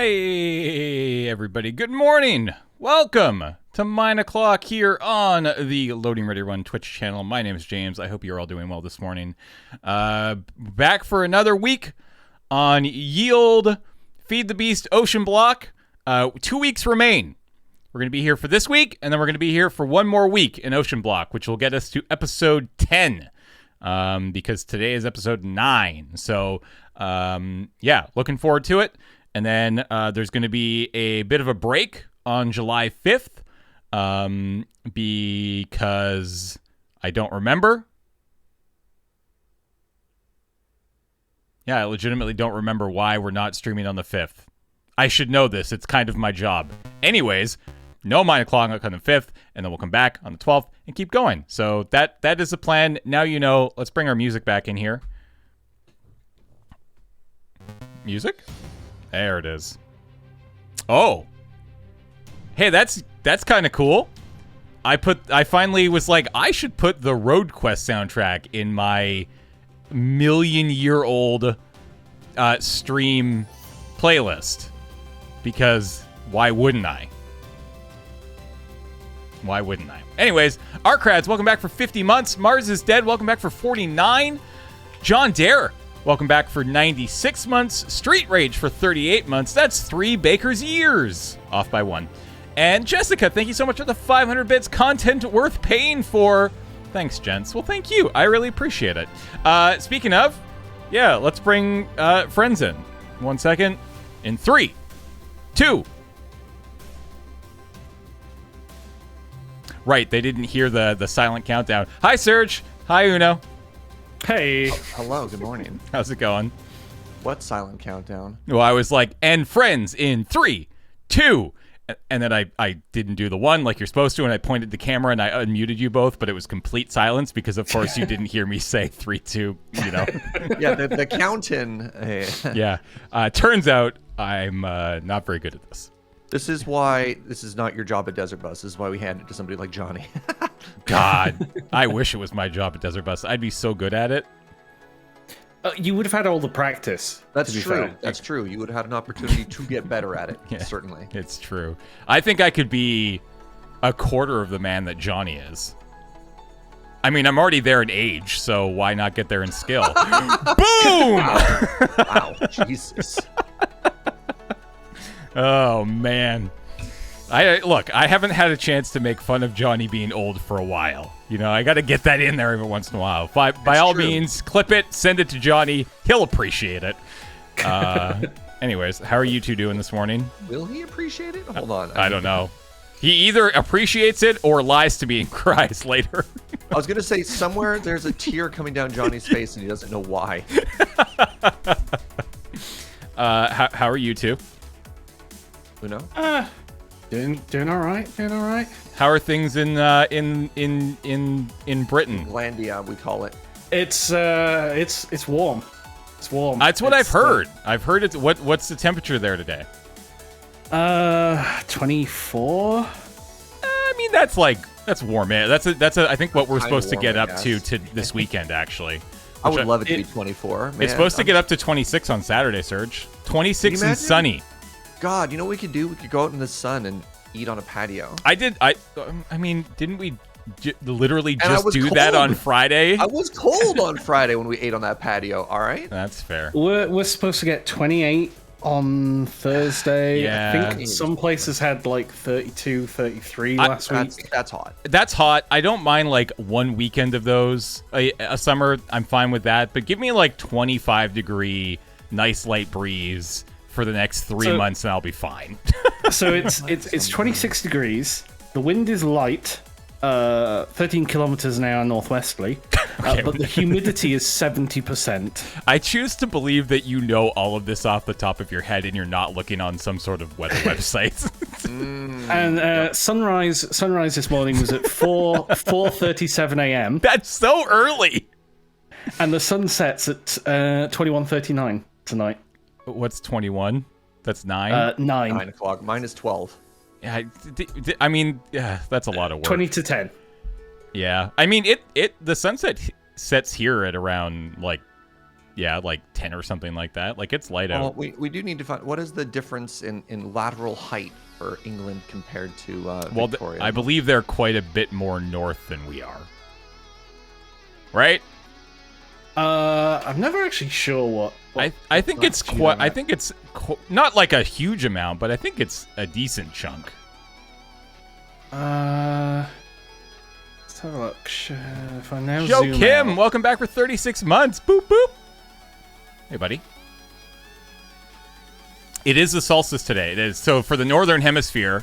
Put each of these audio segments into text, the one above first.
Hey, everybody. Good morning. Welcome to 9 o'clock here on the Loading Ready Run Twitch channel. My name is James. I hope you're all doing well this morning. Back for another week on Yield, Feed the Beast, OceanBlock. 2 weeks remain. We're going to be here for this week, and then we're going to be here for one more week in OceanBlock, which will get us to episode 10, because today is episode 9. So, yeah, looking forward to it. And then there's going to be a bit of a break on July 5th because I don't remember. Yeah, I legitimately don't remember why we're not streaming on the 5th. I should know this. It's kind of my job. Anyways, no 9 o'clock on the 5th, and then we'll come back on the 12th and keep going. So that is the plan. Now you know. Let's bring our music back in here. Music? There it is. Oh. Hey, that's kind of cool. I finally was like, I should put the Road Quest soundtrack in my million-year-old stream playlist. Because why wouldn't I? Why wouldn't I? Anyways, Arcrads, welcome back for 50 months. Mars is Dead, welcome back for 49. John Dare, welcome back for 96 months. Street Rage for 38 months. That's 3 Baker's years. Off by 1. And Jessica, thank you so much for the 500 bits. Content worth paying for. Thanks, gents. Well, thank you. I really appreciate it. Speaking of, yeah, let's bring friends in. 1 second. In 3, 2. Right, they didn't hear the silent countdown. Hi, Serge. Hi, Uno. Hey. Hello, good morning. How's it going? What silent countdown? Well, I was like, and friends in 3, 2. And then I didn't do the 1 like you're supposed to, and I pointed the camera and I unmuted you both, but it was complete silence because, of course, you didn't hear me say 3, 2, you know. Yeah, the count-in. Yeah. Turns out I'm not very good at this. This is why this is not your job at Desert Bus. This is why we hand it to somebody like Johnny. God, I wish it was my job at Desert Bus. I'd be so good at it. You would have had all the practice. That's to be true. fair. That's true. You would have had an opportunity to get better at it, Yeah, certainly. It's true. I think I could be a quarter of the man that Johnny is. I mean, I'm already there in age, so why not get there in skill? Boom! Wow, Jesus. Oh, man. Look, I haven't had a chance to make fun of Johnny being old for a while. You know, I got to get that in there every once in a while. By all means, clip it, send it to Johnny. He'll appreciate it. Anyways, how are you two doing this morning? Will he appreciate it? Hold on. I don't know. He either appreciates it or lies to me and cries later. I was going to say, somewhere there's a tear coming down Johnny's face and he doesn't know why. How are you two? Uno? Doing all right. Doing all right. How are things in Britain? Glandia, we call it. It's warm. It's warm. That's what I've heard. I've heard it's what's the temperature there today? 24. I mean, that's warm. That's I think what we're supposed to get I up to guess. this weekend actually. I would love it to be 24. Man, It's supposed to get up to 26 on Saturday, Serge. 26 and sunny. God, you know what we could do? We could go out in the sun and eat on a patio. I mean, didn't we literally And I just was do that cold. on Friday? I was cold on Friday when we ate on that patio, all right? That's fair. We're supposed to get 28 on Thursday. Yeah. I think some places had like 32, 33 last week. That's hot. That's hot. I don't mind like one weekend of those. A summer, I'm fine with that. But give me like 25-degree, nice light breeze for the next 3 months, and I'll be fine. So it's 26 degrees. The wind is light, 13 kilometers an hour northwesterly, but the humidity is 70%. I choose to believe that you know all of this off the top of your head, and you're not looking on some sort of weather website. And sunrise this morning was at 4:37 a.m. That's so early. and the sun sets at 21:39 tonight. What's 21? That's 9? 9. 9 o'clock. Mine is 12. Yeah, I mean, yeah, that's a lot of work. 20 to 10. Yeah, I mean, the sunset sets here at around like Yeah, like 10 or something like that. Like, it's light out. Well, we do need to find what is the difference in lateral height for England compared to Victoria. I believe they're quite a bit more north than we are. Right? I'm never actually sure what I think it's quite. I think it's not like a huge amount, but I think it's a decent chunk. Let's have a look. If I now Joe zoom Kim, out. welcome back for 36 months. Boop boop. Hey, buddy. It is the solstice today. It is so for the northern hemisphere.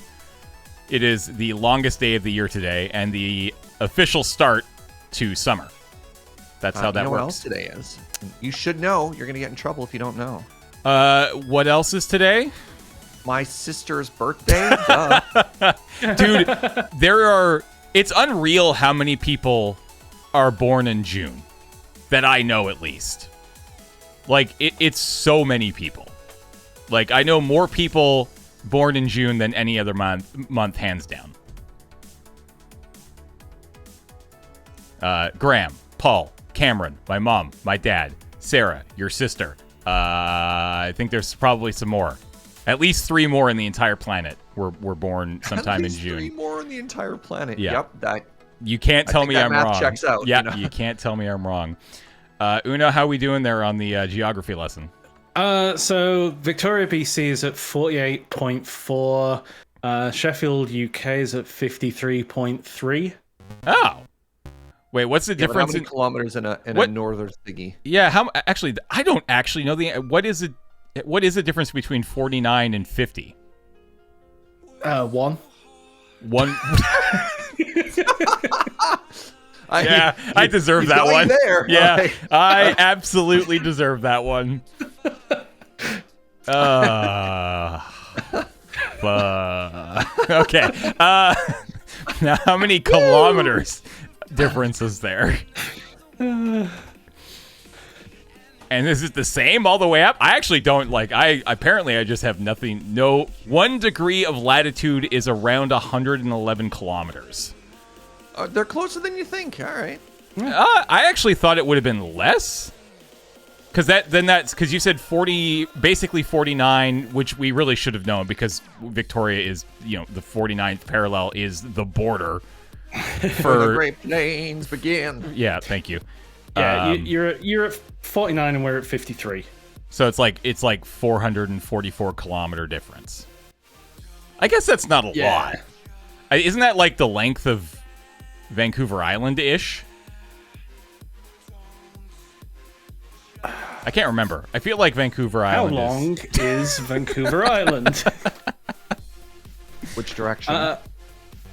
It is the longest day of the year today, and the official start to summer. That's how that works. What else today is? You should know. You're gonna get in trouble if you don't know. What else is today? My sister's birthday. Duh. Dude, it's unreal how many people are born in June. That I know, at least. Like, it's so many people. Like, I know more people born in June than any other month hands down. Graham, Paul, Cameron, my mom, my dad, Sarah, your sister. I think there's probably some more. At least 3 more in the entire planet were born sometime in June. 3 more on the entire planet. Yeah. Yep. That. You can't tell me I'm math wrong. checks out. Yeah, You know? you can't tell me I'm wrong. Una, how we doing there on the geography lesson? So Victoria, BC is at 48.4. Sheffield, UK is at 53.3. Oh. Wait, what's the How difference many kilometers in a northern thingy? Yeah, actually I don't actually know what is the difference between 49 and 50? 1. I deserve that one. There. Yeah, Okay. I absolutely deserve that one. Okay. Now, how many kilometers difference is there? And is it the same all the way up? I actually don't I just have nothing. No, 1 degree of latitude is around 111 kilometers. They're closer than you think. All right. I actually thought it would have been less. Because you said 40, basically 49, which we really should have known because Victoria is, the 49th parallel is the border For the Great Plains begin. Yeah, thank you. Yeah, you're at 49 and we're at 53. So it's like 444 kilometer difference. I guess that's not a lot. Isn't that like the length of Vancouver Island-ish? I can't remember. I feel like Vancouver Island How long is Vancouver Island? Which direction?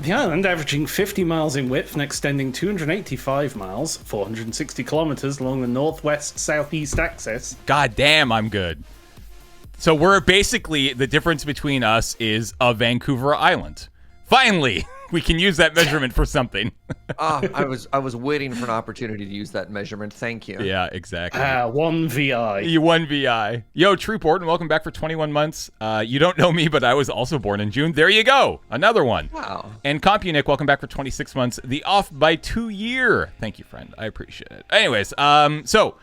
The island, averaging 50 miles in width and extending 285 miles, 460 kilometers along the northwest-southeast axis. God damn, I'm good. So we're basically, the difference between us is a Vancouver Island. Finally, we can use that measurement for something. I was waiting for an opportunity to use that measurement. Thank you. Yeah, exactly. 1 VI. You 1 VI. Yo, Troop Orton, welcome back for 21 months. You don't know me, but I was also born in June. There you go. Another one. Wow. And Compunic, welcome back for 26 months. The off by 2 year. Thank you, friend. I appreciate it. Anyways, so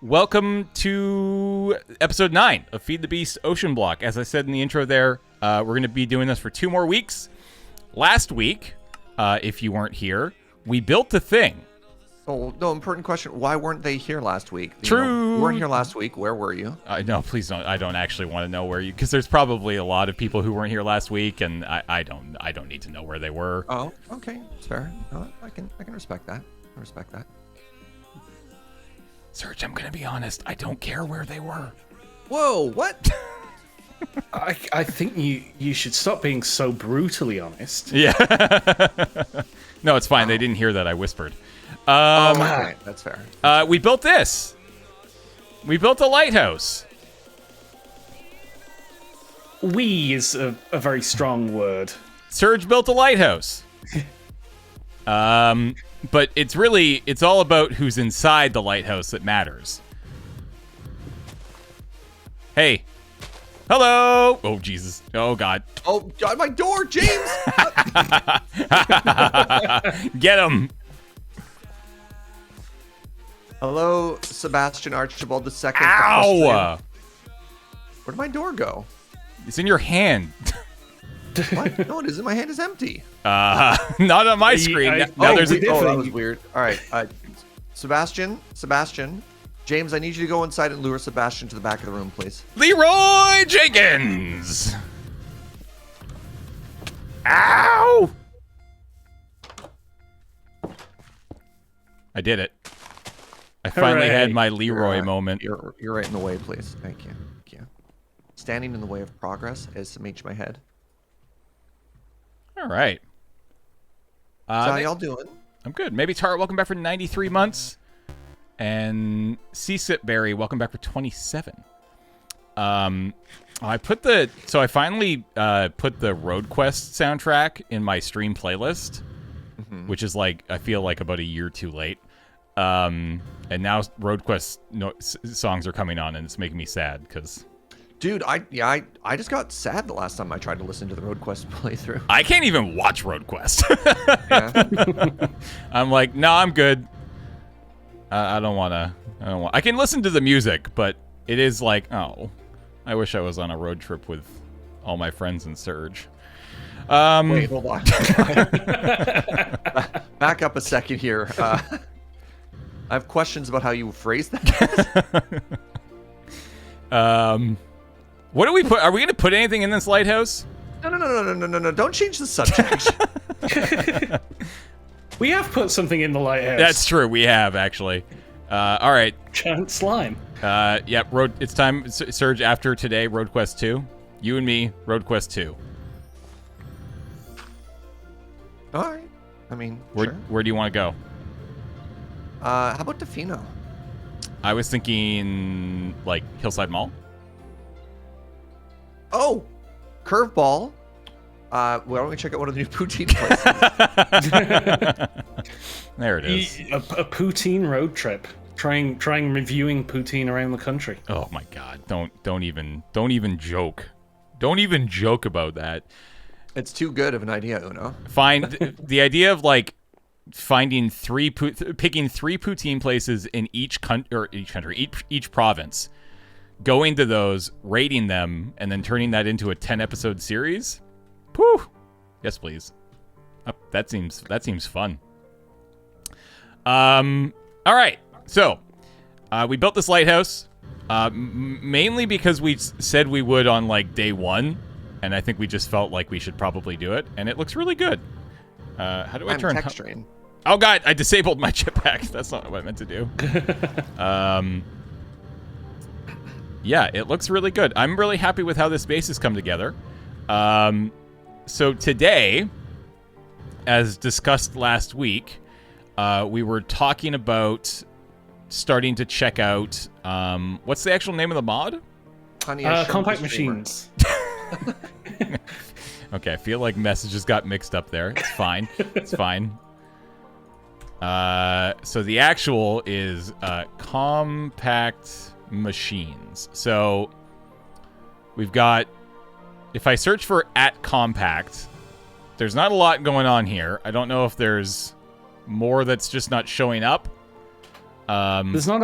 welcome to episode 9 of Feed the Beast OceanBlock. As I said in the intro there, we're going to be doing this for 2 more weeks. Last week, if you weren't here, we built a thing. Oh, no, important question. Why weren't they here last week? True. You weren't here last week. Where were you? No, please don't. I don't actually want to know where you, because there's probably a lot of people who weren't here last week, and I don't need to know where they were. Oh, okay, it's fair. No, I can respect that. I respect that. Serge, I'm gonna be honest. I don't care where they were. Whoa, what? I think you should stop being so brutally honest. Yeah. No, it's fine. They didn't hear that I whispered. Okay, that's fair. We built this. We built a lighthouse. We is a very strong word. Serge built a lighthouse. But it's all about who's inside the lighthouse that matters. Hey. Hello. Oh, Jesus. Oh, God. Oh, God, my door, James. Get him. Hello, Sebastian Archibald II. Ow! Where'd my door go? It's in your hand. What? No, it isn't. My hand is empty. Not on my screen. Now there's that was weird. All right. Sebastian, James, I need you to go inside and lure Sebastian to the back of the room, please. Leroy Jenkins. Ow! I did it. I finally had my Leroy moment. You're right in the way, please. Thank you. Standing in the way of progress is to meet my head. All right. So how y'all doing? I'm good. Maybe Tart, welcome back for 93 months. And Berry, welcome back for 27. I finally put the Road Quest soundtrack in my stream playlist, which is like, I feel like about a year too late. And now Road Quest songs are coming on, and it's making me sad because... Dude, I just got sad the last time I tried to listen to the Road Quest playthrough. I can't even watch Road Quest. I'm like, no, I'm good. I don't want to. I can listen to the music, but it is like, oh, I wish I was on a road trip with all my friends in Surge. Wait, hold on. Back up a second here. I have questions about how you phrase that. What do we put? Are we going to put anything in this lighthouse? No. Don't change the subject. We have put something in the lighthouse. That's true. We have, actually. All right. Giant slime. Yep. It's time, Surge, after today, Road Quest 2. You and me, Road Quest 2. All right. I mean, where do you want to go? How about Defino? I was thinking, like, Hillside Mall. Oh, curveball. Why don't we check out one of the new poutine places? There it is. A poutine road trip. Trying reviewing poutine around the country. Oh my God! Don't even joke. Don't even joke about that. It's too good of an idea, Uno. The idea of like picking three poutine places in each province, going to those, rating them, and then turning that into a 10-episode series. Whew. Yes, please. That seems fun. All right. So, we built this lighthouse mainly because we said we would on like day one, and I think we just felt like we should probably do it, and it looks really good. How do I turn? Texturing. Oh God, I disabled my jetpack. That's not what I meant to do. Yeah, it looks really good. I'm really happy with how this base has come together. So today, as discussed last week, we were talking about starting to check out, what's the actual name of the mod? Compact Machines. Okay, I feel like messages got mixed up there. It's fine. It's fine. So the actual is Compact Machines. So we've got, if I search for @compact, there's not a lot going on here. I don't know if there's more that's just not showing up. There's not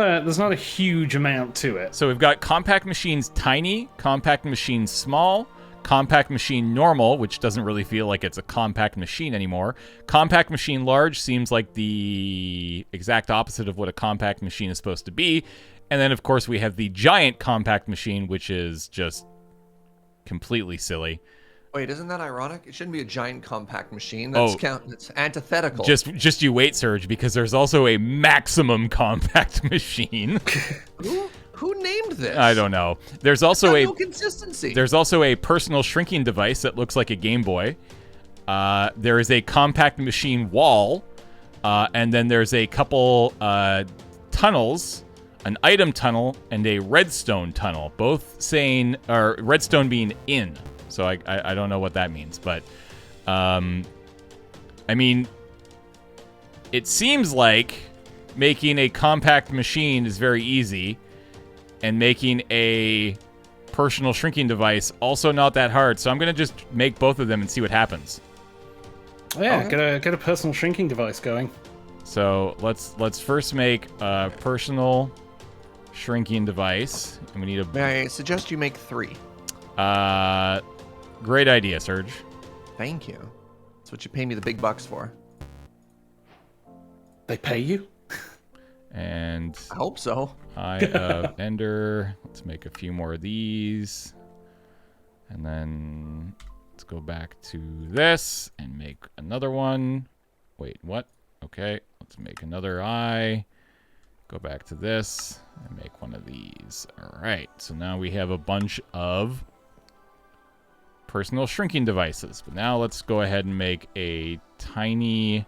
a huge amount to it. So we've got Compact Machines Tiny, Compact Machines Small, Compact Machine Normal, which doesn't really feel like it's a compact machine anymore. Compact Machine Large seems like the exact opposite of what a compact machine is supposed to be. And then, of course, we have the Giant Compact Machine, which is just completely silly. Wait, isn't that ironic? It shouldn't be a giant compact machine. That's antithetical. Just you wait, Serge, because there's also a maximum compact machine. Who named this? I don't know. There's also no consistency. There's also a personal shrinking device that looks like a Game Boy. There is a compact machine wall, and then there's a couple tunnels. An item tunnel and a redstone tunnel, both saying, or redstone being in. So I don't know what that means, but I mean, it seems like making a compact machine is very easy, and making a personal shrinking device also not that hard. So I'm gonna just make both of them and see what happens. Yeah, get a personal shrinking device going. So let's first make a personal shrinking device, and we need a. May I suggest you make 3? Great idea, Serge. Thank you. That's what you pay me the big bucks for. They pay you? And I hope so. Eye of Ender. Let's make a few more of these. And then let's go back to this and make another one. Wait, what? Okay, let's make another eye. Go back to this and make one of these. All right, so now we have a bunch of personal shrinking devices. But now let's go ahead and make a tiny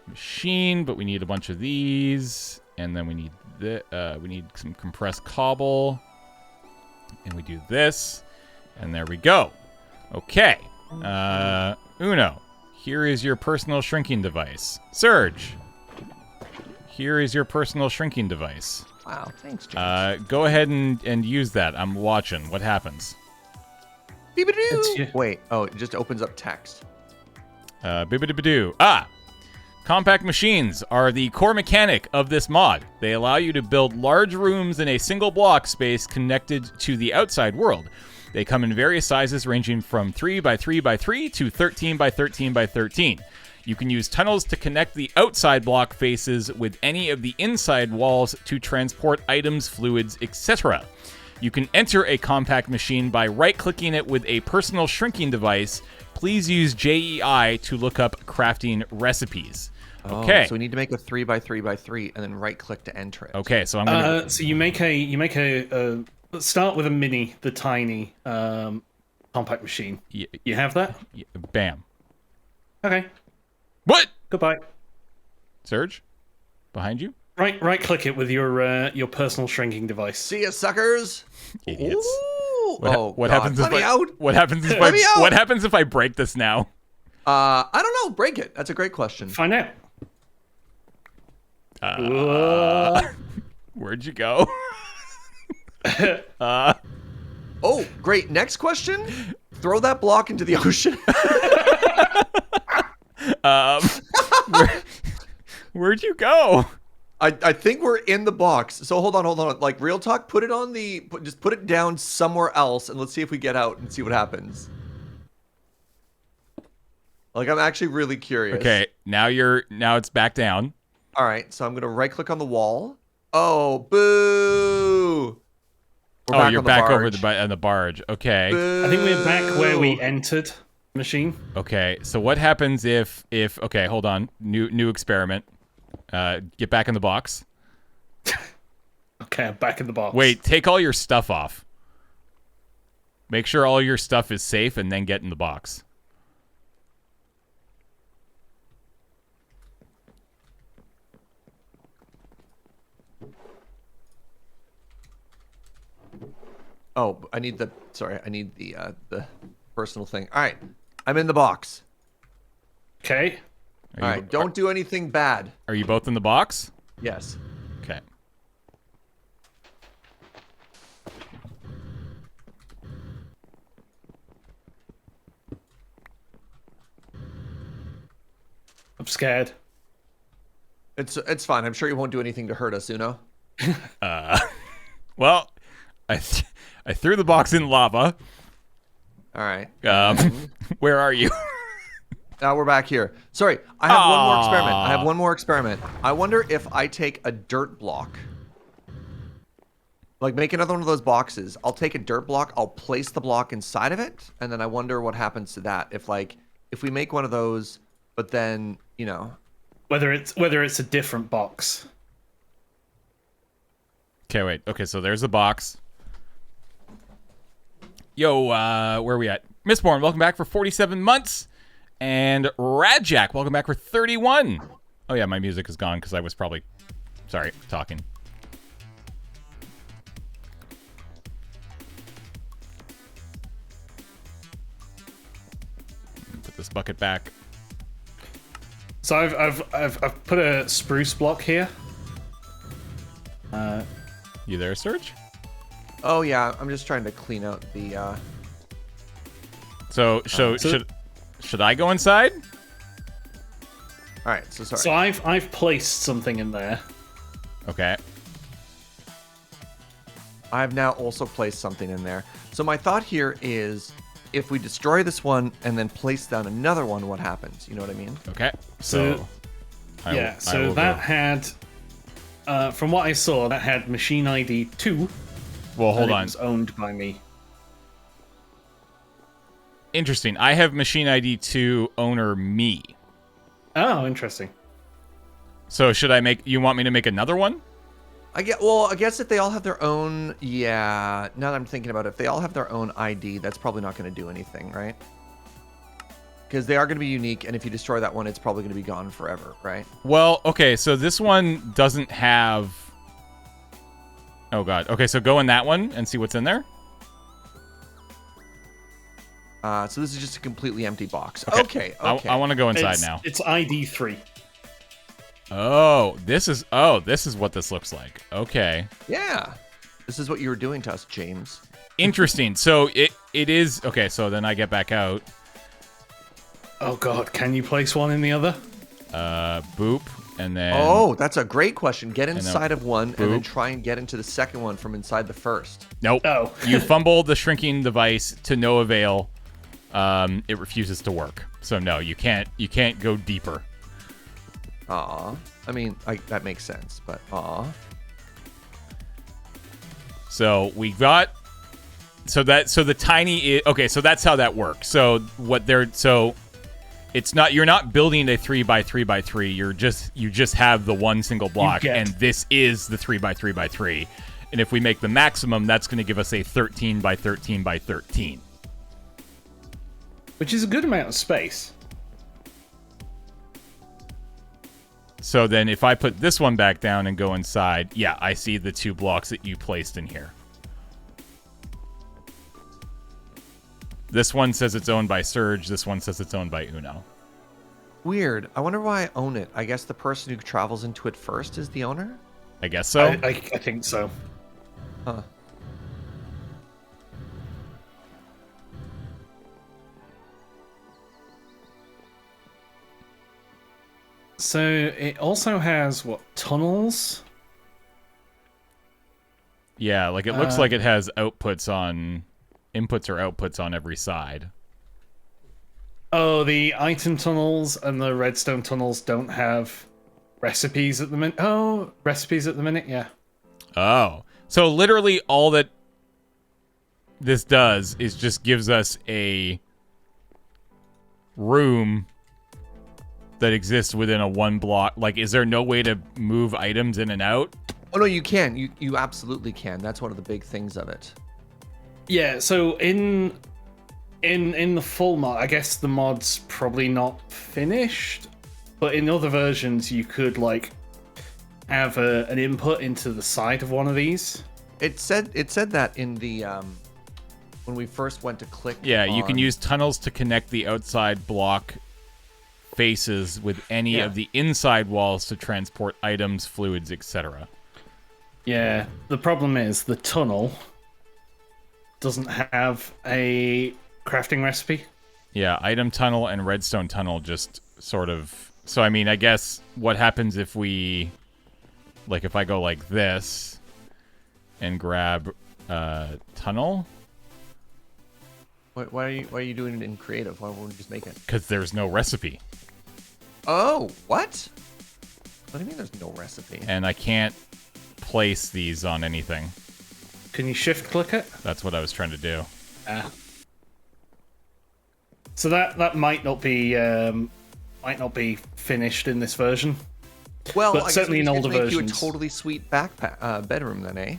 machine, but we need a bunch of these. And then we need we need some compressed cobble. And we do this. And there we go. Okay. Uno, here is your personal shrinking device. Serge, here is your personal shrinking device. Wow, thanks, James. Go ahead and use that. I'm watching. What happens? Beep-a-doo. Wait, oh, it just opens up text. Bibbidi-badoo. Compact machines are the core mechanic of this mod. They allow you to build large rooms in a single block space connected to the outside world. They come in various sizes ranging from 3 by 3 by 3 to 13 by 13 by 13. You can use tunnels to connect the outside block faces with any of the inside walls to transport items, fluids, etc. You can enter a compact machine by right-clicking it with a personal shrinking device. Please use JEI to look up crafting recipes. Okay. So we need to make a 3 by 3 by 3 and then right-click to enter it. Okay, so I'm gonna. So you make a let's start with the tiny compact machine. You have that? Bam. Okay. What? Goodbye. Serge, behind you. Right click it with your personal shrinking device. See ya, suckers. Idiots. Ooh. What happens if what happens if what happens if I break this now? I don't know. Break it. That's a great question. Find out. Where'd you go? Oh, great. Next question. Throw that block into the ocean. Where'd you go? I think we're in the box. So hold on. Like real talk, put it on just put it down somewhere else and let's see if we get out and see what happens. Like I'm actually really curious. Okay, now it's back down. All right, so I'm gonna right click on the wall. Oh, boo! You're back over on the barge. Okay. Boo. I think we're back where we entered the machine. Okay, so what happens if okay, hold on. New experiment. Get back in the box. Okay, I'm back in the box. Wait, take all your stuff off. Make sure all your stuff is safe and then get in the box. Oh, I need the personal thing. All right, I'm in the box. Okay. All right, don't do anything bad. Are you both in the box? Yes. Okay. I'm scared. It's fine. I'm sure you won't do anything to hurt us, Uno. Well, I threw the box in lava. All right. Where are you? Now we're back here. Sorry, I have one more experiment. I wonder if I take a dirt block. Like make another one of those boxes. I'll take a dirt block, I'll place the block inside of it, and then I wonder what happens to that. If we make one of those, but then, you know. Whether it's a different box. Okay, wait. Okay, so there's the box. Yo, where are we at? Mistborn, welcome back for 47 months. And Radjack, welcome back for 31. Oh yeah, my music is gone because I was probably, talking. Put this bucket back. So I've put a spruce block here. You there, Serge? Oh yeah, I'm just trying to clean out the. So should I go inside? All right, so sorry. So I've placed something in there. Okay. I've now also placed something in there. So my thought here is, if we destroy this one and then place down another one, what happens? You know what I mean? Okay. So that had, from what I saw, that had machine ID 2. Well, hold on. It was owned by me. Interesting. I have machine ID 2 owner me. Oh, interesting. So should I make? You want me to make another one? I guess if they all have their own, yeah. Now that I'm thinking about it, if they all have their own ID, that's probably not going to do anything, right? Because they are going to be unique, and if you destroy that one, it's probably going to be gone forever, right? Well, okay. So this one doesn't have. Oh god. Okay, so go in that one and see what's in there. So this is just a completely empty box. Okay. I want to go inside now. It's ID 3. Oh, this is what this looks like. Okay. Yeah. This is what you were doing to us, James. Interesting. So it is okay, so then I get back out. Oh god, can you place one in the other? Boop, and then Oh, that's a great question. Get inside of one and then boop. try and get into the second one from inside the first. Nope. Oh. You fumble the shrinking device to no avail. It refuses to work. So no, you can't go deeper. Aw. I mean, that makes sense, but aw. So we got so the tiny okay, so that's how that works. So it's not, you're not building a 3x3x3. You just have the one single block, and this is the 3x3x3. And if we make the maximum, that's going to give us a 13x13x13. Which is a good amount of space. So then if I put this one back down and go inside, yeah, I see the 2 blocks that you placed in here. This one says it's owned by Surge. This one says it's owned by Uno. Weird. I wonder why I own it. I guess the person who travels into it first is the owner? I guess so. I think so. Huh. So it also has, what, tunnels? Yeah, like it looks like it has inputs or outputs on every side. Oh, the item tunnels and the redstone tunnels don't have recipes at the minute. Oh, recipes at the minute, yeah. Oh. So literally all that this does is just gives us a room that exists within a 1 block. Like, is there no way to move items in and out? Oh, no, you can. You absolutely can. That's one of the big things of it. Yeah, so in the full mod, I guess the mod's probably not finished, but in other versions you could like have an input into the side of one of these. It said that in the when we first went to click. Yeah, you can use tunnels to connect the outside block faces with any of the inside walls to transport items, fluids, etc. Yeah, the problem is the tunnel doesn't have a crafting recipe. Yeah, item tunnel and redstone tunnel just sort of... So, I mean, I guess what happens if we... Like, if I go like this and grab tunnel... Why are you doing it in creative? Why won't you just make it? Because there's no recipe. Oh, what? What do you mean there's no recipe? And I can't place these on anything. Can you shift click it? That's what I was trying to do. So that might not be finished in this version. Well, but I certainly guess in we older could make versions. you a totally sweet bedroom then, eh?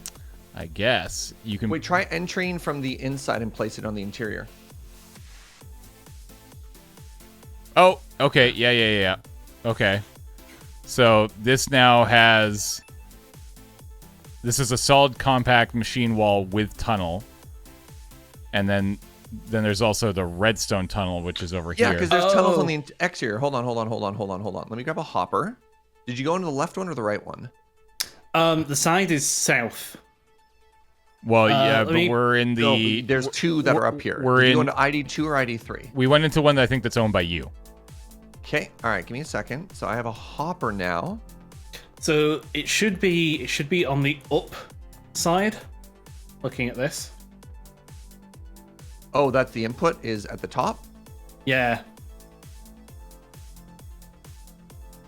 I guess you can... Wait, try entering from the inside and place it on the interior. Oh, okay. Yeah. Okay. So this now has... This is a solid compact machine wall with tunnel. And then there's also the redstone tunnel, which is over here. Yeah, because there's tunnels on the exterior. Hold on. Let me grab a hopper. Did you go into the left one or the right one? The side is south. Well, yeah, but we're in the... No, there's 2 that are up here. Did you go into ID 2 or ID 3? We went into one that I think that's owned by you. Okay. All right. Give me a second. So I have a hopper now. So it should be on the up side. Looking at this. Oh, that's the input is at the top. Yeah.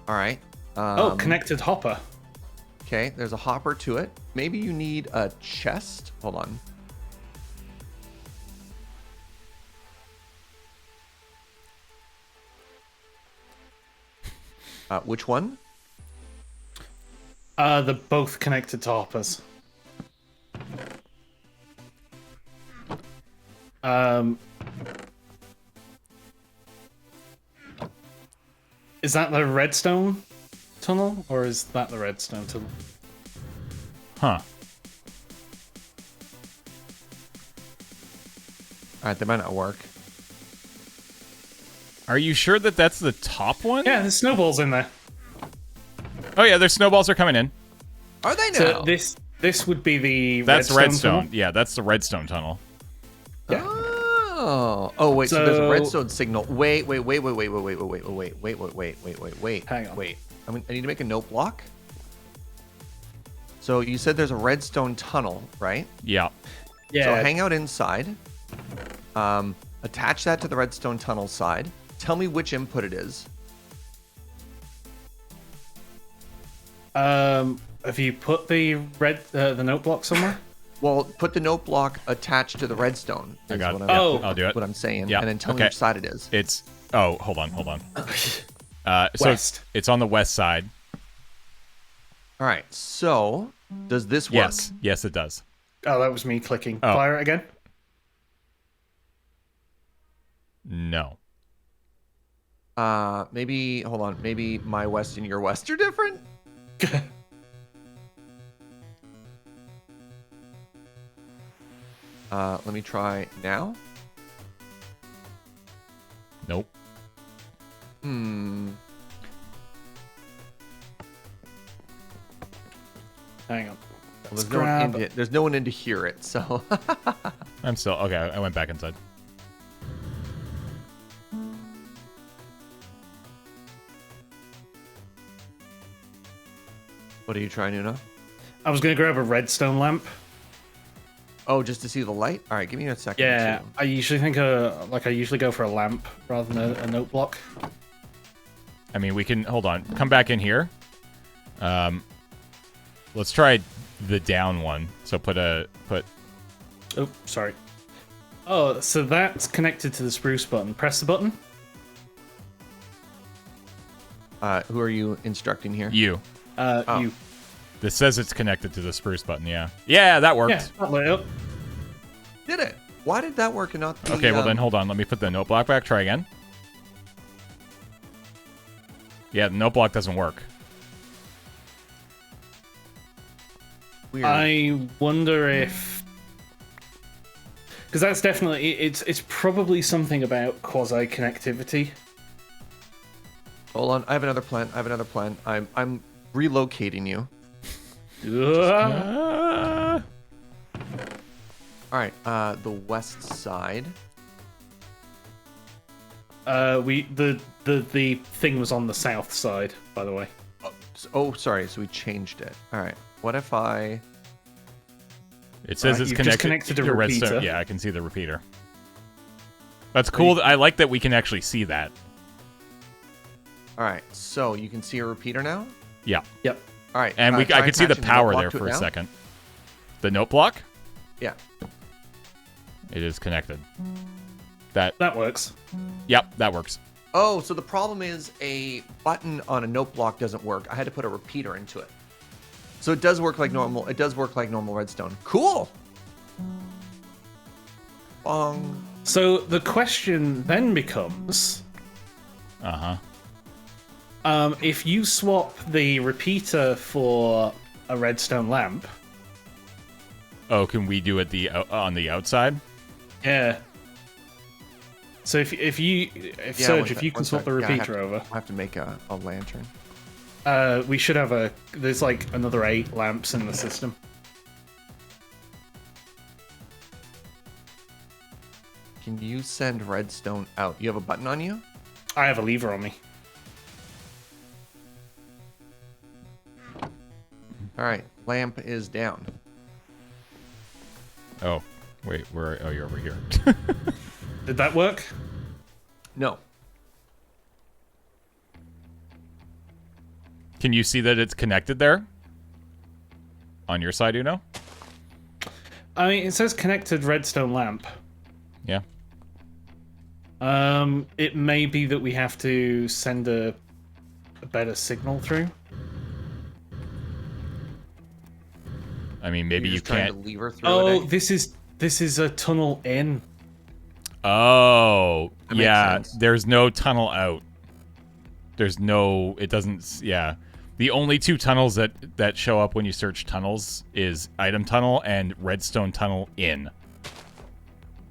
All right. Connected hopper. Okay. There's a hopper to it. Maybe you need a chest. Hold on. Which one? They're both connected to hoppers. Is that the redstone tunnel, or is that the redstone tunnel? Huh. All right. They might not work. Are you sure that that's the top one? Yeah, there's snowballs in there. Oh yeah, their snowballs are coming in. Are they now? So this would be the That's redstone. tunnel? Yeah, that's the redstone tunnel. Yeah. Oh wait. So there's a So- redstone signal. Wait. Hang on. Wait. I need to make a note block. So you said there's a redstone tunnel, right? Yeah. Yeah. So hang out inside. Attach that to the redstone tunnel side. Tell me which input it is. Have you put the the note block somewhere? Well, put the note block attached to the redstone. I is got what it. I'm- Oh. I'll do it. What I'm saying. Yeah, And then tell me okay. which side it is. It's hold on. So West. it's on the west side. All right. So does this work? Yes, it does. Oh, that was me clicking. Oh. Fire it again. No. Maybe hold on. Maybe my west and your west are different. Let me try now. Nope. Hmm. Hang on. Well, Let's there's no one grab. there's no one in to hear it, so I'm still okay. I went back inside. what are you trying, Una? I was gonna grab a redstone lamp. Oh, just to see the light? All right, give me a second. Yeah, too. I usually I usually go for a lamp rather than a note block. I mean, we can hold on. Come back in here. Let's try the down one. So put. Oh, sorry. Oh, so that's connected to the spruce button. Press the button. Who are you instructing here? You. You. This says it's connected to the spruce button. Yeah. Yeah, that worked. Yeah, that lit up. Did it? Why did that work and not the, Okay, well then hold on. Let me put the note block back. Try again. Yeah, the note block doesn't work. Weird. I wonder if, because that's definitely it's probably something about quasi connectivity. Hold on, I have another plan. I'm relocating you. Ugh. All right, the west side. The thing was on the south side, by the way. Oh, sorry. So we changed it. All right. What if I? It says it's you've connected, just connected a redstone. repeater. Yeah, I can see the repeater. That's cool. I like that we can actually see that. All right. So you can see a repeater now. Yeah. Yep. All right. And I try could see the attaching note power block there to it for a now. second. The note block? Yeah. It is connected. That. That works. Yep, that works. Oh, so the problem is a button on a note block doesn't work. I had to put a repeater into it. So it does work like normal. It does work like normal redstone. Cool. Bong. So the question then becomes, if you swap the repeater for a redstone lamp, Oh, can we do it on the outside? yeah. So if Serge, if you can swap the repeater over, I have to make a lantern. we should have there's like another 8 lamps in the system. Can you send redstone out? You have a button on you? I have a lever on me. All right, lamp is down. Oh, wait, where? Oh, you're over here. Did that work? No. Can you see that it's connected there? On your side, Uno? I mean, it says connected redstone lamp. Yeah. It may be that we have to send a better signal through. I mean, maybe you trying can't. to lever through Oh, it. this is a tunnel in. Oh, That makes yeah. sense. There's no tunnel out. There's no. It doesn't. Yeah. The only two tunnels that show up when you search tunnels is item tunnel and redstone tunnel in.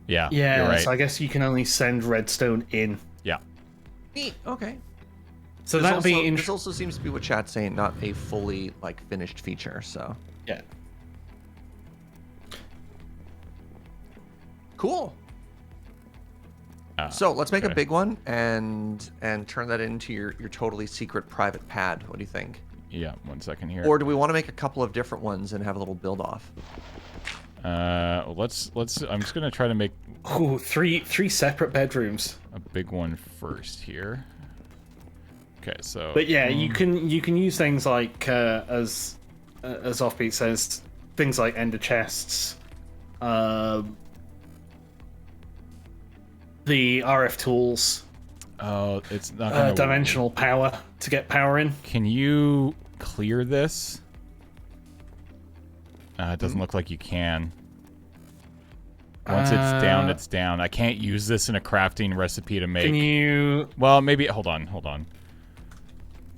Yeah. Yeah, You're right. so I guess you can only send redstone in. Yeah. Neat. Okay. So This that'd also, be this interesting. also seems to be what chat's saying, not a fully finished feature. So Yeah. cool. Ah, So let's make okay. a big one and turn that into your totally secret private pad. What do you think? Yeah. 1 second here. Or do we want to make a couple of different ones and have a little build off? Let's. I'm just gonna try to make Ooh, three separate bedrooms. a big one first here. Okay. So. But yeah, you can use things like as Offbeat says, things like ender chests, the RF tools, Oh, it's not gonna. dimensional power to get power in. Can you clear this? It doesn't look like you can. Once it's down, it's down. I can't use this in a crafting recipe to make. Can you? Well, maybe. Hold on.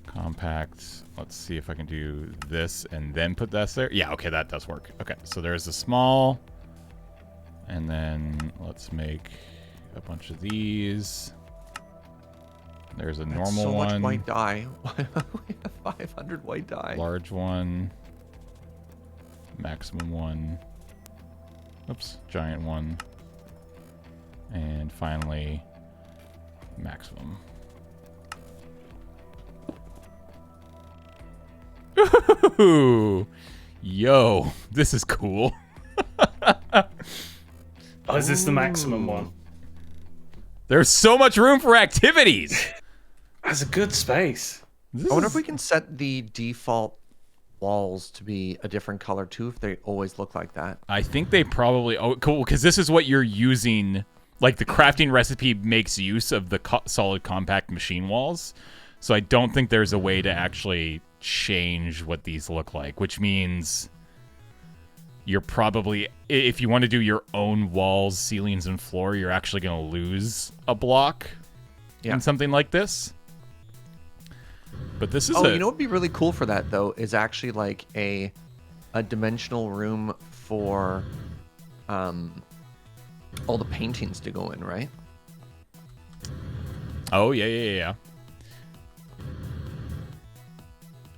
Compact. Let's see if I can do this and then put this there. Yeah, okay, that does work. Okay, so there's a small. And then let's make a bunch of these. There's a That's normal so one. much white dye. We have 500 white dye. Large one. Maximum one. Oops, giant one. And finally, maximum. Ooh, yo, this is cool. Oh, is this the maximum one? There's so much room for activities. That's a good space. I wonder if we can set the default walls to be a different color too, if they always look like that. I think they probably. Oh, cool, because this is what you're using. Like the crafting recipe makes use of the solid compact machine walls, so I don't think there's a way to actually change what these look like. Which means you're probably, if you want to do your own walls, ceilings, and floor, you're actually going to lose a block in something like this. But this is you know what would be really cool for that though is actually like a dimensional room for all the paintings to go in, right? Oh, yeah.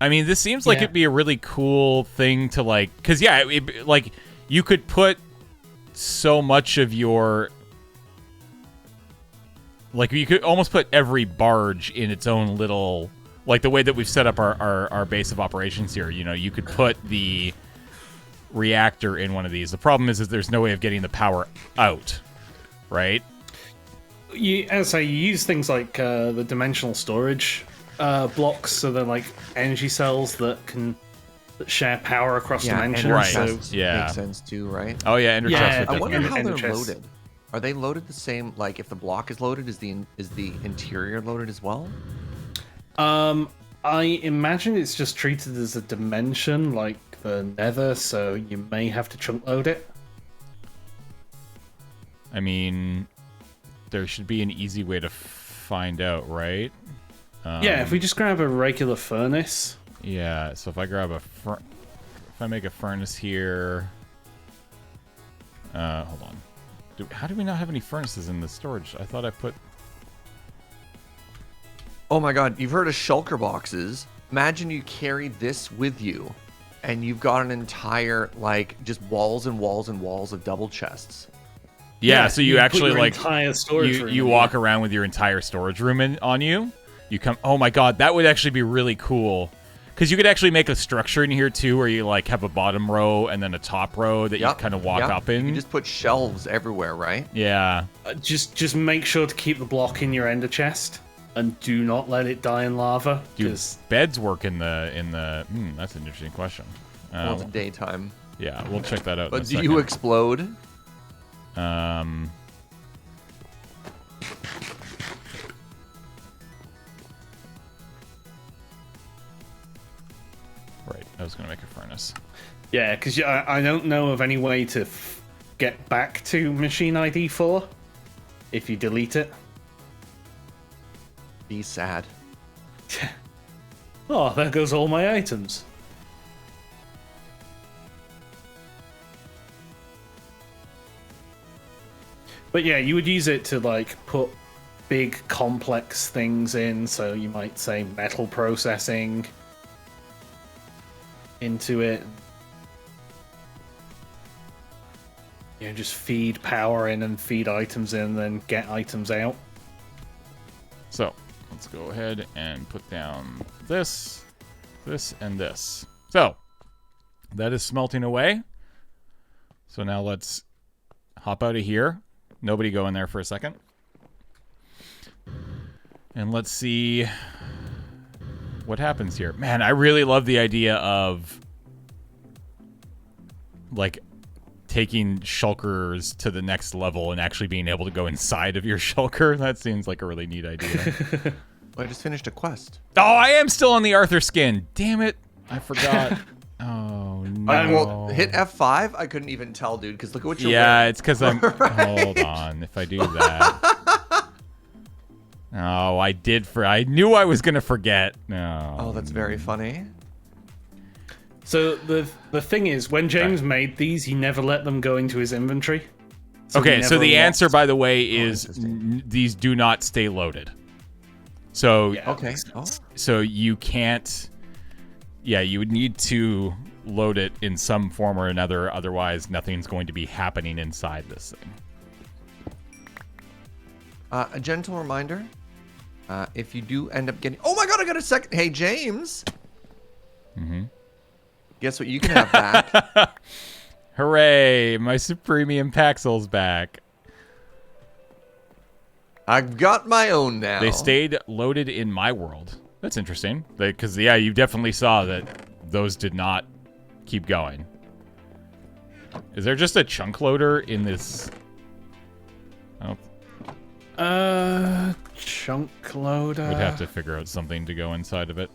I mean, this seems like Yeah. it'd be a really cool thing to like, because yeah, like you could put so much of your, like you could almost put every barge in its own little, like the way that we've set up our base of operations here. You know, you could put the reactor in one of these. The problem is there's no way of getting the power out, right? As I say, you use things like the dimensional storage blocks, so they're like energy cells that share power across dimensions. ender Right. So chests Yeah. makes sense too, right? Oh yeah, ender Yeah, chests would I definitely- wonder how ender they're chests. loaded. Are they loaded the same? Like if the block is loaded, is the interior loaded as well? I imagine it's just treated as a dimension, like the Nether, so you may have to chunk load it. I mean, there should be an easy way to find out, right? Yeah, if we just grab a regular furnace. Yeah, so if I grab if I make a furnace here, hold on. How do we not have any furnaces in the storage? I thought I put. Oh my god, you've heard of shulker boxes. Imagine you carry this with you, and you've got an entire, like, just walls and walls and walls of double chests. Yeah, so you put actually your like entire storage room you in. walk around with your entire storage room on you. You come. Oh my god, that would actually be really cool. Because you could actually make a structure in here too, where you like have a bottom row and then a top row that you kind of walk up in. You just put shelves everywhere, right? Yeah. Just make sure to keep the block in your ender chest and do not let it die in lava. Do beds work in the? That's an interesting question. Well, it's daytime. Yeah, we'll check that out. But do you explode? Right, I was gonna make a furnace. Yeah, because I don't know of any way to get back to machine ID 4 if you delete it. Be sad. Oh, there goes all my items. But yeah, you would use it to like put big complex things in, so you might say metal processing into it. You know, just feed power in and feed items in, then get items out. So let's go ahead and put down this, and this. So that is smelting away. So now let's hop out of here. Nobody go in there for a second. And let's see what happens here. Man, I really love the idea of like taking shulkers to the next level and actually being able to go inside of your shulker. That seems like a really neat idea. Well, I just finished a quest. Oh, I am still on the Arthur skin. Damn it. I forgot. Oh, no. Well, hit F5. I couldn't even tell, dude, because look at what you're wearing. It's because I'm... Right. Hold on. If I do that... Oh, I did I knew I was going to forget. No. Oh, that's very funny. So the thing is, when James made these, he never let them go into his inventory. So the answer, by the way, is these do not stay loaded. So okay. So you can't... Yeah, you would need to load it in some form or another. Otherwise, nothing's going to be happening inside this thing. A gentle reminder, if you do end up getting... Oh my god, I got a second... Hey, James! Mm-hmm. Guess what you can have back? Hooray! My Supremium Paxil's back. I've got my own now. They stayed loaded in my world. That's interesting. Because, yeah, you definitely saw that those did not keep going. Is there just a chunk loader in this? Oh. Chunk loader. Would have to figure out something to go inside of it.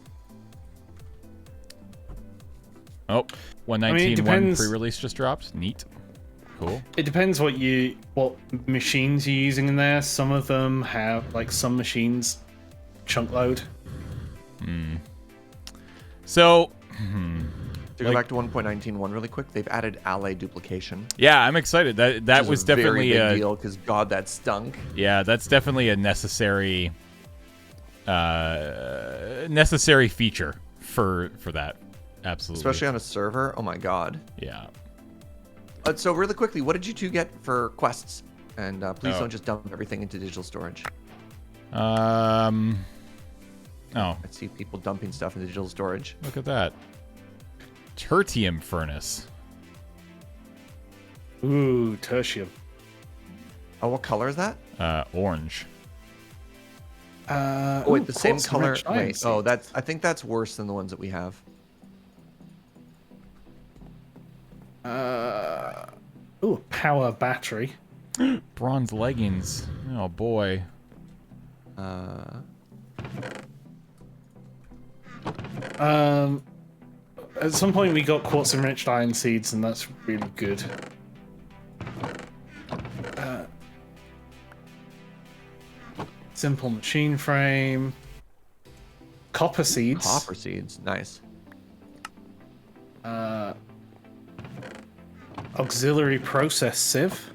Oh, 119.1 pre-release just dropped. Neat. Cool. It depends what machines you're using in there. Some of them have, like, some machines chunk load. So, to go back to 1.19.1 really quick, they've added ally duplication. Yeah, I'm excited. That was definitely a very big deal because God, that stunk. Yeah, that's definitely a necessary feature for that. Absolutely. Especially on a server. Oh my God. Yeah. So really quickly, what did you two get for quests? And please don't just dump everything into digital storage. Oh. I see people dumping stuff into digital storage. Look at that. Tertium furnace. Ooh, tertium. Oh, what color is that? Orange. Oh, wait, the same color. Wait, I think that's worse than the ones that we have. Ooh, power battery. Bronze leggings. Oh boy. At some point we got quartz enriched iron seeds, and that's really good. Simple machine frame. Copper seeds. Copper seeds, nice. Auxiliary process sieve.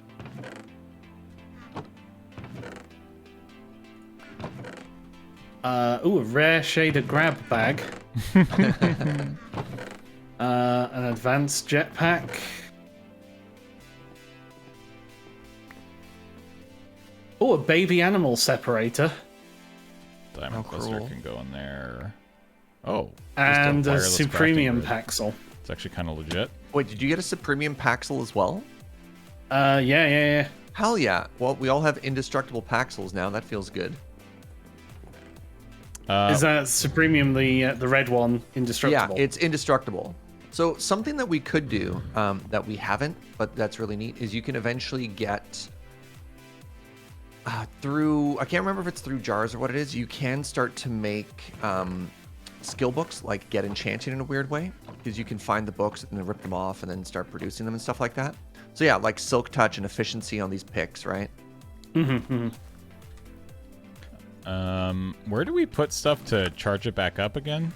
Ooh, a rare shaded grab bag. An advanced jetpack. Oh, a baby animal separator. Diamond cluster can go in there. Oh. And a wireless crafting Supremium grid. Paxel. It's actually kind of legit. Wait, did you get a Supremium Paxel as well? Yeah. Hell yeah. Well, we all have indestructible Paxels now. That feels good. Is that Supremium the red one indestructible? Yeah, it's indestructible. So something that we could do that we haven't, but that's really neat, is you can eventually get through, I can't remember if it's through jars or what it is, you can start to make skill books, like get enchanted in a weird way, because you can find the books and then rip them off and then start producing them and stuff like that. So yeah, like Silk Touch and efficiency on these picks, right? Where do we put stuff to charge it back up again?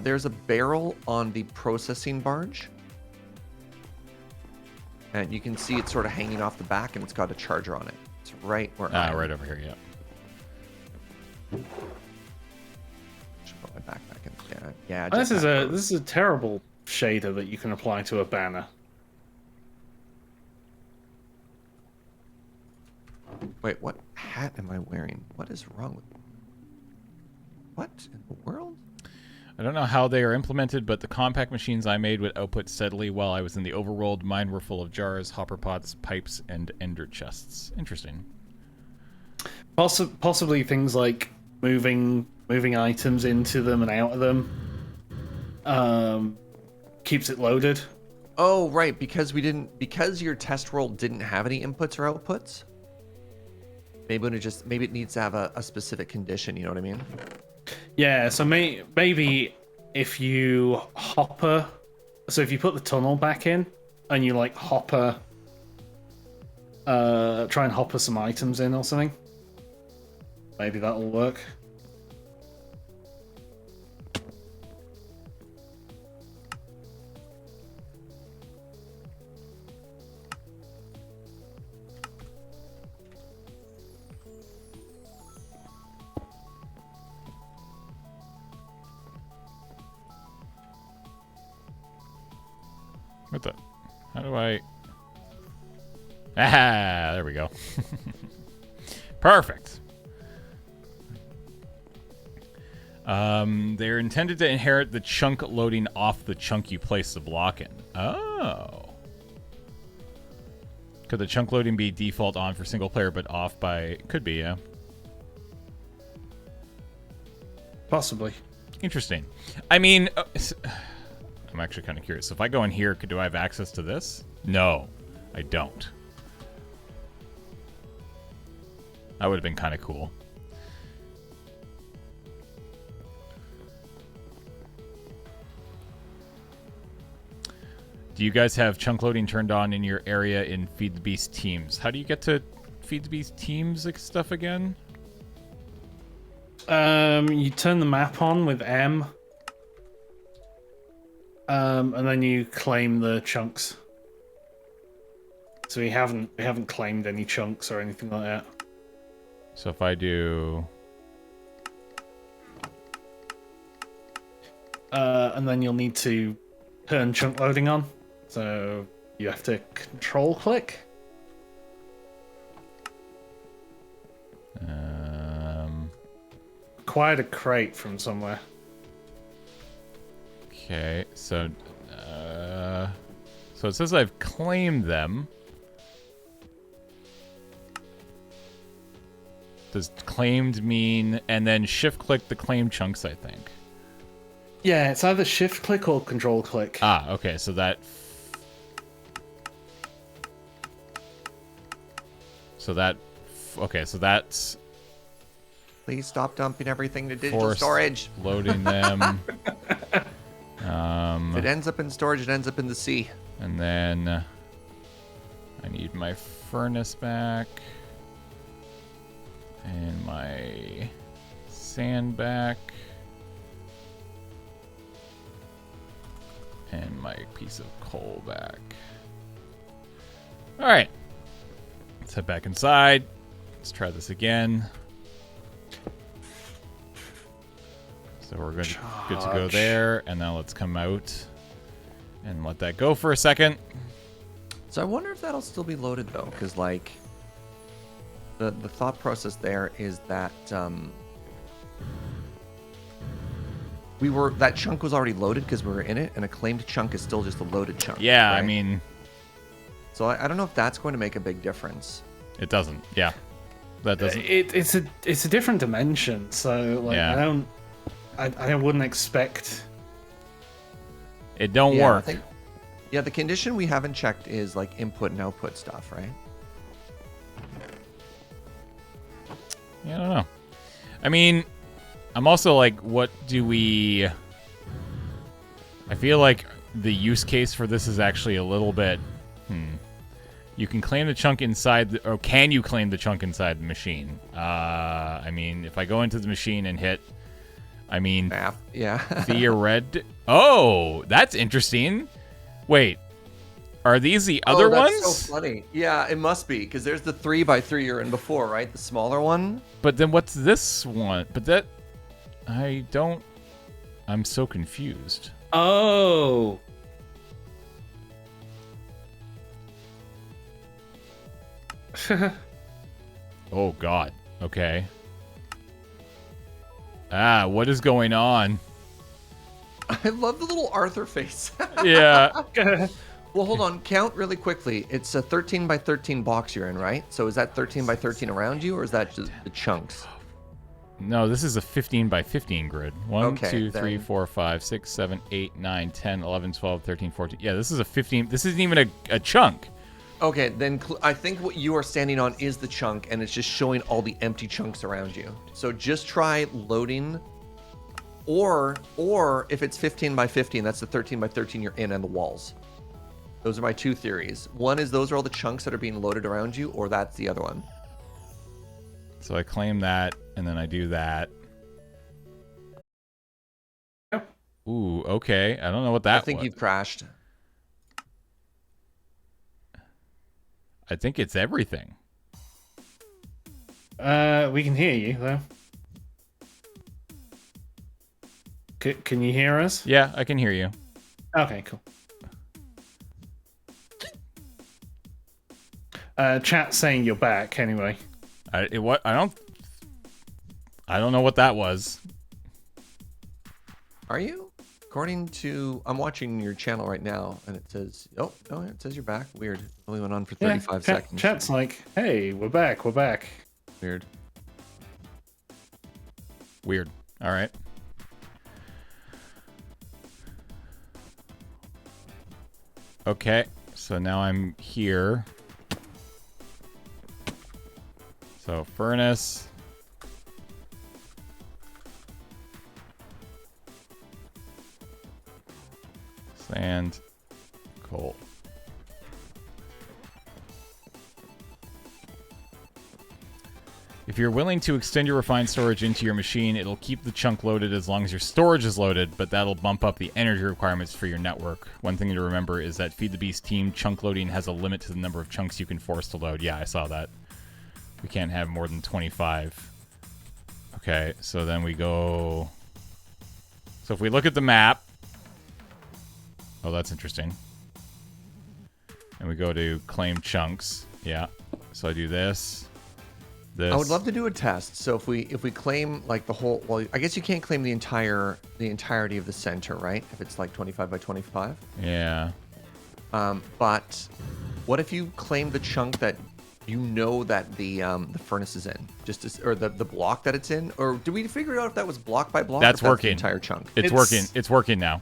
There's a barrel on the processing barge. And you can see it's sort of hanging off the back and it's got a charger on it. It's right where Right over here, yeah. Should put my backpack in. Yeah. This is a terrible shader that you can apply to a banner. Wait, what hat am I wearing? What is wrong with me? What in the world? I don't know how they are implemented, but the compact machines I made would output steadily while I was in the overworld. Mine were full of jars, hopper pots, pipes, and ender chests. Interesting. Possibly things like moving items into them and out of them keeps it loaded. Oh, right, because your test world didn't have any inputs or outputs. Maybe it needs to have a specific condition. You know what I mean? Yeah. So maybe if you hopper, so if you put the tunnel back in and you like hopper, try and hopper some items in or something. Maybe that'll work. What the? How do I... Ah, there we go. Perfect. They're intended to inherit the chunk loading off the chunk you place the block in. Oh. Could the chunk loading be default on for single player but off by... Could be, yeah. Possibly. Interesting. I mean... I'm actually kind of curious. So if I go in here, do I have access to this? No, I don't. That would have been kind of cool. Do you guys have chunk loading turned on in your area in Feed the Beast teams? How do you get to Feed the Beast teams stuff again? You turn the map on with M. And then you claim the chunks. So we haven't claimed any chunks or anything like that. So if I do... And then you'll need to turn chunk loading on. So you have to control click. Acquired a crate from somewhere. Okay, so it says I've claimed them. Does claimed mean, and then shift click the claim chunks, I think. Yeah, it's either shift click or control click. Ah, okay, so that... Okay, so that's... Please stop dumping everything to digital force storage. Loading them. If it ends up in storage, it ends up in the sea. And then I need my furnace back. And my sand back. And my piece of coal back. Alright. Let's head back inside. Let's try this again. So we're good to go there, and now let's come out and let that go for a second. So I wonder if that'll still be loaded though, because like the thought process there is that that chunk was already loaded because we were in it, and a claimed chunk is still just a loaded chunk. Yeah, right? I mean, so I don't know if that's going to make a big difference. it doesn't. Yeah, that doesn't. It's a different dimension, so like Yeah. I wouldn't expect. It don't Yeah, work. The condition we haven't checked is like input and output stuff, right? Yeah, I don't know. I mean, I'm also like, what do we... I feel like the use case for this is actually a little bit... You can claim the chunk inside... or can you claim the chunk inside the machine? I mean, if I go into the machine and hit... I mean... Map, yeah. Oh, that's interesting. Wait. Are these the other ones? That's so funny. Yeah, it must be, because there's the 3x3 you're in before, right? The smaller one. But then what's this one? But that... I don't... I'm so confused. Oh. Oh, God. Okay. What is going on? I love the little Arthur face. Yeah. Well, hold on. Count really quickly. It's a 13x13 box you're in, right? So is that 13x13 around you, or is that just the chunks? No, this is a 15 by 15 grid. 1, Okay, 2, 3, then- 4, 5, 6, 7, 8, 9, 10, 11, 12, 13, 14. Yeah, this is a 15. This isn't even a chunk. Okay, then I think what you are standing on is the chunk, and it's just showing all the empty chunks around you. So just try loading, or if it's 15x15, that's the 13x13 you're in and the walls. Those are my two theories. One is those are all the chunks that are being loaded around you, or that's the other one. So I claim that, and then I do that. Ooh, okay. I don't know what that I think was. you've crashed. I think it's everything. We can hear you though. Can you hear us? Yeah, I can hear you. Okay, cool. Chat saying you're back anyway. I don't know what that was. Are you? According to, I'm watching your channel right now, and it says, oh, it says you're back. Weird. Only went on for 35 seconds. Chat's like, hey, we're back. Weird. All right. Okay, so now I'm here. So furnace. Sand. Coal. If you're willing to extend your refined storage into your machine, it'll keep the chunk loaded as long as your storage is loaded, but that'll bump up the energy requirements for your network. One thing to remember is that Feed the Beast team chunk loading has a limit to the number of chunks you can force to load. Yeah, I saw that. We can't have more than 25. Okay, so then we go... So if we look at the map... Oh, that's interesting. And we go to claim chunks. Yeah. So I do this. This. I would love to do a test. So if we claim like the whole, well, I guess you can't claim the entirety of the center, right? If it's like 25 by 25. Yeah. But what if you claim the chunk that you know that the furnace is in, or the block that it's in, or do we figure out if that was block by block? That's or if working. That's the entire chunk. It's working. It's working now.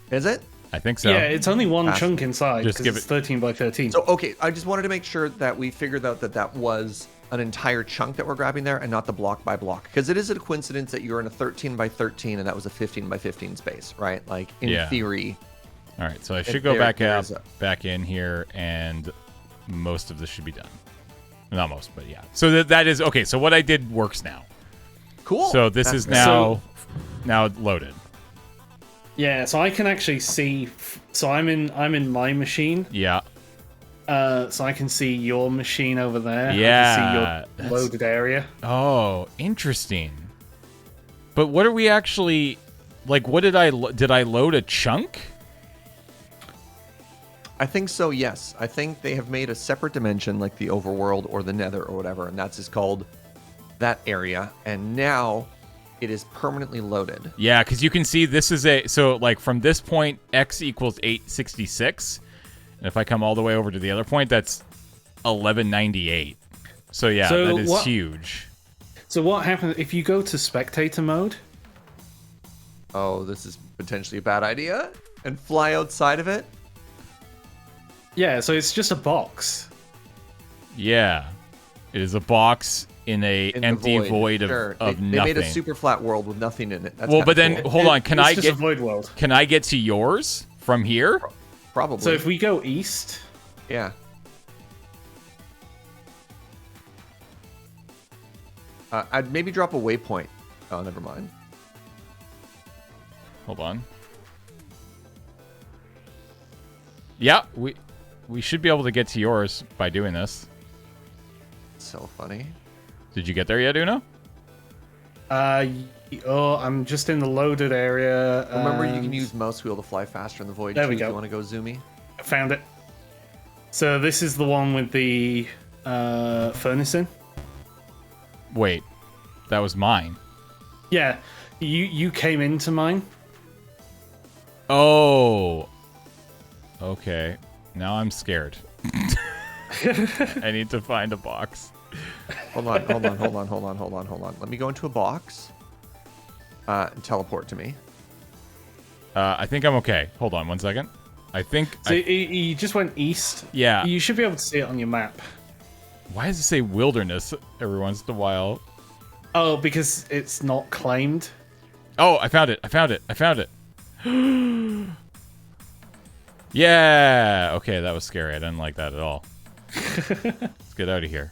Is it? I think so. Yeah, it's only one chunk inside. Just give it's it 13 by 13. So okay, I just wanted to make sure that we figured out that that was an entire chunk that we're grabbing there and not the block by block, because it is a coincidence that you're in a 13 by 13 and that was a 15 by 15 space, right? Like in theory. All right, so I should go back in here, and most of this should be done. Not most, but yeah. So that is okay. So what I did works now. Cool. So this is now loaded. Yeah, so I can actually see. So I'm in my machine. Yeah. So I can see your machine over there. Yeah. I can see your loaded area. Oh, interesting. But what are we actually like? What did I load a chunk? I think so. Yes, I think they have made a separate dimension, like the overworld or the Nether or whatever, and that's just called that area. And now it is permanently loaded. Yeah, because you can see this is so like from this point, x equals 866. And if I come all the way over to the other point, that's 1198. So yeah, that is huge. So what happens if you go to spectator mode? Oh, this is potentially a bad idea. And fly outside of it? Yeah, so it's just a box. Yeah. It is a box in a empty void of nothing. They made a super flat world with nothing in it. That's well, but then cool. hold on, can I just get a void world? Can I get to yours from here? Probably. So if we go east, yeah. I'd maybe drop a waypoint. Oh, never mind. Hold on. Yeah, we should be able to get to yours by doing this. So funny. Did you get there yet, Uno? I'm just in the loaded area. Remember, you can use mouse wheel to fly faster in the void. There we too, go. If you want to go zoomy. I found it. So this is the one with the furnace in. Wait, that was mine. Yeah, you came into mine. Oh. Okay. Now I'm scared. I need to find a box. Hold on. Let me go into a box. And teleport to me. I think I'm okay. Hold on 1 second. I think. So you just went east. Yeah. You should be able to see it on your map. Why does it say wilderness every once in a while? Oh, because it's not claimed. Oh, I found it. Yeah. Okay, that was scary. I didn't like that at all. Let's get out of here.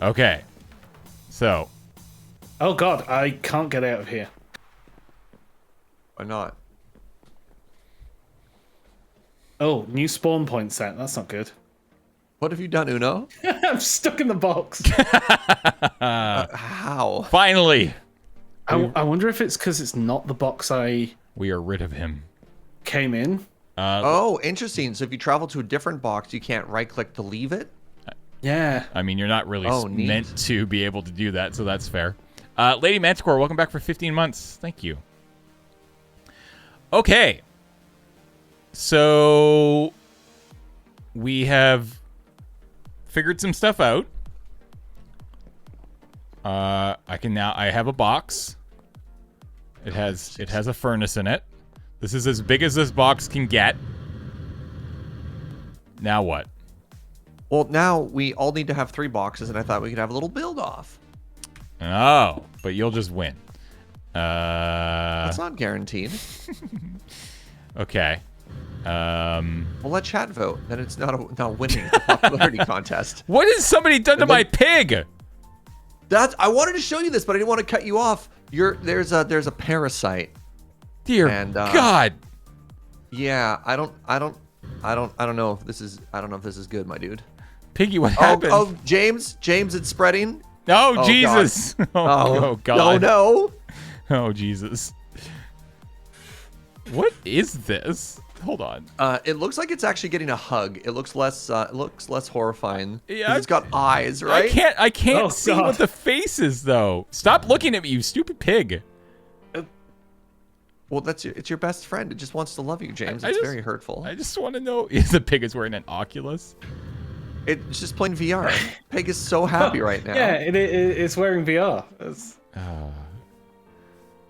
Okay. So. Oh god, I can't get out of here. Why not? Oh, new spawn point set. That's not good. What have you done, Uno? I'm stuck in the box. How? Finally. I wonder if it's because it's not the box I We are rid of him. came in. Oh, interesting. So if you travel to a different box, you can't right-click to leave it? Yeah. I mean, you're not really neat. meant to be able to do that, so that's fair. Lady Manticore, welcome back for 15 months. Thank you. Okay. So we have figured some stuff out. I have a box. It has a furnace in it. This is as big as this box can get. Now what? Well, now we all need to have 3 boxes, and I thought we could have a little build-off. Oh, but you'll just win. That's not guaranteed. Okay. We'll let chat vote. Then it's not winning the popularity contest. What has somebody done to my pig? I wanted to show you this, but I didn't want to cut you off. There's a parasite. Dear God. Yeah, I don't know if this is good, my dude. Piggy, what happened? Oh, James, it's spreading. Oh, Jesus. God. God. Oh no. Oh, Jesus. What is this? Hold on. It looks like it's actually getting a hug. It looks less horrifying. Yeah, it's got eyes, right? I can't see God. what the face is though. Stop looking at me, you stupid pig. Well, it's your best friend. It just wants to love you, James. It's very hurtful. I just want to know if the pig is wearing an Oculus. It's just playing VR. Pig is so happy right now. Yeah, it's wearing VR.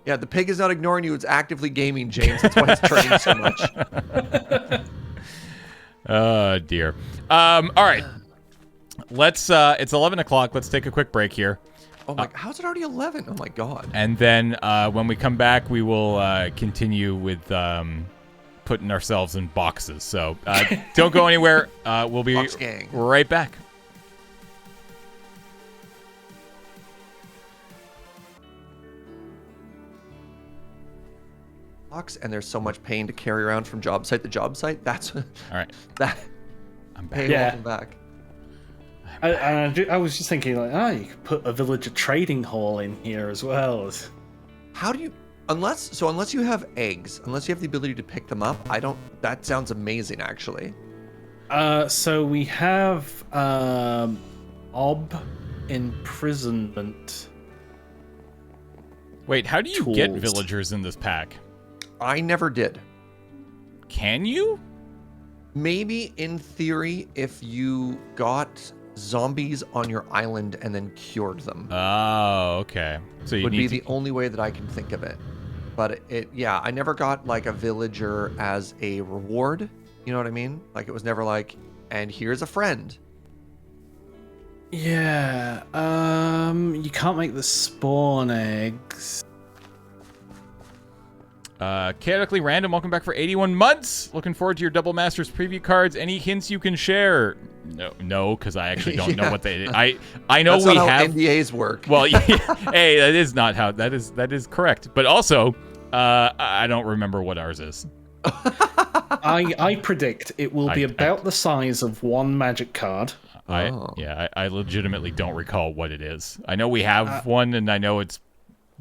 Yeah, the pig is not ignoring you. It's actively gaming, James. That's why it's turning so much. Oh, dear. All right. Let's, it's 11 o'clock. Let's take a quick break here. Oh my, how's it already 11? Oh my God. And then when we come back, we will continue with putting ourselves in boxes. So don't go anywhere. We'll be right back. And there's so much pain to carry around from job site to job site. That's all right. I'm back. Hey, welcome back. I was just thinking, like, you could put a villager trading hall in here as well. How do you, unless you have eggs, unless you have the ability to pick them up, that sounds amazing, actually. So we have ob imprisonment. Wait, how do you get tools. villagers in this pack? I never did. Can you? Maybe in theory, if you got zombies on your island and then cured them, Oh, okay. So you would need be to... the only way that I can think of it. But yeah, I never got like a villager as a reward. You know what I mean? Like it was never like, and here's a friend. Yeah. You can't make the spawn eggs. Chaotically Random, welcome back for 81 months. Looking forward to your Double Masters preview cards. Any hints you can share? No, because I actually don't know what they. I know That's we not how have NDAs work. Well, yeah, hey, that is not how that is correct. But also, I don't remember what ours is. I predict it will be about the size of one magic card. I legitimately don't recall what it is. I know we have one, and I know it's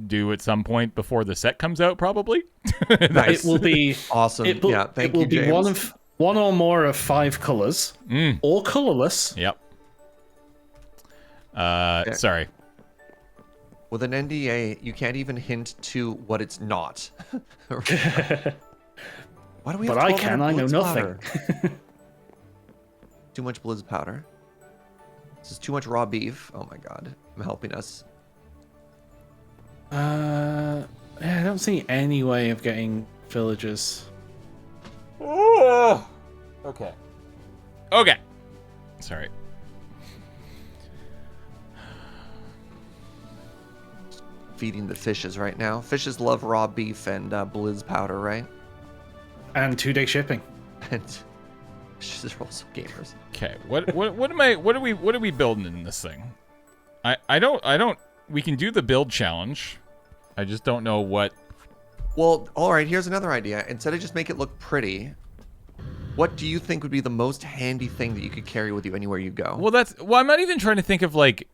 due at some point before the set comes out, probably. It will be awesome. Thank you, James. It will be one or more of 5 colors, or colorless. Yep. Sorry. With an NDA, you can't even hint to what it's not. Why do we have But I can. I know blitz nothing. powder? Too much blizz powder. This is too much raw beef. Oh my god. I'm helping us. I don't see any way of getting villagers. Okay. Sorry. Feeding the fishes right now. Fishes love raw beef and blizz powder, right? And 2-day shipping. And fishes are also gamers. Okay. What are we building in this thing? I don't. We can do the build challenge. I just don't know what. Well, all right. Here's another idea. Instead of just make it look pretty, what do you think would be the most handy thing that you could carry with you anywhere you go? Well, I'm not even trying to think of like.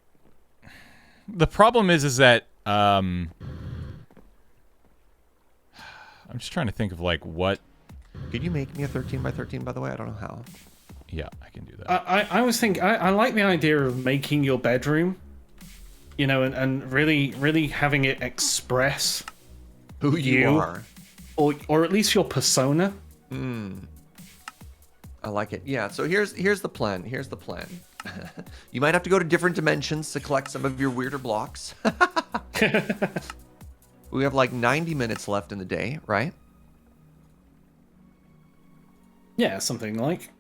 The problem is that I'm just trying to think of like what. Could you make me a 13 by 13? By the way, I don't know how. Yeah, I can do that. I was thinking. I like the idea of making your bedroom. You know, and really having it express who you are, or at least your persona. I like it. Yeah. So here's the plan. Here's the plan. You might have to go to different dimensions to collect some of your weirder blocks. We have like 90 minutes left in the day, right? Yeah, something like.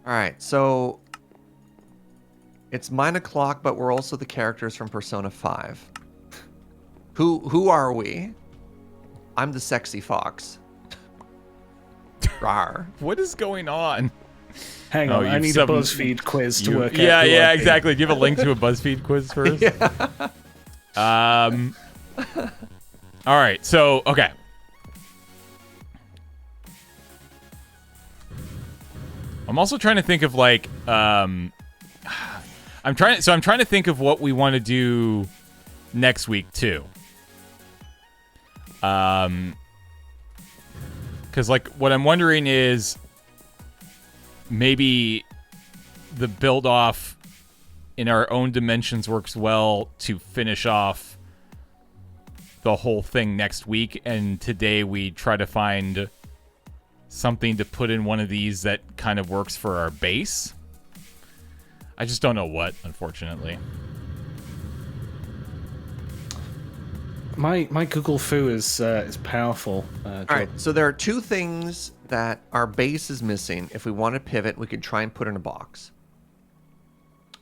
All right. So it's 9 o'clock, but we're also the characters from Persona 5. Who are we? I'm the sexy fox. Rawr. What is going on? Hang on, I need a BuzzFeed quiz to work out. Yeah, exactly. Do you have a link to a BuzzFeed quiz first? Yeah. All right. So, okay. I'm also trying to think of like I'm trying to think of what we want to do next week too. Cuz like what I'm wondering is maybe the build off in our own dimensions works well to finish off the whole thing next week, and today we try to find something to put in one of these that kind of works for our base. I just don't know what, unfortunately. My Google Foo is powerful. All right, so there are 2 things that our base is missing. If we want to pivot, we could try and put in a box.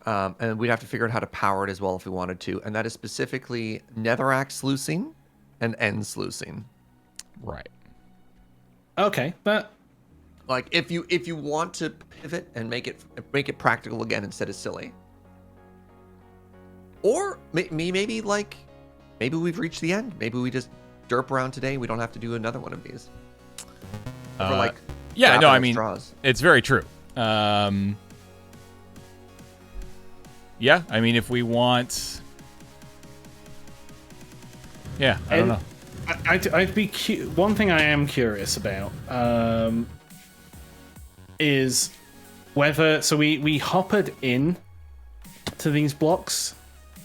And we'd have to figure out how to power it as well if we wanted to. And that is specifically Netherrack sluicing and End sluicing. Right. Okay, but like if you want to pivot and make it practical again instead of silly. Or maybe we've reached the end. Maybe we just derp around today. We don't have to do another one of these. Yeah, no, I mean, straws. It's very true. Yeah, I mean, if we want... Yeah, I don't know. I'd be one thing I am curious about is whether... So we hoppered in to these blocks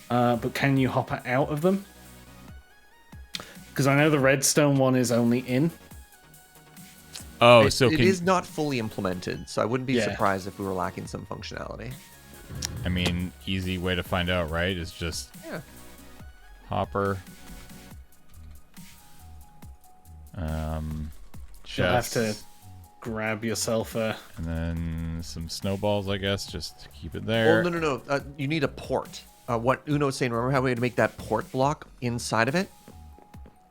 but can you hop out of them? Because I know the redstone one is only in. Oh, It is not fully implemented, so I wouldn't be Yeah. surprised if we were lacking some functionality. I mean, easy way to find out, right? Is just Yeah. hopper. You'll have Chest, to grab yourself a. and then some snowballs, I guess, just to keep it Well, there. no. You need a port. What Uno was saying, remember how we had to make that port block inside of it?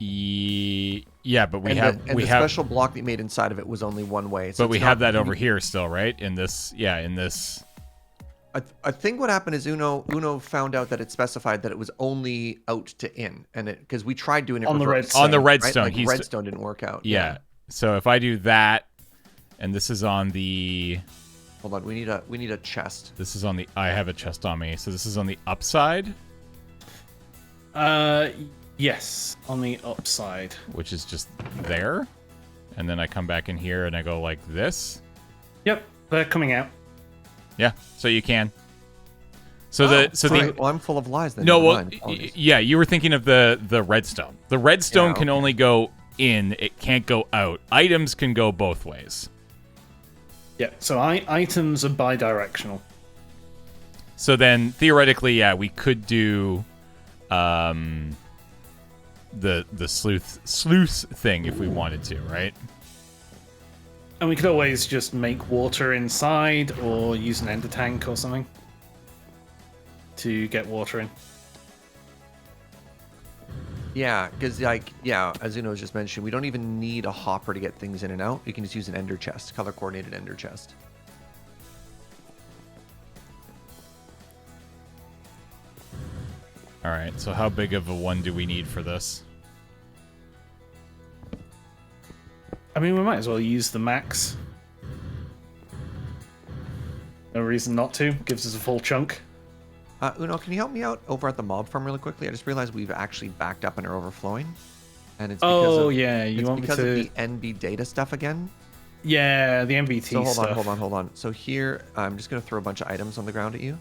Yeah, but we And have the special block that you made inside of it was only one way. So but we it's have not- that over here still, right? In this, in this. I think what happened is Uno found out that it specified that it was only out to in, and it because we tried doing it On the reverse, redstone. On the right? redstone, Like redstone didn't work out. Yeah. So if I do that, and this is on the. Hold on, we need a chest. This is on the. I have a chest on me, so this is on the upside, Yes, on the upside. which is just there, and then I come back in here and I go like this. Yep, they're coming out. Yeah, so you can. So Well, I'm full of lies then. no, Never well, mind. Apologies. yeah, you were thinking of the redstone. The redstone Yeah, can okay. only go in; it can't go out. Items can go both ways. Yeah, so items are bi-directional. So then, theoretically, yeah, we could do the sluice thing if we wanted to, right? And we could always just make water inside or use an ender tank or something to get water in. Yeah, because as Uno was just mentioning, we don't even need a hopper to get things in and out. We can just use an ender chest, color coordinated ender chest. All right. So how big of a one do we need for this? I mean, we might as well use the max. No reason not to. Gives us a full chunk. Uno, can you help me out over at the mob farm really quickly? I just realized we've actually backed up and are overflowing. And it's because yeah, you want me because to... of the NB data stuff again. Yeah, the MBT So stuff. hold on. So here, I'm just going to throw a bunch of items on the ground at you.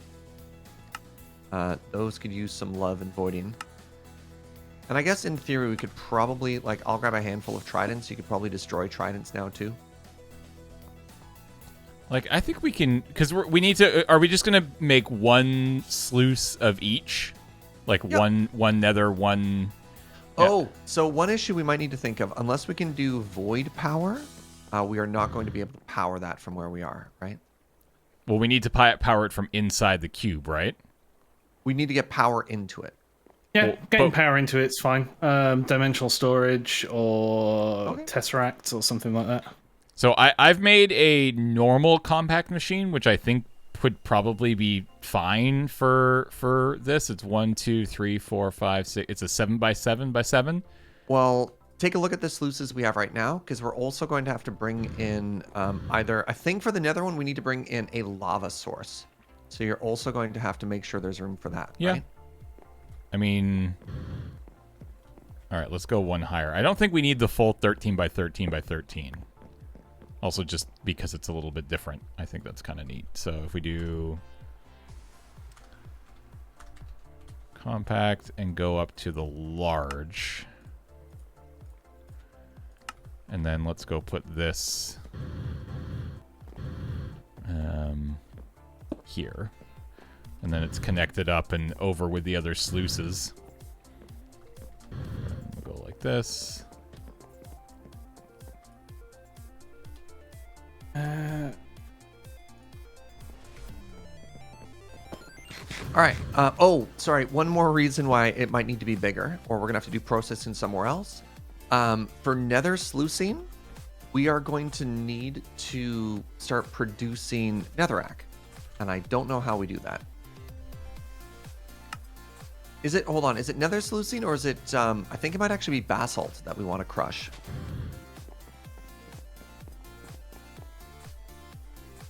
Those could use some love and voiding. And I guess in theory, we could probably, like, I'll grab a handful of tridents. You could probably destroy tridents now, too. Like, I think we can, because we need to. Are we just gonna make one sluice of each, like Yep. one nether, one? Yeah. Oh, so one issue we might need to think of, unless we can do void power, we are not going to be able to power that from where we are, right? Well, we need to power it from inside the cube, right? We need to get power into it. Yeah, Well, getting but- power into it's fine. Dimensional storage or Okay. tesseracts or something like that. So I've made a normal compact machine, which I think would probably be fine for this. It's 1, 2, 3, 4, 5, 6. It's a 7x7x7. Well, take a look at the sluices we have right now, because we're also going to have to bring in either, I think for the nether one, we need to bring in a lava source. So you're also going to have to make sure there's room for that, Yeah. right? I mean, all right, let's go one higher. I don't think we need the full 13x13x13. Also, just because it's a little bit different, I think that's kind of neat. So if we do compact and go up to the large, and then let's go put this here, and then it's connected up and over with the other sluices. We'll go like this. All right. Oh, sorry. One more reason why it might need to be bigger, or we're going to have to do processing somewhere else. For nether sluicing, we are going to need to start producing netherrack. And I don't know how we do that. Is it, hold on, is it nether sluicing or is it, I think it might actually be basalt that we want to crush.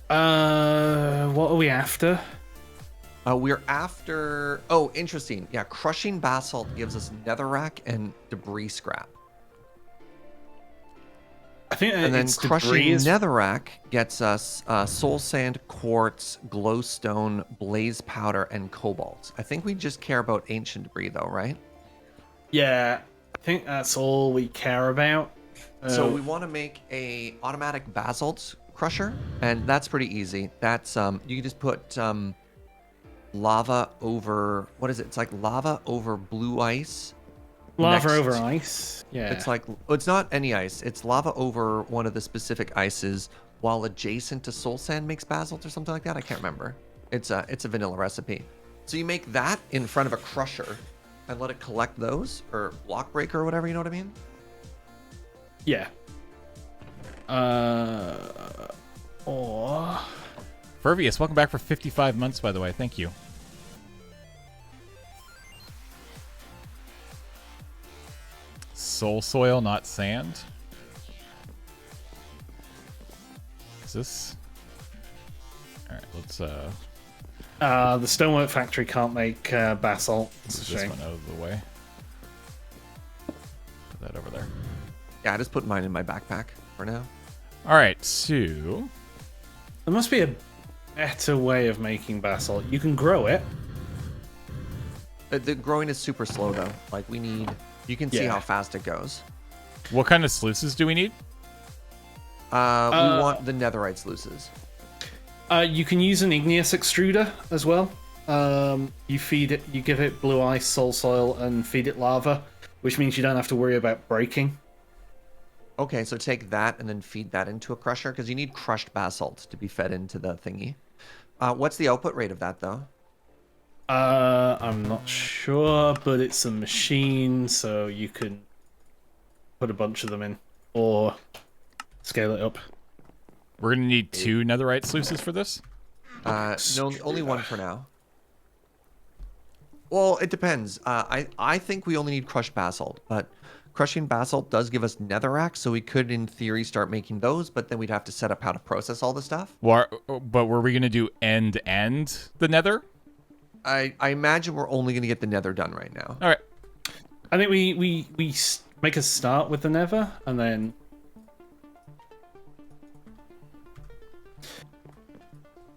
What are we after? We're after, oh, interesting. Yeah, crushing basalt gives us netherrack and debris scrap. I think And then it's crushing debris is- netherrack gets us soul sand, quartz, glowstone, blaze powder, and cobalt. I think we just care about ancient debris, though, right? Yeah, I think that's all we care about. So we want to make a automatic basalt crusher, and that's pretty easy. That's you can just put lava over, what is it? It's like lava over blue ice. Lava next- over ice. Yeah. It's like, it's not any ice. It's lava over one of the specific ices while adjacent to soul sand makes basalt or something like that. I can't remember. It's a vanilla recipe. So you make that in front of a crusher and let it collect those, or block breaker or whatever, you know what I mean? Yeah. Or Fervius, welcome back for 55 months, by the way. Thank you. Soul soil, not sand. Is this? All right, let's the stonework factory can't make basalt. It's a move this shame. one out of the way. Put that over there. Yeah, I just put mine in my backpack for now. All right, so There must be a better way of making basalt. You can grow it. The growing is super slow though. Like we need, you can see Yeah. how fast it goes. what kind of sluices do we need? We want the netherite sluices. You can use an igneous extruder as well. You feed it, you give it blue ice, soul soil, and feed it lava, which means you don't have to worry about breaking. Okay, so take that and then feed that into a crusher because you need crushed basalt to be fed into the thingy. What's the output rate of that though? I'm not sure, but it's a machine, so you can put a bunch of them in or scale it up. We're gonna need 2 netherite sluices for this. No, only one for now. Well, it depends. I think we only need crushed basalt, but crushing basalt does give us netherrack, so we could, in theory, start making those, but then we'd have to set up how to process all the stuff. But were we gonna do end the nether? I imagine we're only going to get the nether done right now. All right. I think we make a start with the nether, and then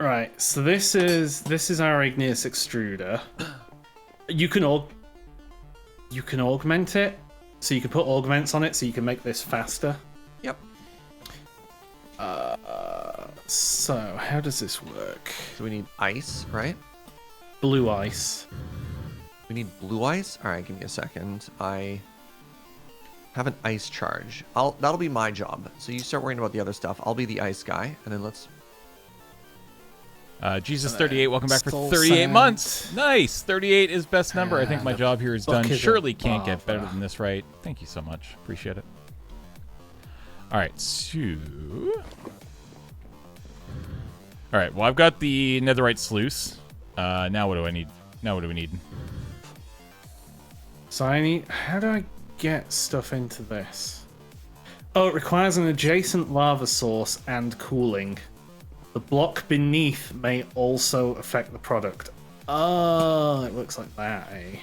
right. So this is our igneous extruder. You can augment it, so you can put augments on it, so you can make this faster. Yep. So how does this work? So we need ice, right? Blue ice. We need blue ice? All right, give me a second. I have an ice charge. That'll be my job. So you start worrying about the other stuff. I'll be the ice guy, and then let's... Jesus38, welcome back for Soul 38 sand. months. Nice. 38 is best number. I think my job here is done. bucket of Surely can't get better lava. than this, right? Thank you so much. Appreciate it. All right, so... All right, well, I've got the netherite sluice. Now what do I need? Now what do we need? So I need. How do I get stuff into this? Oh, it requires an adjacent lava source and cooling. The block beneath may also affect the product. Oh, it looks like that, eh?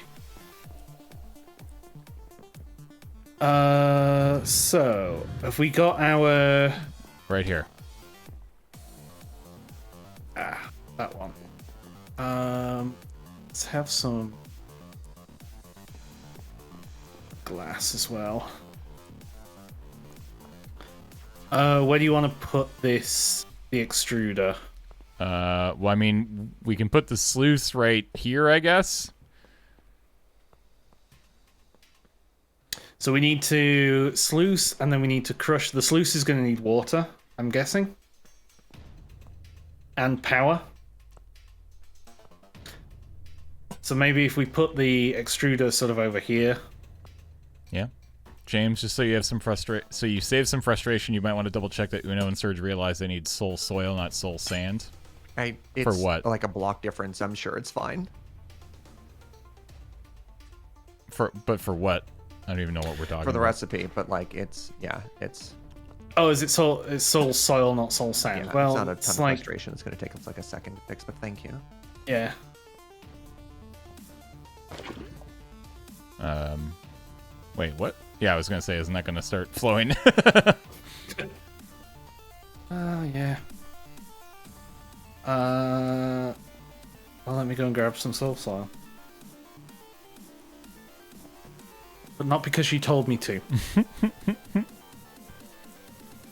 So have we got our Right here. that one? Let's have some glass as well. Where do you want to put this? The extruder. Well, I mean, we can put the sluice right here, I guess. So we need to sluice, and then we need to crush. The sluice is going to need water, I'm guessing, and power. So maybe if we put the extruder sort of over here. Yeah. James, just so you have some so you save some frustration, you might want to double check that Uno and Surge realize they need soul soil, not soul sand. It's For what? like a block difference. I'm sure it's fine. But for what? I don't even know what we're talking For the about. recipe, but like it's... Oh, is it soul? It's soul soil, not soul sand. Yeah, Well, it's not a ton it's of like frustration. It's going to take us like a second to fix, but thank you. yeah. Wait, what? Yeah, I was gonna say, isn't that gonna start flowing? Yeah. Well, let me go and grab some soul soil. But not because you told me to.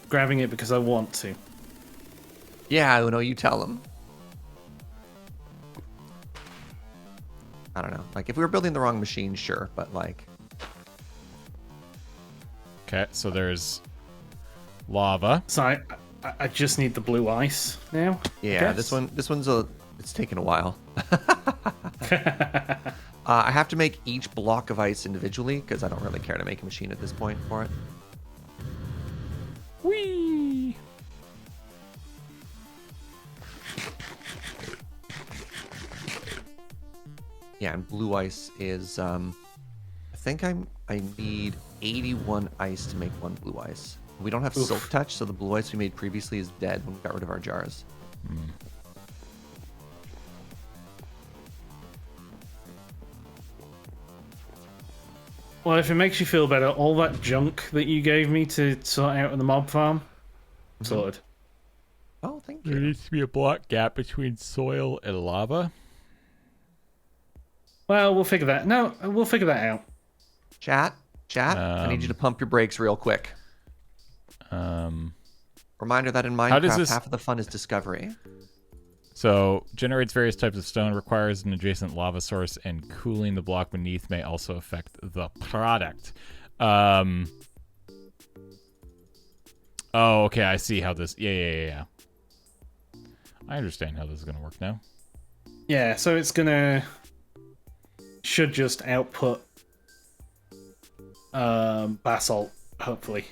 Grabbing it because I want to. Yeah, Uno, you tell them. I don't know. Like, if we were building the wrong machine, sure, but like... Okay, so there's lava. So I just need the blue ice now. Yeah, this one's it's taken a while. I have to make each block of ice individually because I don't really care to make a machine at this point for it. Whee! Yeah, and blue ice is I think I need 81 ice to make one blue ice. We don't have silk touch, so the blue ice we made previously is dead when we got rid of our jars. Well, if it makes you feel better, all that junk that you gave me to sort out in the mob farm, sorted. Oh, thank There you. needs to be a block gap between soil and lava. Well, we'll figure that. No, we'll figure that out. Chat, I need you to pump your brakes real quick. Reminder that in Minecraft, half of the fun is discovery. So, generates various types of stone, requires an adjacent lava source, and cooling the block beneath may also affect the product. Oh, okay, I see how this... Yeah. I understand how this is going to work now. Yeah, so it's gonna... should just output basalt, hopefully.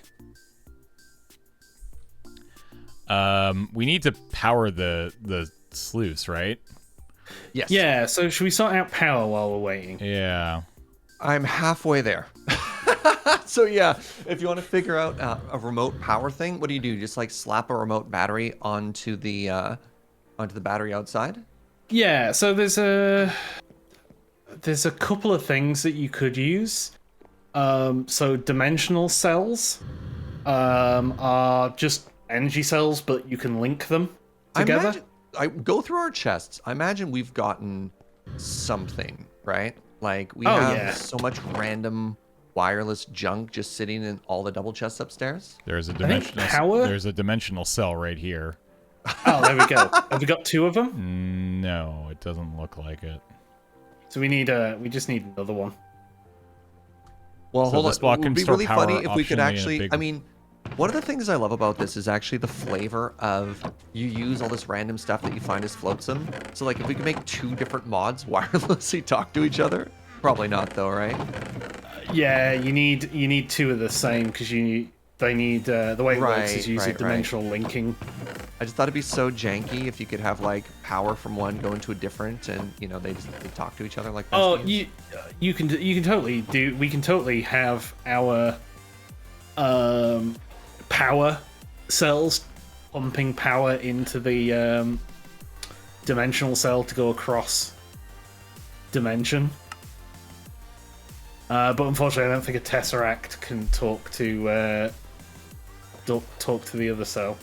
We need to power the sluice, right? Yes. Yeah, so should we sort out power while we're waiting? Yeah. I'm halfway there. So yeah, if you want to figure out a remote power thing, what do? Just like slap a remote battery onto the battery outside? Yeah, so there's a couple of things that you could use. So dimensional cells are just energy cells, but you can link them together. I go through our chests. I imagine we've gotten something, right? Like we have so much random wireless junk just sitting in all the double chests upstairs. There's a dimensional cell right here. Oh, there we go. Have we got two of them? No, it doesn't look like it. So we just need another one. Well, So hold this on. block It can would be store really power funny if we could optionally in a actually. big- I mean, one of the things I love about this is actually the flavor of you use all this random stuff that you find is flotsam. So like, if we could make two different mods wirelessly talk to each other, probably not though, right? Yeah, you need two of the same because they need the way it works is use a dimensional linking. I just thought it'd be so janky if you could have like power from one go into a different, and you know they talk to each other like. Oh, besties. you can totally do. We can totally have our power cells pumping power into the dimensional cell to go across dimension. But unfortunately, I don't think a tesseract can talk to the other cell.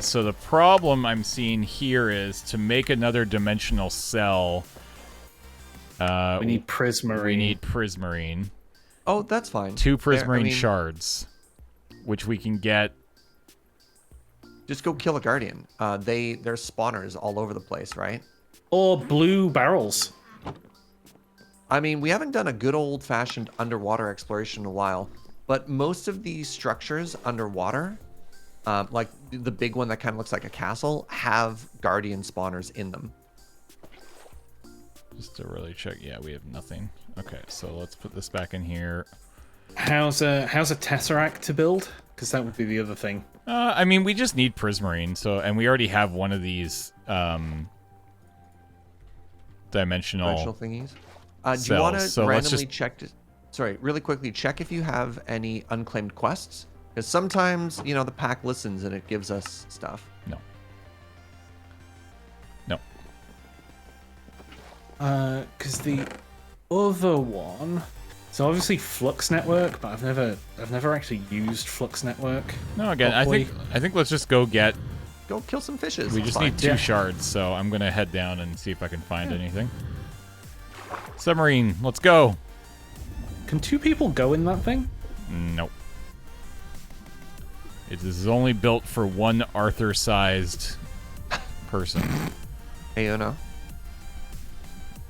So the problem I'm seeing here is to make another dimensional cell. We need prismarine. We need prismarine. Oh, that's fine. 2 prismarine shards, which we can get. Just go kill a guardian. There's spawners all over the place, right? Or blue barrels. I mean, we haven't done a good old-fashioned underwater exploration in a while, but most of these structures underwater, like the big one that kind of looks like a castle, have guardian spawners in them. Just to really check. Yeah, we have nothing. Okay, so let's put this back in here. How's a tesseract to build? Because that would be the other thing. I mean, we just need prismarine, and we already have one of these dimensional Thingies. Do you want to So let's randomly just- check? Sorry, really quickly check if you have any unclaimed quests, because sometimes the pack listens and it gives us stuff. No. Because the other one, So obviously Flux Network, but I've never actually used Flux Network. No, again, properly. I think let's just go get. Go kill some fishes. We It's just fine. need 2 Yeah. shards, so I'm gonna head down and see if I can find anything. Submarine, let's go. Can 2 people go in that thing? Nope. It is only built for 1 Arthur-sized person. Hey, Uno.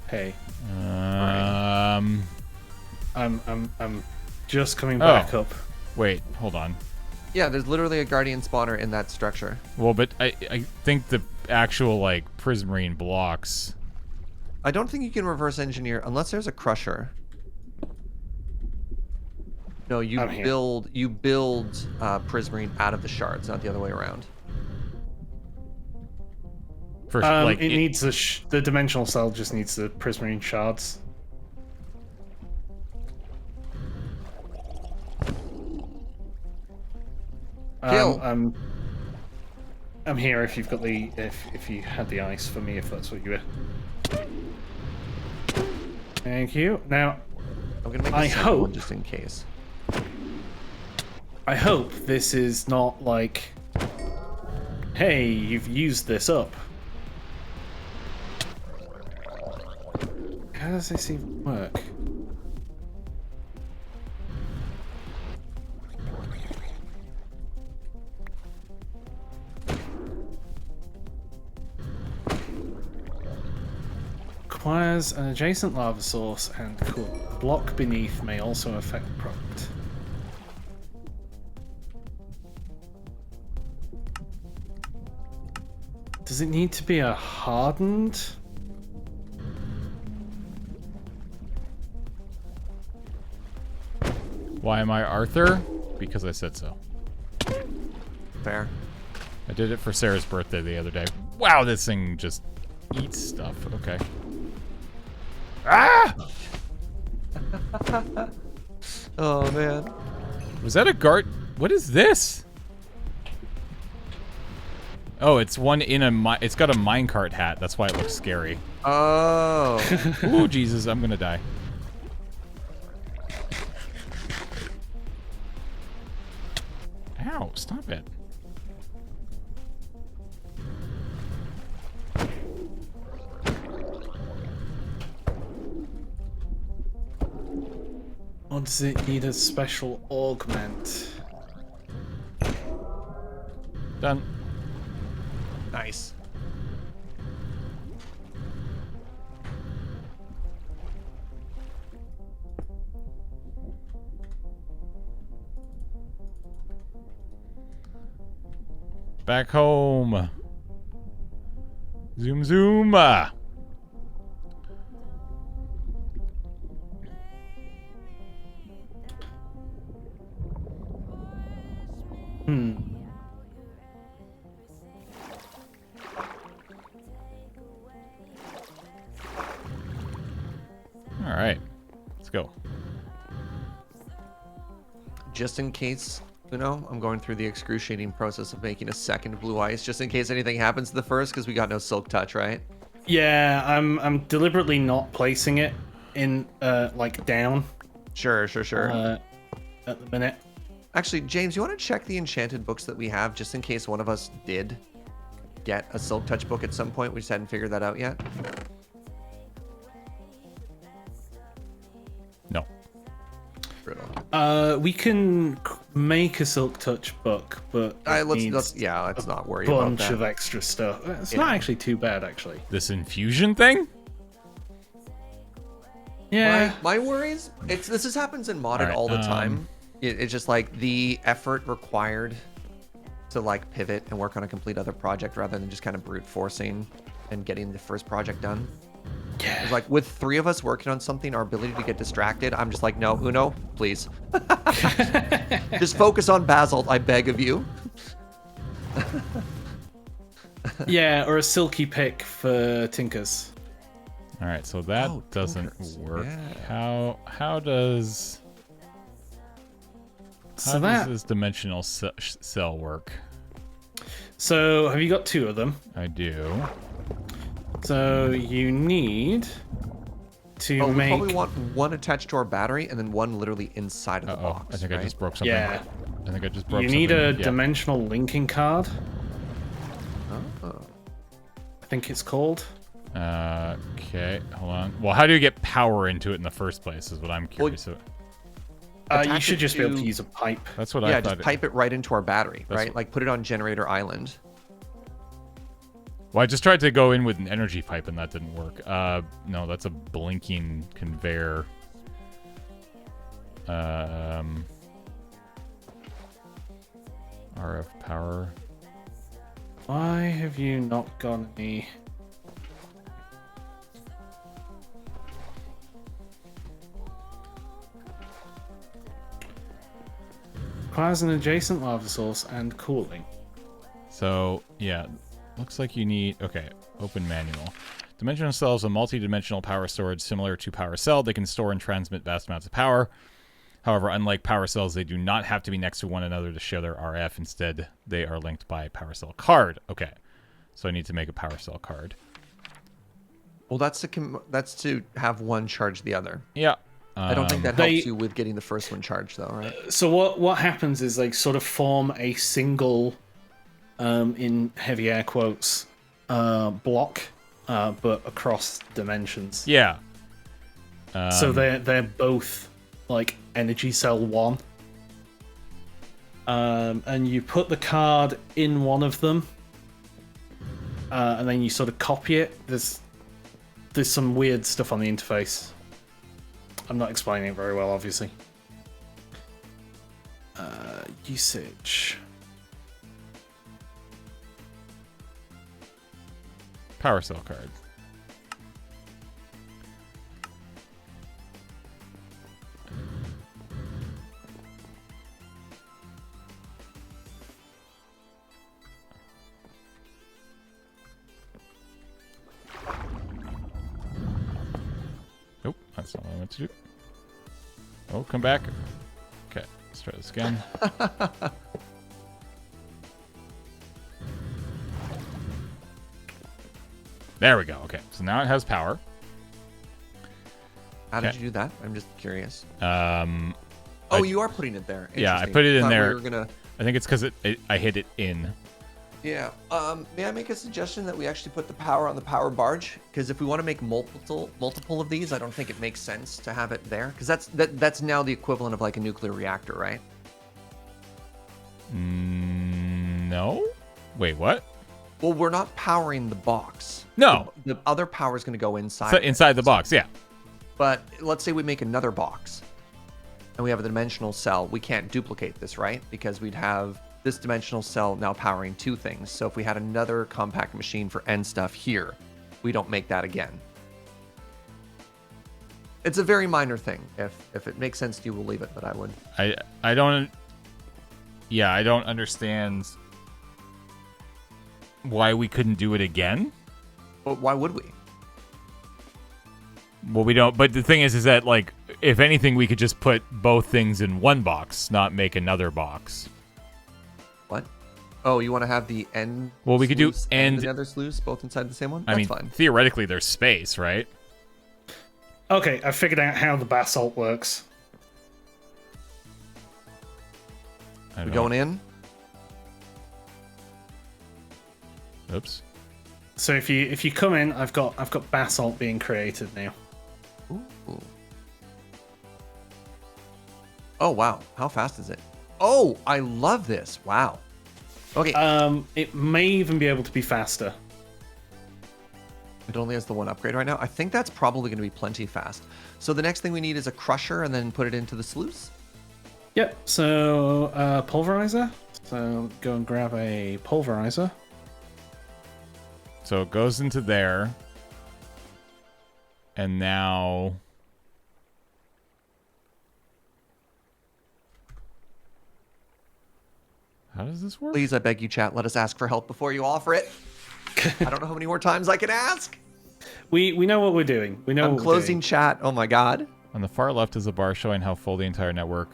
Hey, Um. I'm just coming back up. Wait, hold on. Yeah, there's literally a guardian spawner in that structure. Well, but I think the actual like prismarine blocks. I don't think you can reverse engineer unless there's a crusher. No, you I'm here. build prismarine out of the shards, not the other way around. First, like It needs the dimensional cell just needs the prismarine shards. Kill. I'm here if you've got the if you had the ice for me if that's what you were. Thank you. Now, I'm gonna make I a second one hope- just in case. I hope this is not like, hey, you've used this up. How does this even work? Requires an adjacent lava source and cool. Block beneath may also affect the product. Does it need to be a hardened? why am I Arthur? Because I said so. Fair. I did it for Sarah's birthday the other day. Wow, this thing just eats stuff. Okay. Ah! Oh man. Was that a guard? What is this? Oh, it's one in a it's got a minecart hat. That's why it looks scary. Oh. Ooh, Jesus, I'm gonna die. Ow, stop it. Or does it need a special augment? Done. Nice. Back home. Zoom, zoom. All right, let's go. Just in case, I'm going through the excruciating process of making a second blue ice, just in case anything happens to the first, because we got no silk touch, right? Yeah, I'm deliberately not placing it in like down Sure. at the minute. Actually, James, you want to check the enchanted books that we have, just in case one of us did get a silk touch book at some point? We just hadn't figured that out yet. No. Brutal. We can make a silk touch book, but it needs Let's not worry a about bunch that. of extra stuff. It's not actually too bad, actually. This infusion thing? Yeah. My worries, this happens in modded Alright, all the time. It's just like the effort required to like pivot and work on a complete other project rather than just kind of brute forcing and getting the first project done. Yeah. It's like with 3 of us working on something, our ability to get distracted, I'm just like, no, Uno, please. Just focus on Basalt, I beg of you. Yeah, or a silky pick for Tinkers. All right, so that Oh, doesn't tinkers, work. yeah. How does So that. this dimensional cell work? So have you got 2 of them? I do. So you need to we make. probably want one attached to our battery and then one literally inside of the box. I think right? I just broke something. Yeah. I think I just broke You something. need a Yeah. dimensional linking card. Oh. I think it's called. Okay, hold on. Well, how do you get power into it in the first place is what I'm curious about. You Attach should it just be able to to- use a pipe. That's what I Yeah, thought. just pipe it right into our battery, That's right? what- Like put it on Generator Island. Well, I just tried to go in with an energy pipe and that didn't work. No, that's a blinking conveyor. RF power. Why have you not got any? Requires an adjacent lava source and cooling. So, yeah, looks like you need... Okay, open manual. Dimensional cells are multi-dimensional power storage similar to power cell. They can store and transmit vast amounts of power. However, unlike power cells, they do not have to be next to one another to share their RF. Instead, they are linked by a power cell card. Okay, so I need to make a power cell card. Well, that's to have one charge the other. Yeah. I don't think that They- helps you with getting the first one charged, though, right? So what happens is they sort of form a single, in heavy air quotes, block, but across dimensions. Yeah. So they're both like energy cell 1. And you put the card in one of them, and then you sort of copy it. There's some weird stuff on the interface. I'm not explaining it very well, obviously. Usage. Power cell card. Nope, that's not what I meant to do. Oh, come back. Okay, let's try this again. There we go. Okay, so now it has power. How did Okay. you do that? I'm just curious. Um, Oh, you are putting it there. Yeah, I Interesting. put it in Thought there. We were gonna... I think it's because I hit it in. Yeah. May I make a suggestion that we actually put the power on the power barge? Because if we want to make multiple of these, I don't think it makes sense to have it there. Because that's now the equivalent of like a nuclear reactor, right? No. Wait, what? Well, we're not powering the box. No. The other power is going to go inside. So of it. inside the box, yeah. But let's say we make another box, and we have a dimensional cell. We can't duplicate this, right? Because we'd have this dimensional cell now powering two things. So if we had another compact machine for end stuff here, we don't make that again. It's a very minor thing. If it makes sense to you, we'll leave it, but I would. I don't. Yeah, I don't understand why we couldn't do it again. But why would we? Well, we don't. But the thing is that like, if anything, we could just put both things in one box, not make another box. What? Oh, you want to have the end? Well, we could do sluice end- and another sluice both inside the same one. I That's mean, fine. theoretically, there's space, right? Okay, I figured out how the basalt works. I We don't- going in? Oops. So if you come in, I've got basalt being created now. Ooh. Oh wow, how fast is it? Oh, I love this. Wow. Okay, It may even be able to be faster. it only has the one upgrade right now. I think that's probably going to be plenty fast. So the next thing we need is a crusher and then put it into the sluice. Yep. So pulverizer. So go and grab a pulverizer. So it goes into there, and now. How does this work? Please, I beg you, chat, let us ask for help before you offer it. I don't know how many more times I can ask. We know what we're doing. We know. I'm what closing We're doing. chat. Oh my god. On the far left is a bar showing how full the entire network.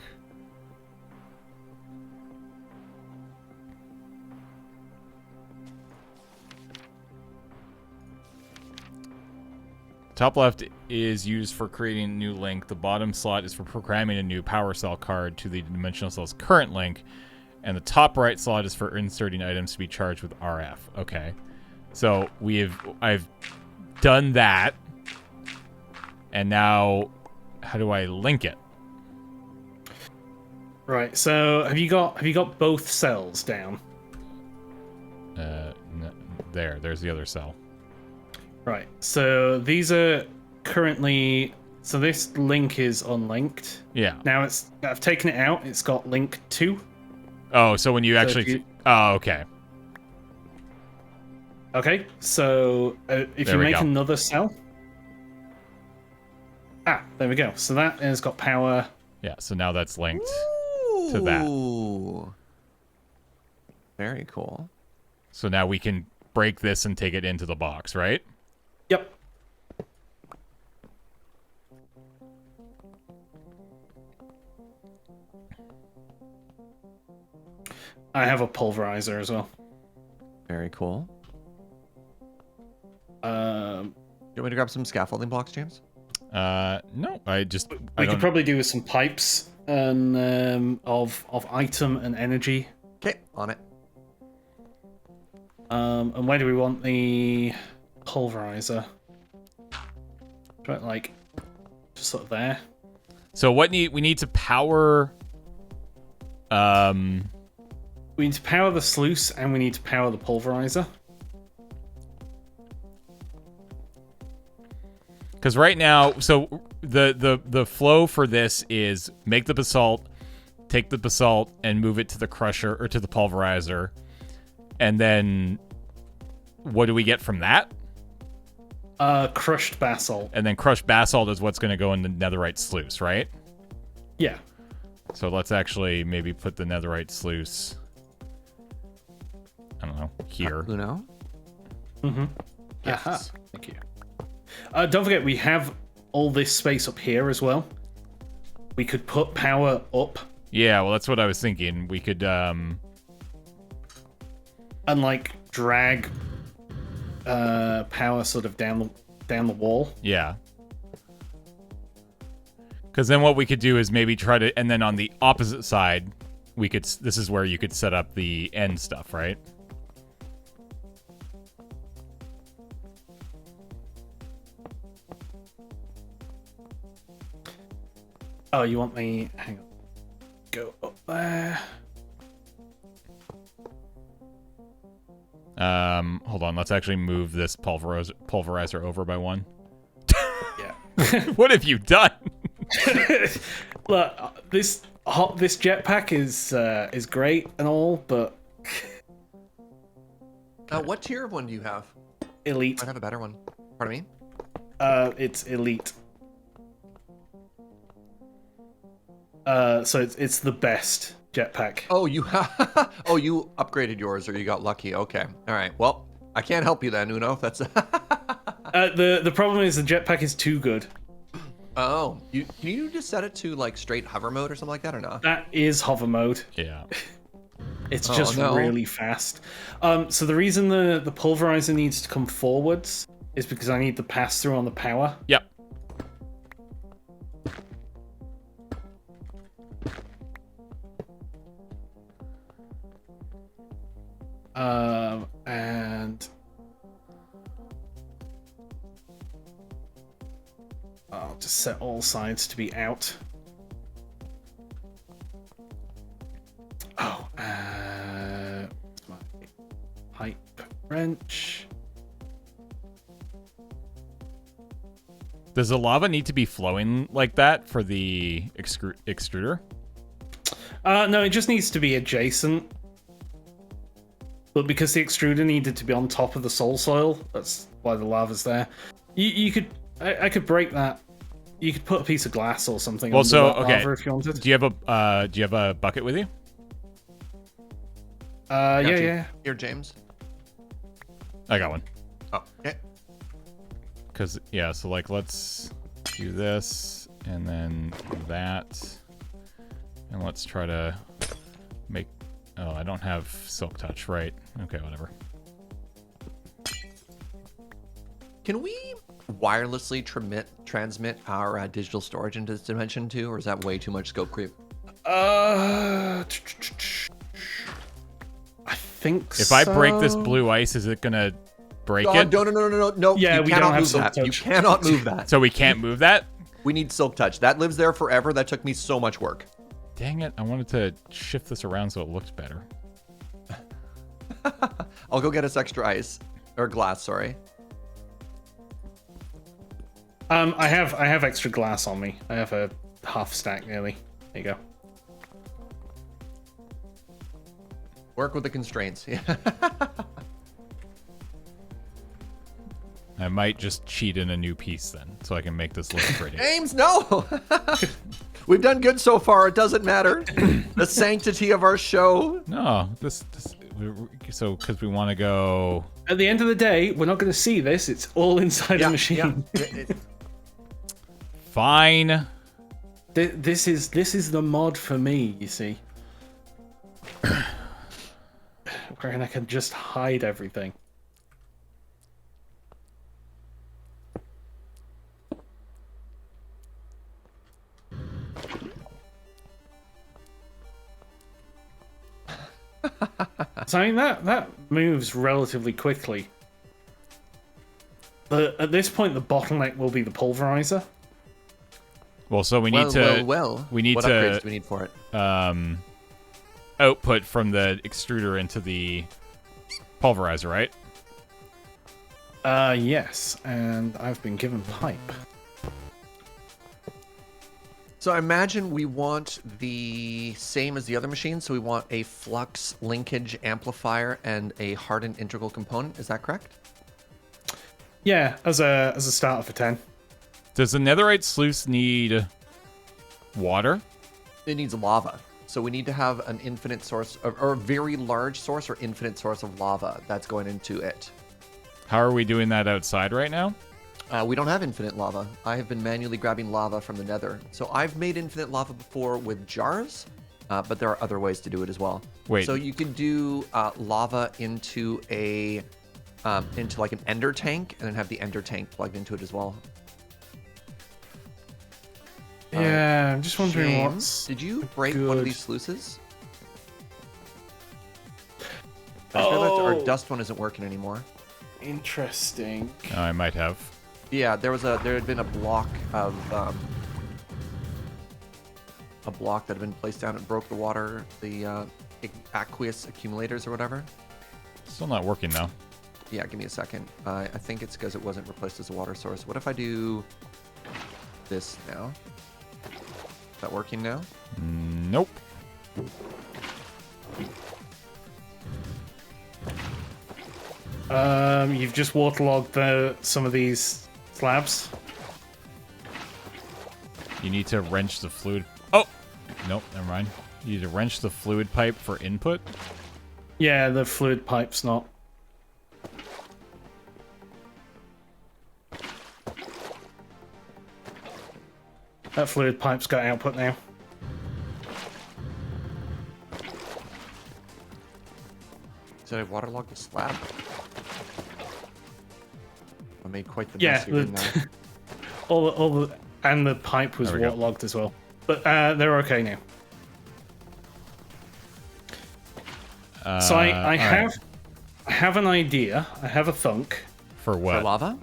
top left is used for creating a new link. The bottom slot is for programming a new power cell card to the dimensional cell's current link. And the top right slot is for inserting items to be charged with RF. Okay. So I've done that. And now how do I link it? Right. So have you got both cells down? There's the other cell. Right. So these are currently. So this link is unlinked. Yeah. Now I've taken it out. It's got link 2. Oh, so when you actually. Oh, okay. Okay. So if There you we make go. another cell. Ah, there we go. So that has got power. Yeah. So now that's linked to that. Ooh. Very cool. So now we can break this and take it into the box, right? Yep. I have a pulverizer as well. Very cool. Um, You want me to grab some scaffolding blocks, James? No. I we could probably do with some pipes and of item and energy. Okay, on it. And where do we want the pulverizer? Right, like just sort of there. So we need to power. We need to power the sluice and we need to power the pulverizer. Because right now, so the flow for this is make the basalt, take the basalt, and move it to the crusher or to the pulverizer, and then what do we get from that? Crushed basalt. And then crushed basalt is what's going to go in the netherite sluice, right? Yeah. So let's actually maybe put the netherite sluice. I don't know, here. Uno? Mm-hmm. Yes. Aha. Thank you. Don't forget, we have all this space up here as well. We could put power up Yeah, well, that's what I was thinking. We could, and like drag power sort of down the wall. yeah. Because then what we could do is maybe try to, and then on the opposite side, we could. This is where you could set up the end stuff, right? Oh, you want me? Hang on. Go up there. Hold on. Let's actually move this pulverizer over by one. Yeah. What have you done? Look, this jetpack is great and all, but What tier of one do you have? elite. Might have a better one. Pardon me? It's elite. So it's the best jetpack. Oh, you oh, you upgraded yours or you got lucky. Okay. All right. Well, I can't help you then, Uno. That's The problem is the jetpack is too good. Oh, can you just set it to like straight hover mode or something like that or not? That is hover mode. Yeah. It's Oh, just no. really fast. So the reason the pulverizer needs to come forwards is because I need the pass through on the power. Yep. And I'll just set all sides to be out. Oh, my pipe wrench. Does the lava need to be flowing like that for the extruder? No, it just needs to be adjacent. But because the extruder needed to be on top of the soul soil, that's why the lava's there. You could, I could break that. You could put a piece of glass or something. Well, under so that okay. lava if you wanted. Do you have a bucket with you? Got you. Yeah. Here, James. I got one. Oh, okay. Because yeah, so like let's do this and then that, and let's try to make. Oh, I don't have silk touch, right? Okay, whatever. Can we wirelessly transmit our digital storage into this dimension too, or is that way too much scope creep? I think If I break this blue ice, is it gonna break it? No. Yeah, you we cannot don't have move silk that. touch. You cannot move that. So we can't move that? We need silk touch. That lives there forever. That took me so much work. Dang it, I wanted to shift this around so it looked better. I'll go get us extra ice. Or glass, sorry. I have extra glass on me. I have a half stack nearly. There you go. Work with the constraints. I might just cheat in a new piece then, so I can make this look pretty. James, no! We've done good so far. It doesn't matter. The sanctity of our show. No, so because we want to go. At the end of the day, we're not going to see this. It's all inside a machine. Yeah. Fine. This is the mod for me, you see. Wherein I can just hide everything. So I mean that moves relatively quickly. But at this point, the bottleneck will be the pulverizer. Well, so we need to. We need what to. upgrades do we need for it? Output from the extruder into the pulverizer, right? Yes, and I've been given pipe. So I imagine we want the same as the other machine. So we want a flux linkage amplifier and a hardened integral component. Is that correct? Yeah, as a starter for 10. Does the netherite sluice need water? It needs lava. So we need to have an infinite source or a very large source or infinite source of lava that's going into it. How are we doing that outside right now? We don't have infinite lava. I have been manually grabbing lava from the nether. So I've made infinite lava before with jars, but there are other ways to do it as well. Wait. So you can do lava into into like an ender tank and then have the ender tank plugged into it as well. Yeah, I'm just wondering James, what's... Did you break one good. of these sluices? I feel that our dust one isn't working anymore. Interesting. Oh, I might have. Yeah, there had been a block of that had been placed down and broke the water, the aqueous accumulators or whatever. Still not working though. Yeah, give me a second. I think it's because it wasn't replaced as a water source. What if I do this now? Is that working now? Nope. You've just waterlogged some of these slabs. You need to wrench the fluid. Oh! Nope, never mind. You need to wrench the fluid pipe for input. Yeah, the fluid pipe's not. That fluid pipe's got output now. Did I waterlog the slab? I made quite the Yeah, mess here, didn't I? all the and the pipe was There we go. waterlogged as well. But they're okay now. So I all right. have an idea. I have a thunk. For For what? lava?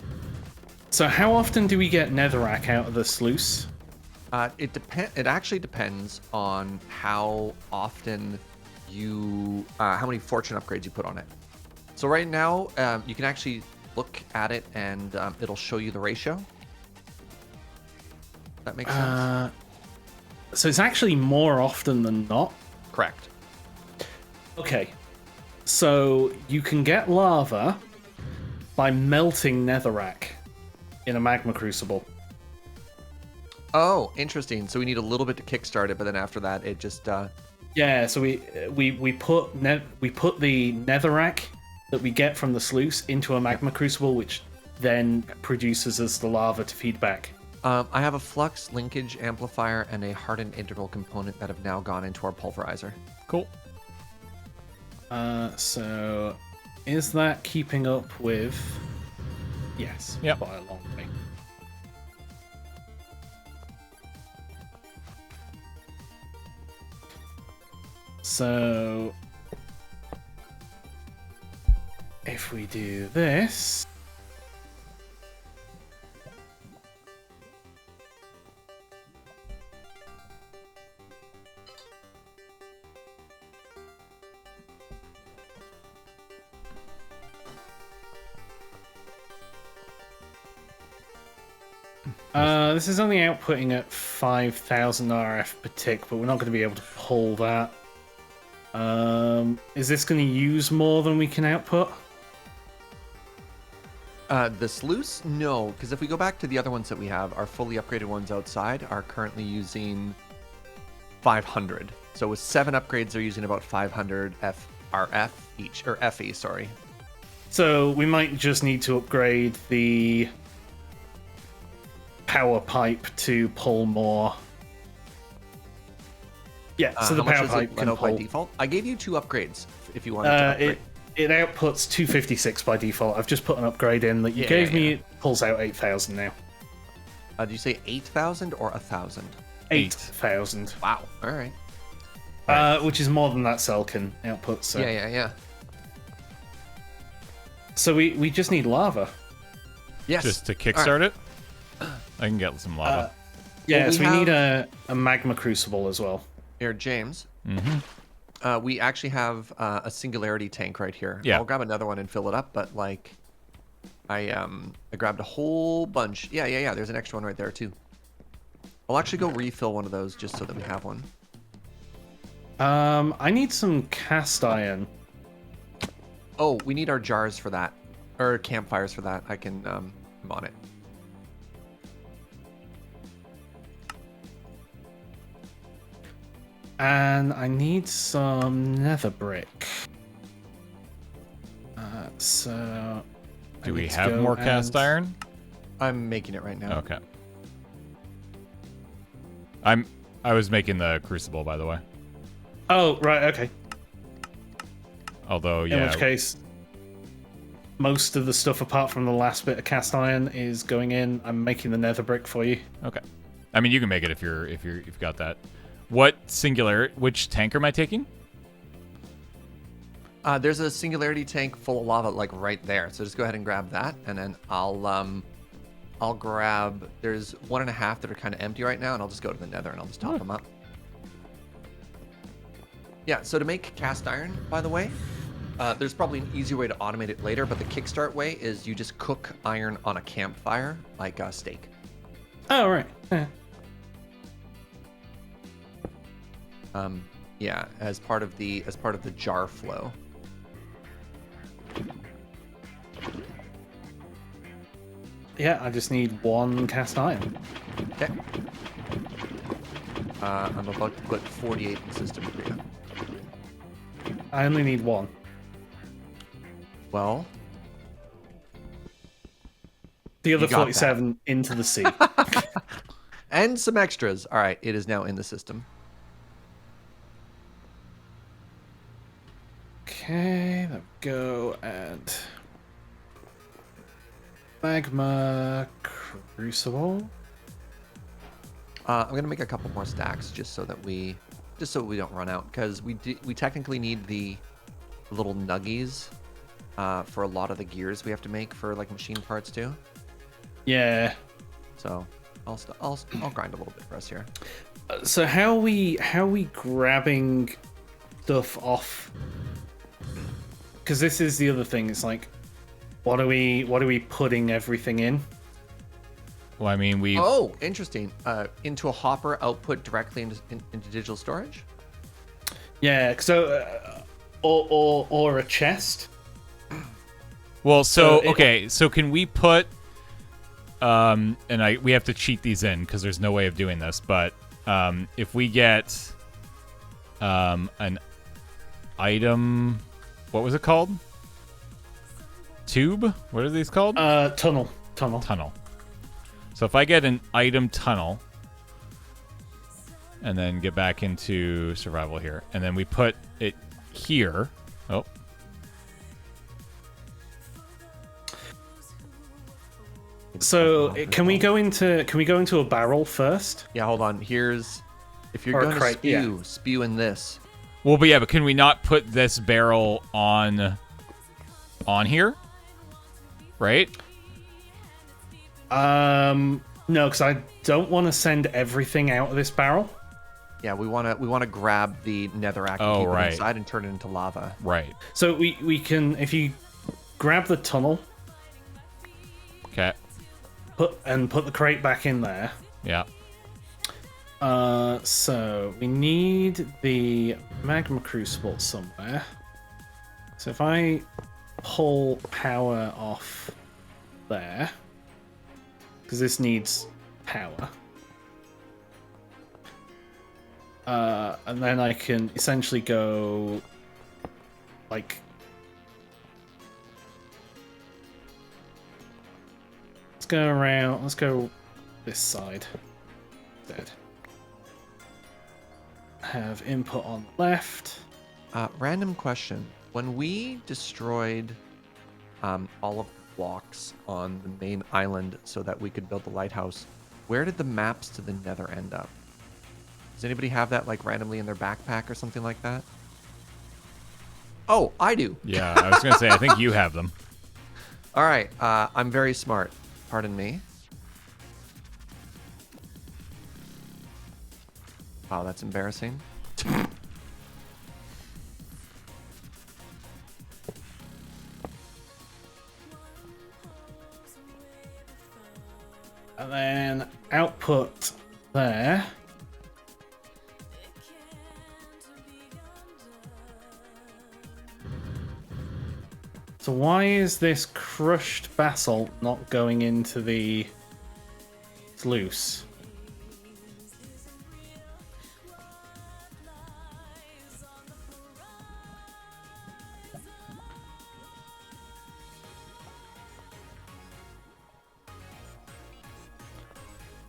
So how often do we get netherrack out of the sluice? It actually depends on how often how many fortune upgrades you put on it. So right now, you can actually look at it and it'll show you the ratio. That makes sense. So it's actually more often than not. Correct. Okay. So you can get lava by melting netherrack in a magma crucible. Oh, interesting. So we need a little bit to kickstart it, but then after that, it just Yeah, so we put the netherrack that we get from the sluice into a magma crucible, which then produces us the lava to feed back. I have a flux linkage amplifier and a hardened integral component that have now gone into our pulverizer. Cool. So is that keeping up with Yes. Yep. By a long way. So if we do this, this is only outputting at 5,000 RF per tick, but we're not going to be able to pull that. Is this going to use more than we can output? The sluice? No, because if we go back to the other ones that we have, our fully upgraded ones outside are currently using 500. So with 7 upgrades, they're using about 500 RF each, or FE, sorry. So we might just need to upgrade the power pipe to pull more. Yeah, so the how much power does pipe it can let out by pull. default? I gave you 2 upgrades if you wanted to upgrade. It outputs 256 by default. I've just put an upgrade in that you gave me. It pulls out 8,000 now. Did you say 8,000 or 1,000? 8,000. Wow. All right. Which is more than that cell can output. So. Yeah. So we just need lava. Yes. Just to kickstart it? I can get some lava. Yeah, Well, so we need a magma crucible as well. Here, James. Mm-hmm. We actually have a singularity tank right here. Yeah. I'll grab another one and fill it up, but like, I grabbed a whole bunch. Yeah. There's an extra one right there too. I'll actually go refill one of those just so that we have one. I need some cast iron. Oh, we need our jars for that, or campfires for that. I can I'm on it. And I need some nether brick. So... Do we have more cast iron? I'm making it right now. Okay. I was making the crucible, by the way. Oh, right, okay. Although, yeah. In which case, most of the stuff apart from the last bit of cast iron is going in. I'm making the nether brick for you. Okay. I mean, you can make it if you've got that. Which tank am I taking? There's a singularity tank full of lava like right there. So just go ahead and grab that, and then I'll grab. There's 1.5 that are kind of empty right now, and I'll just go to the nether and I'll just top them up. Yeah. So to make cast iron, by the way, there's probably an easier way to automate it later, but the kickstart way is you just cook iron on a campfire like a steak. Oh, right. Yeah, as part of the jar flow. Yeah, I just need 1 cast iron. Okay. I'm about to put 48 in the system for you. I only need 1. Well, The other You got 47 into the sea. and some extras. All right, it is now in the system. Okay, there we go. And magma crucible. I'm gonna make a couple more stacks just so we don't run out, because we technically need the little nuggies for a lot of the gears we have to make for like machine parts too. Yeah. So I'll grind a little bit for us here. So how are we grabbing stuff off? Because this is the other thing. It's like, what are we putting everything in? Well, I mean, we. Oh, interesting. Into a hopper, output directly into digital storage. Yeah. So, or a chest. Well, so So okay. So can we put? We have to cheat these in because there's no way of doing this. But if we get an item, what was it called? Tube? What are these called? Tunnel. Tunnel. So if I get an item tunnel and then get back into survival here, and then we put it here. Oh. So can we go into a barrel first? Yeah, hold on. Here's if you're Or a going to crate, spew, yeah. spew in this. Well, but yeah, but can we not put this barrel on here? Right? No, because I don't want to send everything out of this barrel. Yeah, we want to grab the netherrack and Oh, keep right. it inside and turn it into lava. Right. So we can, if you grab the tunnel, Okay. put the crate back in there. Yeah. So we need the magma crucible somewhere. So if I pull power off there, because this needs power, and then I can essentially go like. Let's go around. Let's go this side instead. Have input on the left. Random question. When we destroyed all of the blocks on the main island so that we could build the lighthouse, where did the maps to the nether end up? Does anybody have that like randomly in their backpack or something like that? Oh, I do. Yeah, I was gonna say I think you have them. All right, I'm very smart. Pardon me. Wow, that's embarrassing. And then output there. So why is this crushed basalt not going into the... It's loose.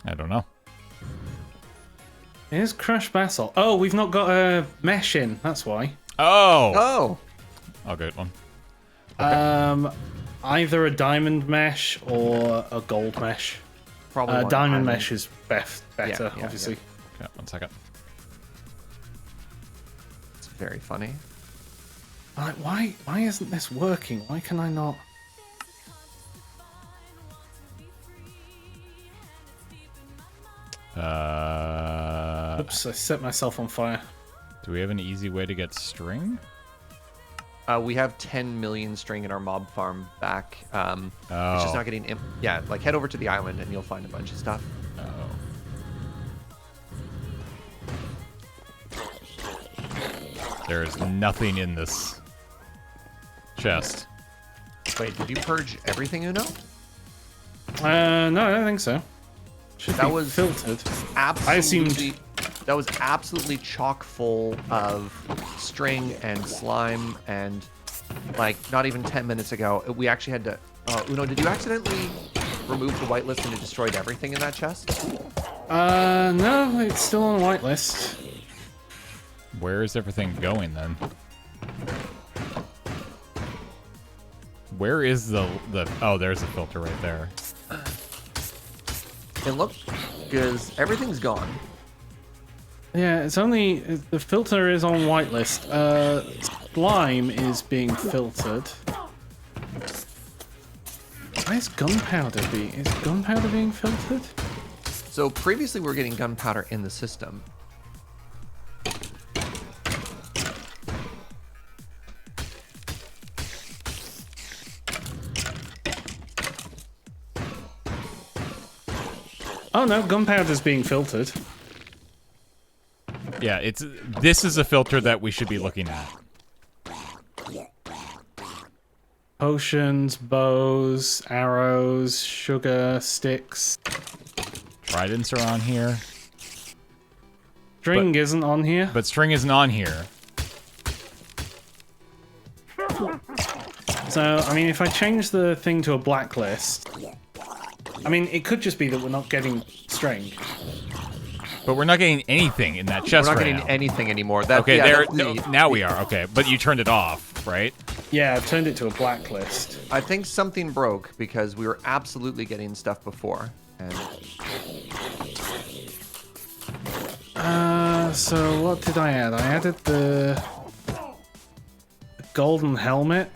I don't know. It is crushed basalt. Oh, we've not got a mesh in. That's why. Oh. Oh, Oh, good one. Either a diamond mesh or a gold mesh. probably one Diamond island. mesh is better, Yeah, obviously. Okay, 1 second. It's very funny. Like, why isn't this working? Why can I not? Oops, I set myself on fire. Do we have an easy way to get string? We have 10 million string in our mob farm back. It's Oh. just not getting... Yeah, like head over to the island and you'll find a bunch of stuff. Oh. There is nothing in this chest. Wait, did you purge everything, Uno? No, I don't think so. Should That be was- filtered. Absolutely. That was absolutely chock full of string and slime and like not even 10 minutes ago we actually had to... Uno, did you accidentally remove the whitelist and it destroyed everything in that chest? No, it's still on the whitelist. Where is everything going then? Where is the oh, there's a filter right there. And look, because everything's gone. Yeah, it's only the filter is on whitelist. Slime is being filtered. Why is gunpowder being filtered? So previously we were getting gunpowder in the system. Oh no, gunpowder's being filtered. Yeah, this is a filter that we should be looking at. Potions, bows, arrows, sugar, sticks. Tridents are on here, String isn't on here. but string isn't on here. So, I mean, if I change the thing to a blacklist, I mean, it could just be that we're not getting string. But we're not getting anything in that chest We're not right getting now. anything anymore. That, Okay, yeah, there. that's No, the- now we are. Okay, but you turned it off, right? Yeah, I've turned it to a blacklist. I think something broke because we were absolutely getting stuff before. And So what did I add? I added the golden helmet.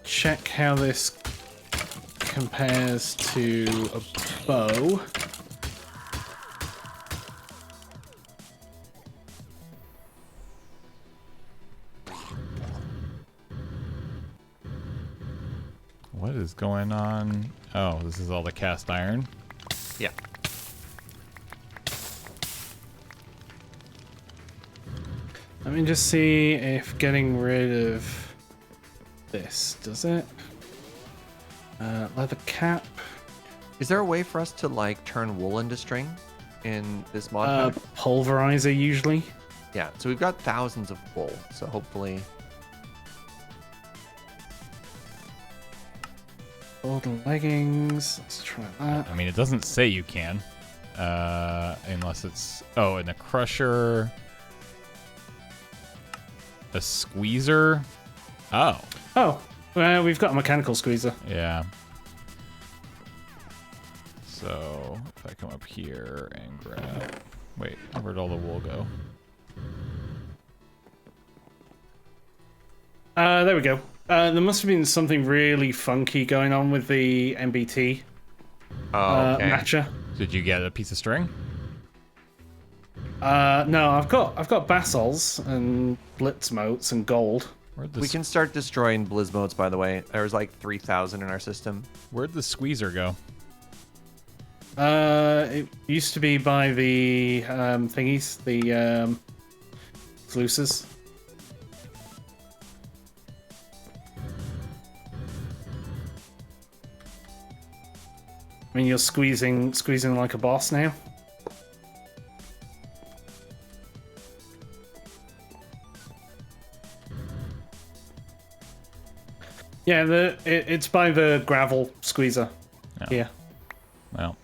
Check how this compares to a bow. What is going on? Oh, this is all the cast iron. yeah. Let me just see if getting rid of this does it. Leather cap. Is there a way for us to like turn wool into string in this mod pack? Pulverizer usually. Yeah, so we've got thousands of wool, so hopefully. Golden leggings. Let's try that. I mean, it doesn't say you can, unless it's and a crusher, a squeezer. Oh, Oh, well, we've got a mechanical squeezer. yeah. So if I come up here and grab, wait, where'd all the wool go? There we go. There must have been something really funky going on with the MBT Okay. matcher. Did you get a piece of string? No, I've got basols and blitz motes and gold. We can start destroying Blizzmotes, by the way. There's like 3,000 in our system. Where'd the squeezer go? It used to be by the thingies, the sluices. I mean, you're squeezing like a boss now. Yeah, it's by the gravel squeezer. Oh. Yeah. Well,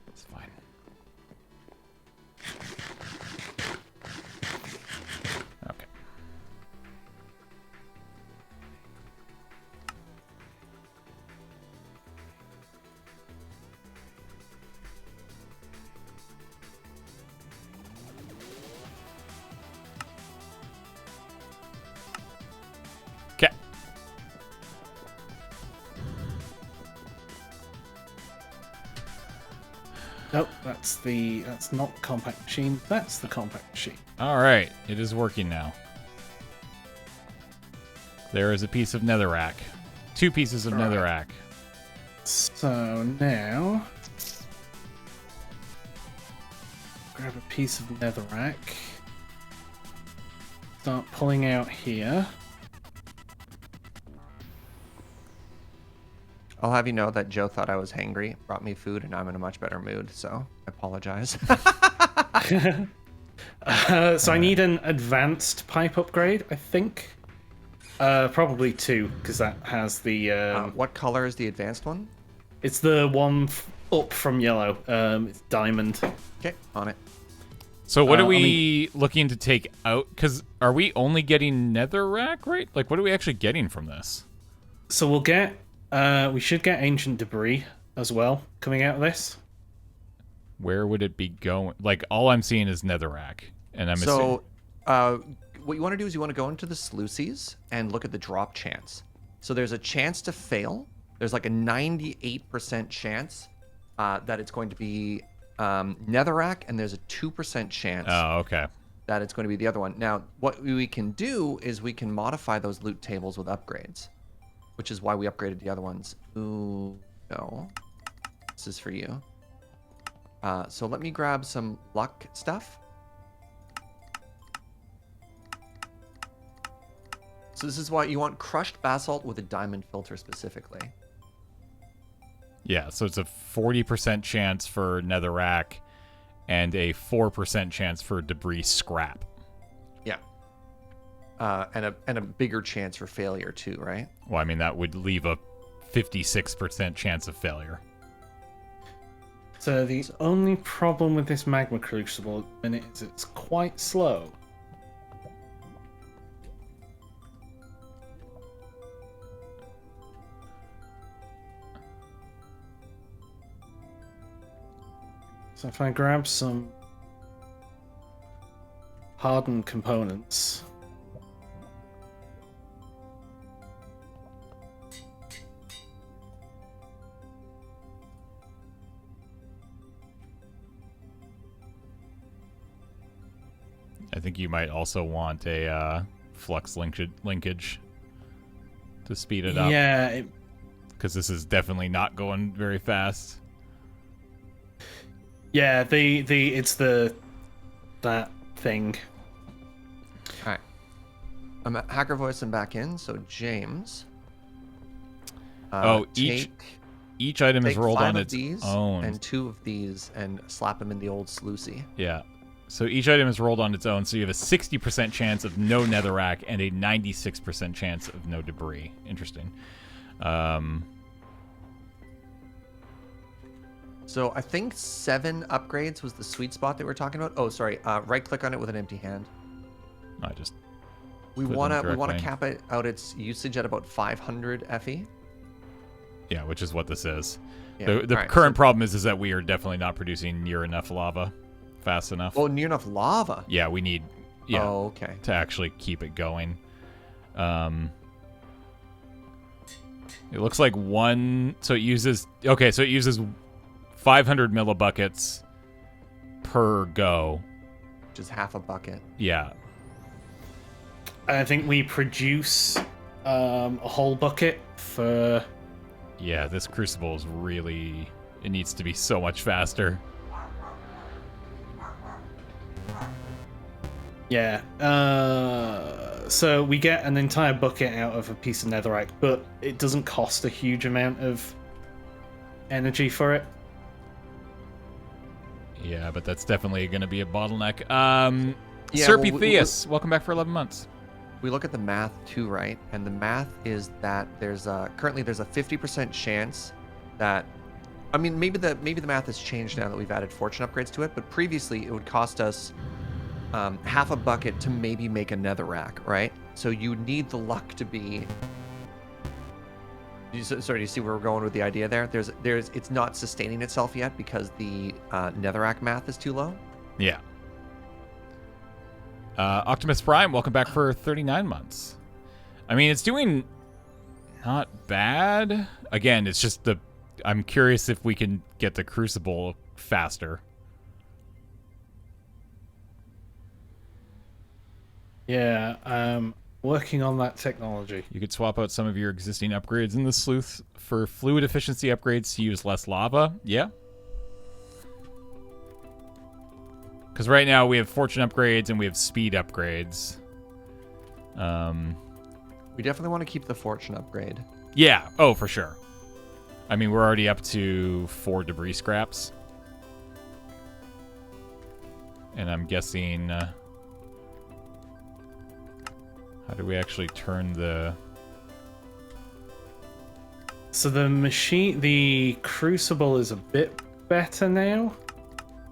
it's fine. Okay. Okay. Nope, that's not the compact machine. That's the compact machine. All right, it is working now. There is a piece of netherrack. 2 pieces of netherrack. So now, grab a piece of netherrack. Start pulling out here. I'll have you know that Joe thought I was hangry, brought me food, and I'm in a much better mood, so I apologize. So I need an advanced pipe upgrade, I think. Probably 2, because that has the. What color is the advanced one? It's the one up from yellow. It's diamond. Okay, on it. So what are we looking to take out? Because are we only getting netherrack, right? Like, what are we actually getting from this? So we'll get. We should get ancient debris as well coming out of this. Where would it be going? Like, all I'm seeing is netherrack, and I'm assuming... So, what you want to do is you want to go into the sluices and look at the drop chance. So there's a chance to fail. There's like a 98% chance that it's going to be netherrack, and there's a 2% chance Oh, okay. that it's going to be the other one. Now, what we can do is we can modify those loot tables with upgrades, which is why we upgraded the other ones. Ooh, no. This is for you. So let me grab some luck stuff. So this is why you want crushed basalt with a diamond filter specifically. Yeah, so it's a 40% chance for netherrack and a 4% chance for debris scrap. Yeah. and a bigger chance for failure too, right? Well, I mean, that would leave a 56% chance of failure. So the only problem with this magma crucible at the minute is it's quite slow. So if I grab some hardened components. I think you might also want a flux linkage to speed it up. Yeah, because this is definitely not going very fast. yeah. It's that thing. All right. I'm at Hacker Voice and back in. So James. Each item is take rolled 5 on of its these own. and 2 of these and slap them in the old sluicy. Yeah. So each item is rolled on its own, so you have a 60% chance of no netherrack and a 96% chance of no debris. Interesting. So I think 7 upgrades was the sweet spot that we're talking about. Oh, sorry. Right click on it with an empty hand. I just We put them wanna directly. cap it out its usage at about 500 FE. Yeah, which is what this is. Yeah. The Alright, current so- problem is that we are definitely not producing near enough lava fast enough. Oh, near enough lava. Yeah, we need Oh, okay. to actually keep it going. It looks like so it uses 500 millibuckets per go. Which is half a bucket. Yeah. I think we produce a whole bucket for. Yeah, this crucible is really... It needs to be so much faster. Yeah. So we get an entire bucket out of a piece of netherite, but it doesn't cost a huge amount of energy for it. Yeah, but that's definitely going to be a bottleneck. Yeah, Serpy well, Theus, welcome back for 11 months. We look at the math too, right? And the math is that currently there's a 50% chance that, I mean, maybe the math has changed now that we've added fortune upgrades to it, but previously it would cost us half a bucket to maybe make a netherrack, right? So you need the luck to be. Sorry, do you see where we're going with the idea there? It's not sustaining itself yet because the netherrack math is too low. Yeah. Optimus Prime, welcome back for 39 months. I mean, it's doing not bad. Again, it's just I'm curious if we can get the Crucible faster. Yeah, working on that technology. You could swap out some of your existing upgrades in the sleuth for fluid efficiency upgrades to use less lava. Yeah. Because right now we have fortune upgrades and we have speed upgrades. We definitely want to keep the fortune upgrade. Yeah. Oh, for sure. I mean, we're already up to 4 debris scraps. And I'm guessing... how do we actually turn the... So the crucible is a bit better now.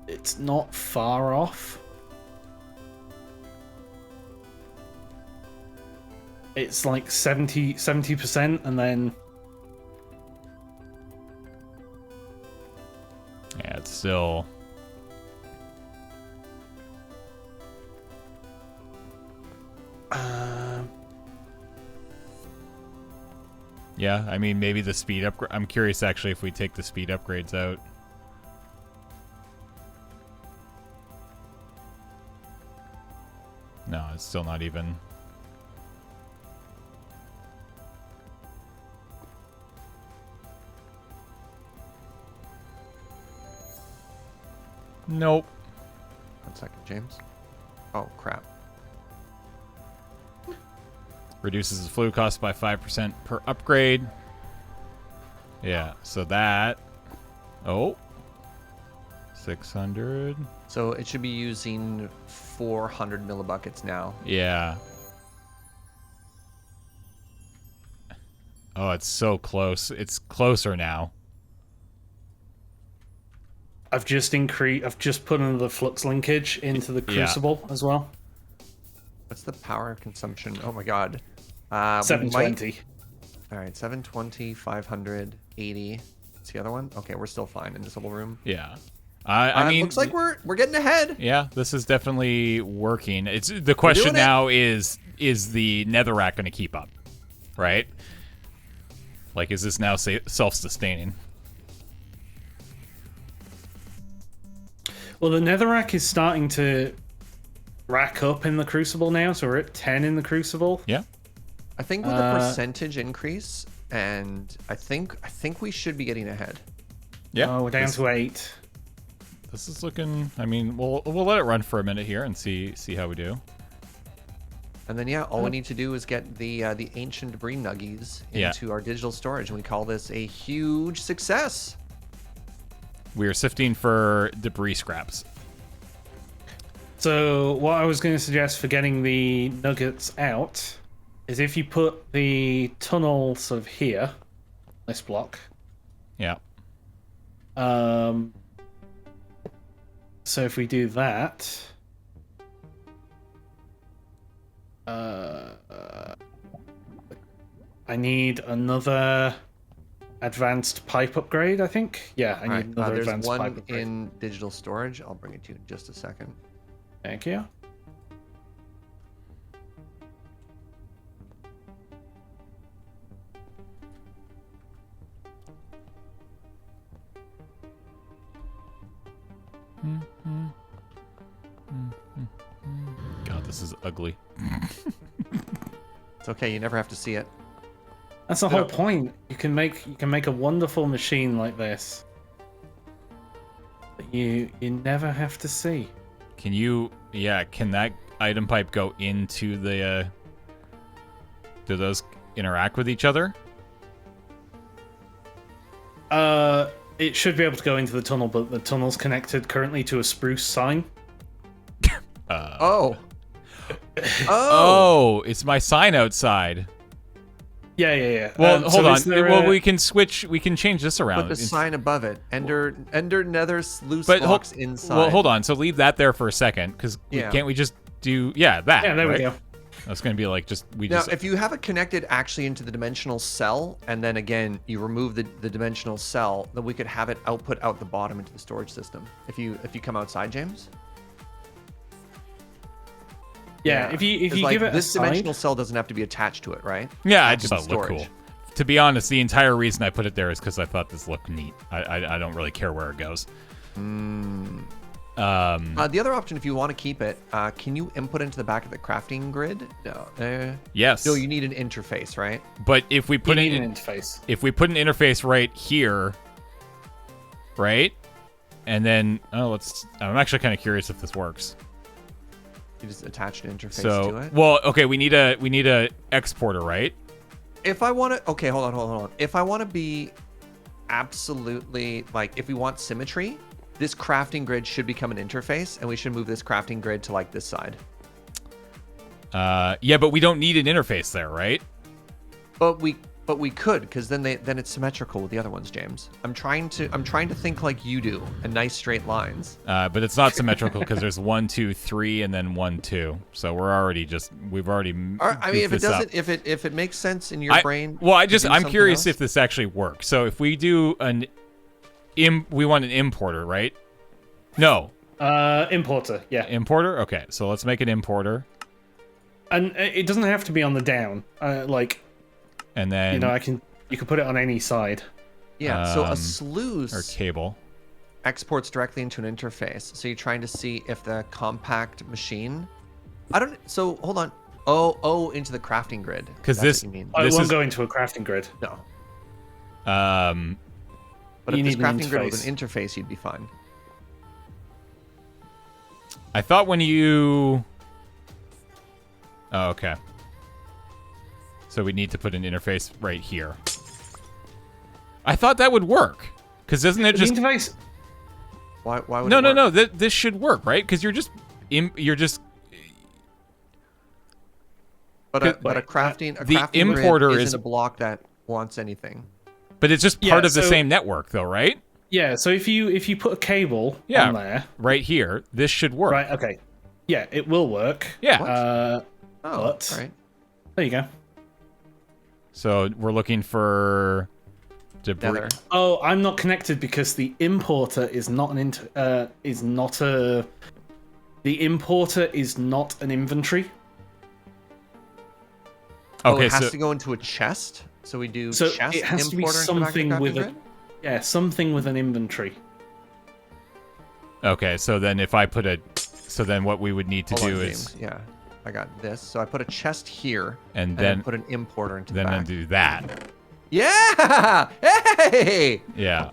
It's not far off. It's like 70%, and then... Yeah, it's still... Yeah, I mean, maybe the speed upgrade... I'm curious, actually, if we take the speed upgrades out. No, it's still not even... Nope. 1 second, James. Oh, crap. Reduces the fluid cost by 5% per upgrade. Yeah, so that... Oh. 600. So it should be using 400 millibuckets now. Yeah. Oh, it's so close. It's closer now. I've just put another flux linkage into the crucible as well. What's the power consumption? Oh my god. 720. All right, 720, 500, 80. What's the other one? Okay, we're still fine in this little room. Yeah. I mean, looks like we're getting ahead. Yeah, this is definitely working. It's the question now is the netherrack going to keep up, right? Like, is this now self-sustaining? Well, the netherrack is starting to rack up in the crucible now, so we're at 10 in the crucible. Yeah. I think with the percentage increase, and I think we should be getting ahead. Yeah. Oh, we're down to 8. This is looking. I mean, we'll let it run for a minute here and see how we do. And then all we need to do is get the ancient debris nuggies into our digital storage, and we call this a huge success. We are sifting for debris scraps. So what I was going to suggest for getting the nuggets out is if you put the tunnel sort of here, this block. Yeah. So if we do that, I need another advanced pipe upgrade, I think. Yeah, I need another advanced pipe upgrade. There's one in digital storage. I'll bring it to you in just a second. Thank you. God, this is ugly. It's okay. You never have to see it. That's the whole point. You can make a wonderful machine like this that you never have to see. Can that item pipe go into the do those interact with each other? It should be able to go into the tunnel, but the tunnel's connected currently to a spruce sign. Oh, it's my sign outside. Yeah. Well, hold on. Well, we can switch. We can change this around. Put the sign above it. Ender nether sluice but box inside. Well, hold on. So leave that there for a second, because can't we just do that? Yeah, there we go. That's going to be like Now, if you have it connected actually into the dimensional cell, and then again you remove the dimensional cell, then we could have it output out the bottom into the storage system. If you come outside, James. Yeah, if you give it this a side, dimensional cell doesn't have to be attached to it, right? Yeah, I just thought it looked cool. To be honest, the entire reason I put it there is because I thought this looked neat. I don't really care where it goes. The other option, if you want to keep it, can you input into the back of the crafting grid? No. Yes. No, you need an interface, right? But if we put an interface, if we put an interface right here, right, and then I'm actually kind of curious if this works. You just attach an interface to it. Well, okay, we need a exporter, right? If I want to, okay, hold on. If I want to be absolutely if we want symmetry, this crafting grid should become an interface, and we should move this crafting grid to this side. Yeah, but we don't need an interface there, right? But we could, because then it's symmetrical with the other ones, James. I'm trying to think like you do, and nice straight lines. But it's not symmetrical because there's 1, 2, 3, and then 1, 2. So we've already. I mean, if it doesn't, if it makes sense in your brain. Well, I'm curious if this actually works. So if we do we want an importer, right? No. Importer, yeah. Importer? Okay, so let's make an importer. And it doesn't have to be on the down. And then you can put it on any side. Yeah, so a sluice or cable exports directly into an interface. So you're trying to see if the compact machine. So hold on. Into the crafting grid. Because this won't go into a crafting grid. No. But if this crafting grid was an interface, you'd be fine. I thought when you. Oh, okay. So we need to put an interface right here. I thought that would work, because doesn't it just? Interface? Why would no, it work? No. This should work, right? Because you're just. But a crafting the importer grid is isn't a block that. wants anything. But it's just part of the same network, though, right? Yeah. So if you put a cable on there, right here, this should work. Right. Okay. Yeah, it will work. Yeah. All right. There you go. So we're looking for debris. Nether. Oh, I'm not connected because the importer is not an the importer is not an inventory. Okay, it has to go into a chest. So we do chest, it has to be importer, something with grid? something with an inventory. Okay, so then if I put then what we would need to do is James. Yeah, I got this. So I put a chest here, and then put an importer into the then back. do that. Yeah! Hey! Yeah.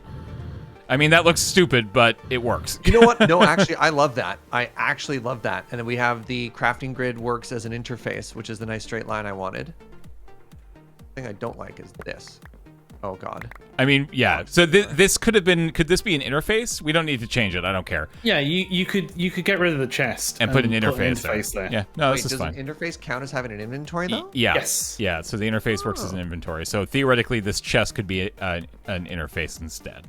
I mean, that looks stupid, but it works. You know what? No, actually, I love that. I actually love that. And then we have the crafting grid works as an interface, which is the nice straight line I wanted. The thing I don't like is this. Oh, God. I mean, yeah. So this could have been... Could this be an interface? We don't need to change it. I don't care. Yeah, you could get rid of the chest and put an interface there. Yeah, no, this is fine. Does an interface count as having an inventory, though? Yeah. Yes. Yeah, so the interface works as an inventory. So theoretically, this chest could be an interface instead.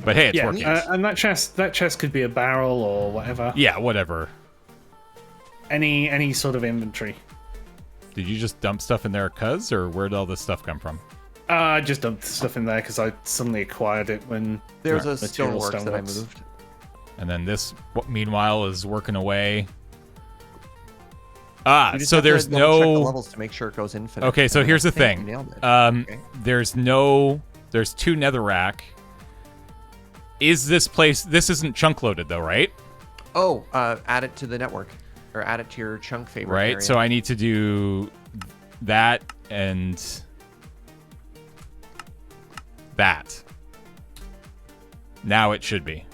But hey, it's working. And that chest could be a barrel or whatever. Yeah, whatever. Any sort of inventory. Did you just dump stuff in there, or where'd all this stuff come from? I just dumped stuff in there because I suddenly acquired it when there's a stoneworks that I moved. And then this, meanwhile, is working away. So there's check no the levels to make sure it goes infinite. Okay, so here's the thing. Nailed it. Okay. There's two netherrack. Is this place? This isn't chunk loaded though, right? Oh, add it to the network, or add it to your chunk favorite. Right. Area. So I need to do that and that. Now it should be.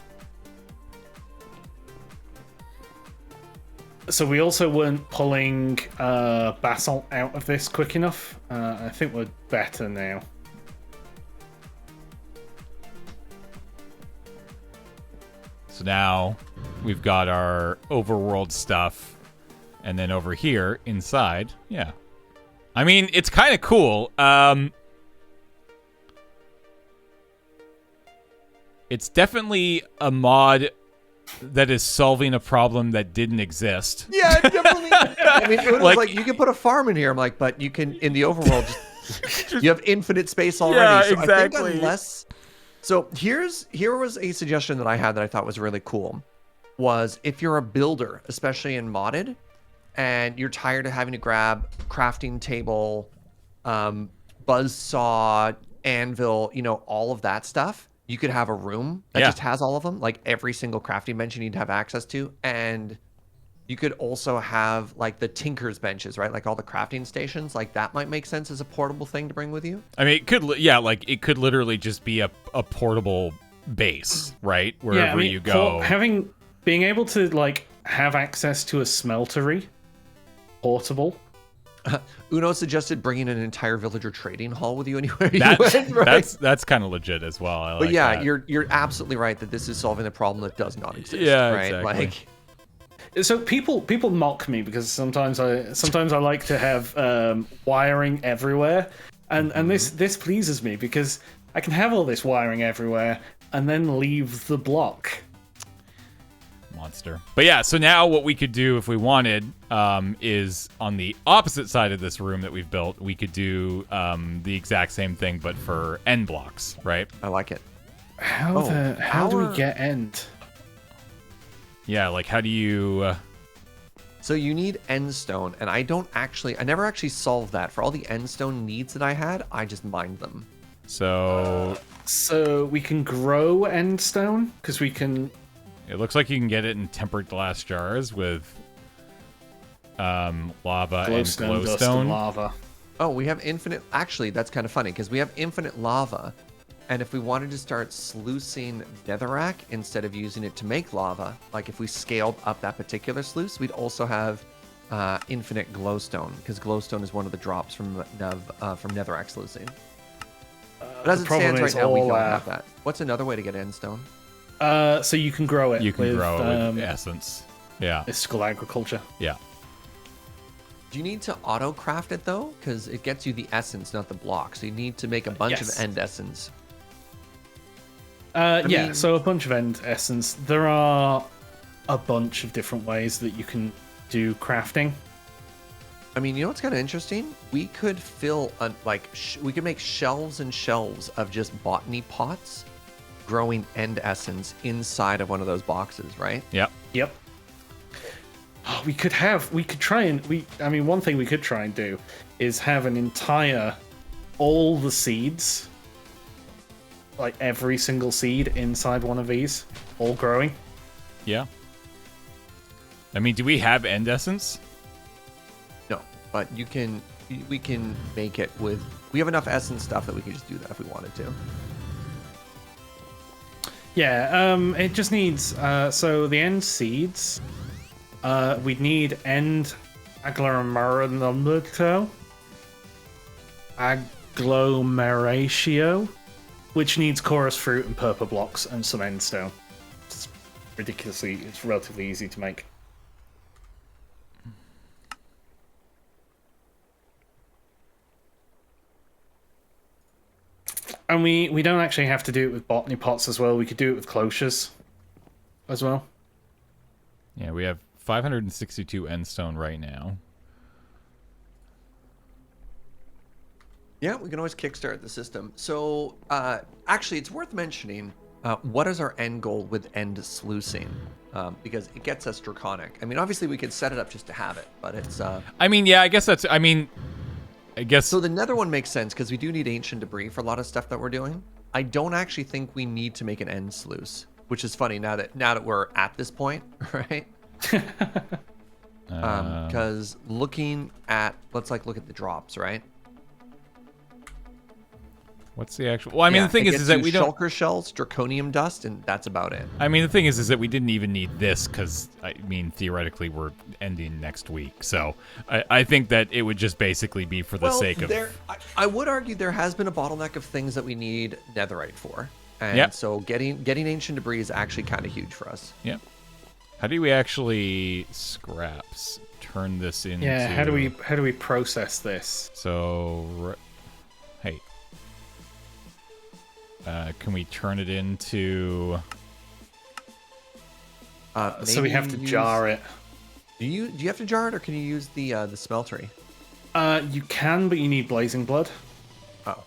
So we also weren't pulling basalt out of this quick enough. I think we're better now. So now we've got our overworld stuff, and then over here inside, yeah. I mean, it's kind of cool. It's definitely a mod that is solving a problem that didn't exist. Yeah, definitely. I mean, it was like you can put a farm in here. I'm like, but you can in the overworld, you have infinite space already. Yeah, so exactly. I think unless. So here was a suggestion that I had that I thought was really cool. Was if you're a builder, especially in modded, and you're tired of having to grab crafting table, buzzsaw, anvil, all of that stuff. You could have a room that just has all of them, like every single crafting bench you need to have access to. And you could also have like the tinker's benches, right? Like all the crafting stations, like that might make sense as a portable thing to bring with you. I mean, it could, it could literally just be a portable base, right? Wherever you go. Being able to like have access to a smeltery, portable. Uno suggested bringing an entire villager trading hall with you anywhere you went, right? That's kind of legit as well. But yeah, you're absolutely right that this is solving a problem that does not exist. Yeah, right? exactly. So people mock me because sometimes I like to have wiring everywhere, and this pleases me because I can have all this wiring everywhere and then leave the block. Monster. But yeah, so now what we could do if we wanted is on the opposite side of this room that we've built, we could do the exact same thing but for end blocks, right? I like it. How do we get end? Yeah, like how do you So you need end stone, and I never actually solved that. For all the end stone needs that I had, I just mined them. So we can grow end stone because we can. It looks like you can get it in tempered glass jars with lava and glowstone. Dust and lava. Oh, we have infinite. Actually, that's kind of funny because we have infinite lava, and if we wanted to start sluicing netherrack instead of using it to make lava, like if we scaled up that particular sluice, we'd also have infinite glowstone because glowstone is one of the drops from netherrack sluicing. But as it stands right now, we don't have that. What's another way to get end stone? So you can grow it. You can grow it with essence. Yeah. Mystical agriculture. Yeah. Do you need to auto craft it though? Because it gets you the essence, not the block. So you need to make a bunch of Yes. end essence. Yeah, so a bunch of end essence. There are a bunch of different ways that you can do crafting. I mean, you know what's kind of interesting? We could fill we could make shelves and shelves of just botany pots growing end essence inside of one of those boxes, right? Yep. Yep. Oh, one thing we could try and do is have all the seeds, like every single seed inside one of these, all growing. Yeah. I mean, do we have end essence? No, but we can make it with. We have enough essence stuff that we can just do that if we wanted to. Yeah, it just needs so the end seeds. We'd need end agglomeratio, which needs chorus fruit and purple blocks and some end stone. It's relatively easy to make. And we don't actually have to do it with botany pots as well. We could do it with cloches as well. Yeah, we have 562 end stone right now. Yeah, we can always kickstart the system. So, actually, it's worth mentioning what is our end goal with end sluicing? Because it gets us draconic. I mean, obviously, we could set it up just to have it, but it's. I mean, yeah, I guess that's. I mean, I guess. So the nether one makes sense because we do need ancient debris for a lot of stuff that we're doing. I don't actually think we need to make an end sluice, which is funny now that we're at this point, right? Because looking at let's look at the drops, right? What's the actual? Well, I mean, the thing is that we don't. Shulker shells, draconium dust, and that's about it. I mean, the thing is that we didn't even need this because I mean, theoretically, we're ending next week. So I think that it would just basically be for the sake of. I would argue there has been a bottleneck of things that we need netherite for, and so getting ancient debris is actually kind of huge for us. Yep. How do we actually scraps turn this into? Yeah. How do we process this? So, hey. Can we turn it into? So we have to jar it. Do you have to jar it, or can you use the smeltery? You can, but you need blazing blood. Oh.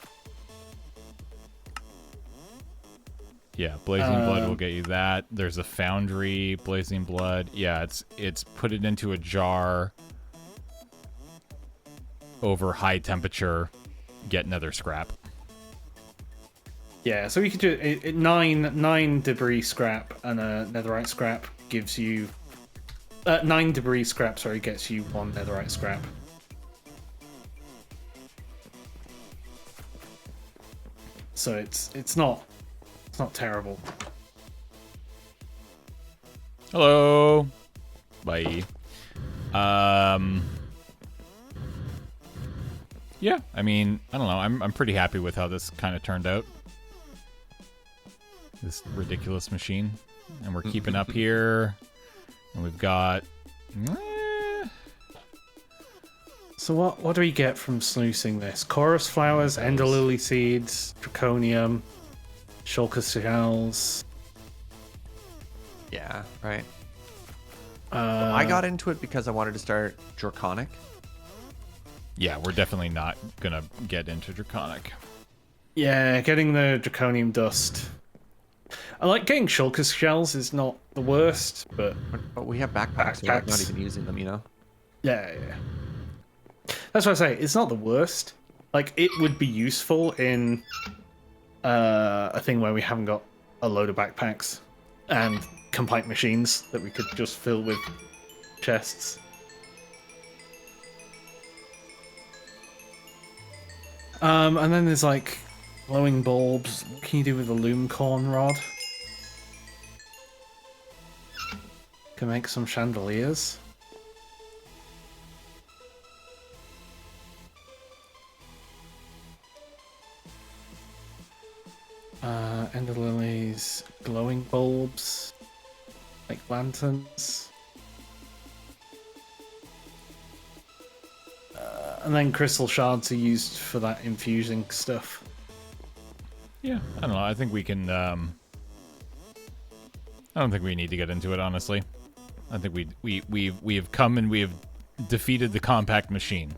Yeah, blazing blood will get you that. There's a foundry, blazing blood. Yeah, it's put it into a jar over high temperature, get another scrap. Yeah, so we could do nine debris scrap and a netherite scrap gives you 9 debris scrap. Sorry, gets you 1 netherite scrap. So it's not terrible. Hello. Bye. Yeah, I mean, I don't know. I'm pretty happy with how this kind of turned out. This ridiculous machine. And we're keeping up here. And we've got... So what do we get from sluicing this? Chorus flowers, ender lily seeds, draconium, shulker shells. Yeah, right. I got into it because I wanted to start draconic. Yeah, we're definitely not gonna get into draconic. Yeah, getting the draconium dust. I like getting shulker shells is not the worst, but we have backpacks. We're not even using them, you know. Yeah. That's what I say. It's not the worst. Like, it would be useful in a thing where we haven't got a load of backpacks and complete machines that we could just fill with chests. And then there's like glowing bulbs. What can you do with a loomcorn rod? Can make some chandeliers. Ender lilies, glowing bulbs, like lanterns. And then crystal shards are used for that infusing stuff. Yeah, I don't know. I think we can. I don't think we need to get into it, honestly. I think we have come and we have defeated the compact machine.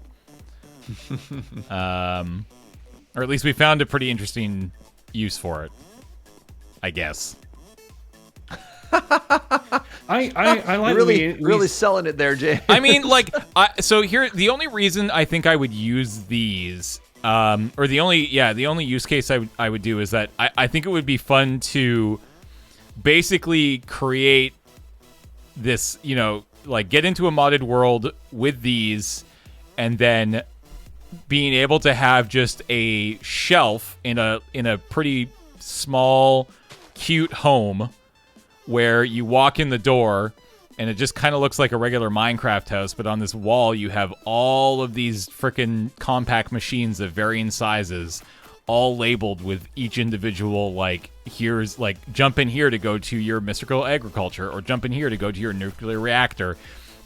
Or at least we found a pretty interesting use for it, I guess. I like really selling it there, Jay. I mean, like, so here, the only reason I think I would use these, or the only use case I would do is that I think it would be fun to basically create this, you know, like get into a modded world with these, and then being able to have just a shelf in a pretty small, cute home where you walk in the door and it just kind of looks like a regular Minecraft house, but on this wall you have all of these freaking compact machines of varying sizes, all labeled with each individual, like, here's, like, jump in here to go to your mystical agriculture, or jump in here to go to your nuclear reactor.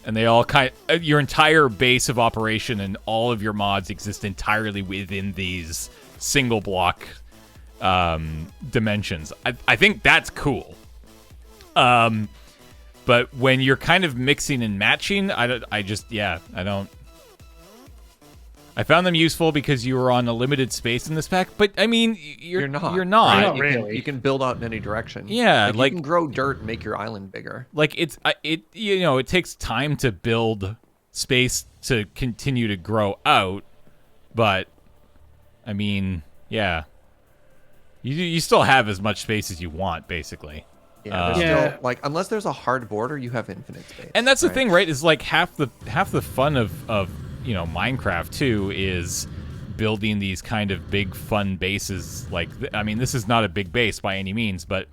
And they all your entire base of operation and all of your mods exist entirely within these single block dimensions. I think that's cool. But when you're kind of mixing and matching, I found them useful because you were on a limited space in this pack, but I mean, you're not. You're not. Not really. You can build out in any direction. Yeah, like you can grow dirt and make your island bigger. Like it takes time to build space to continue to grow out, but I mean, yeah, you still have as much space as you want, basically. Yeah, still, like, unless there's a hard border, you have infinite space. And that's the thing, right? Is like half the fun of Minecraft too is building these kind of big fun bases. Like, I mean, this is not a big base by any means, but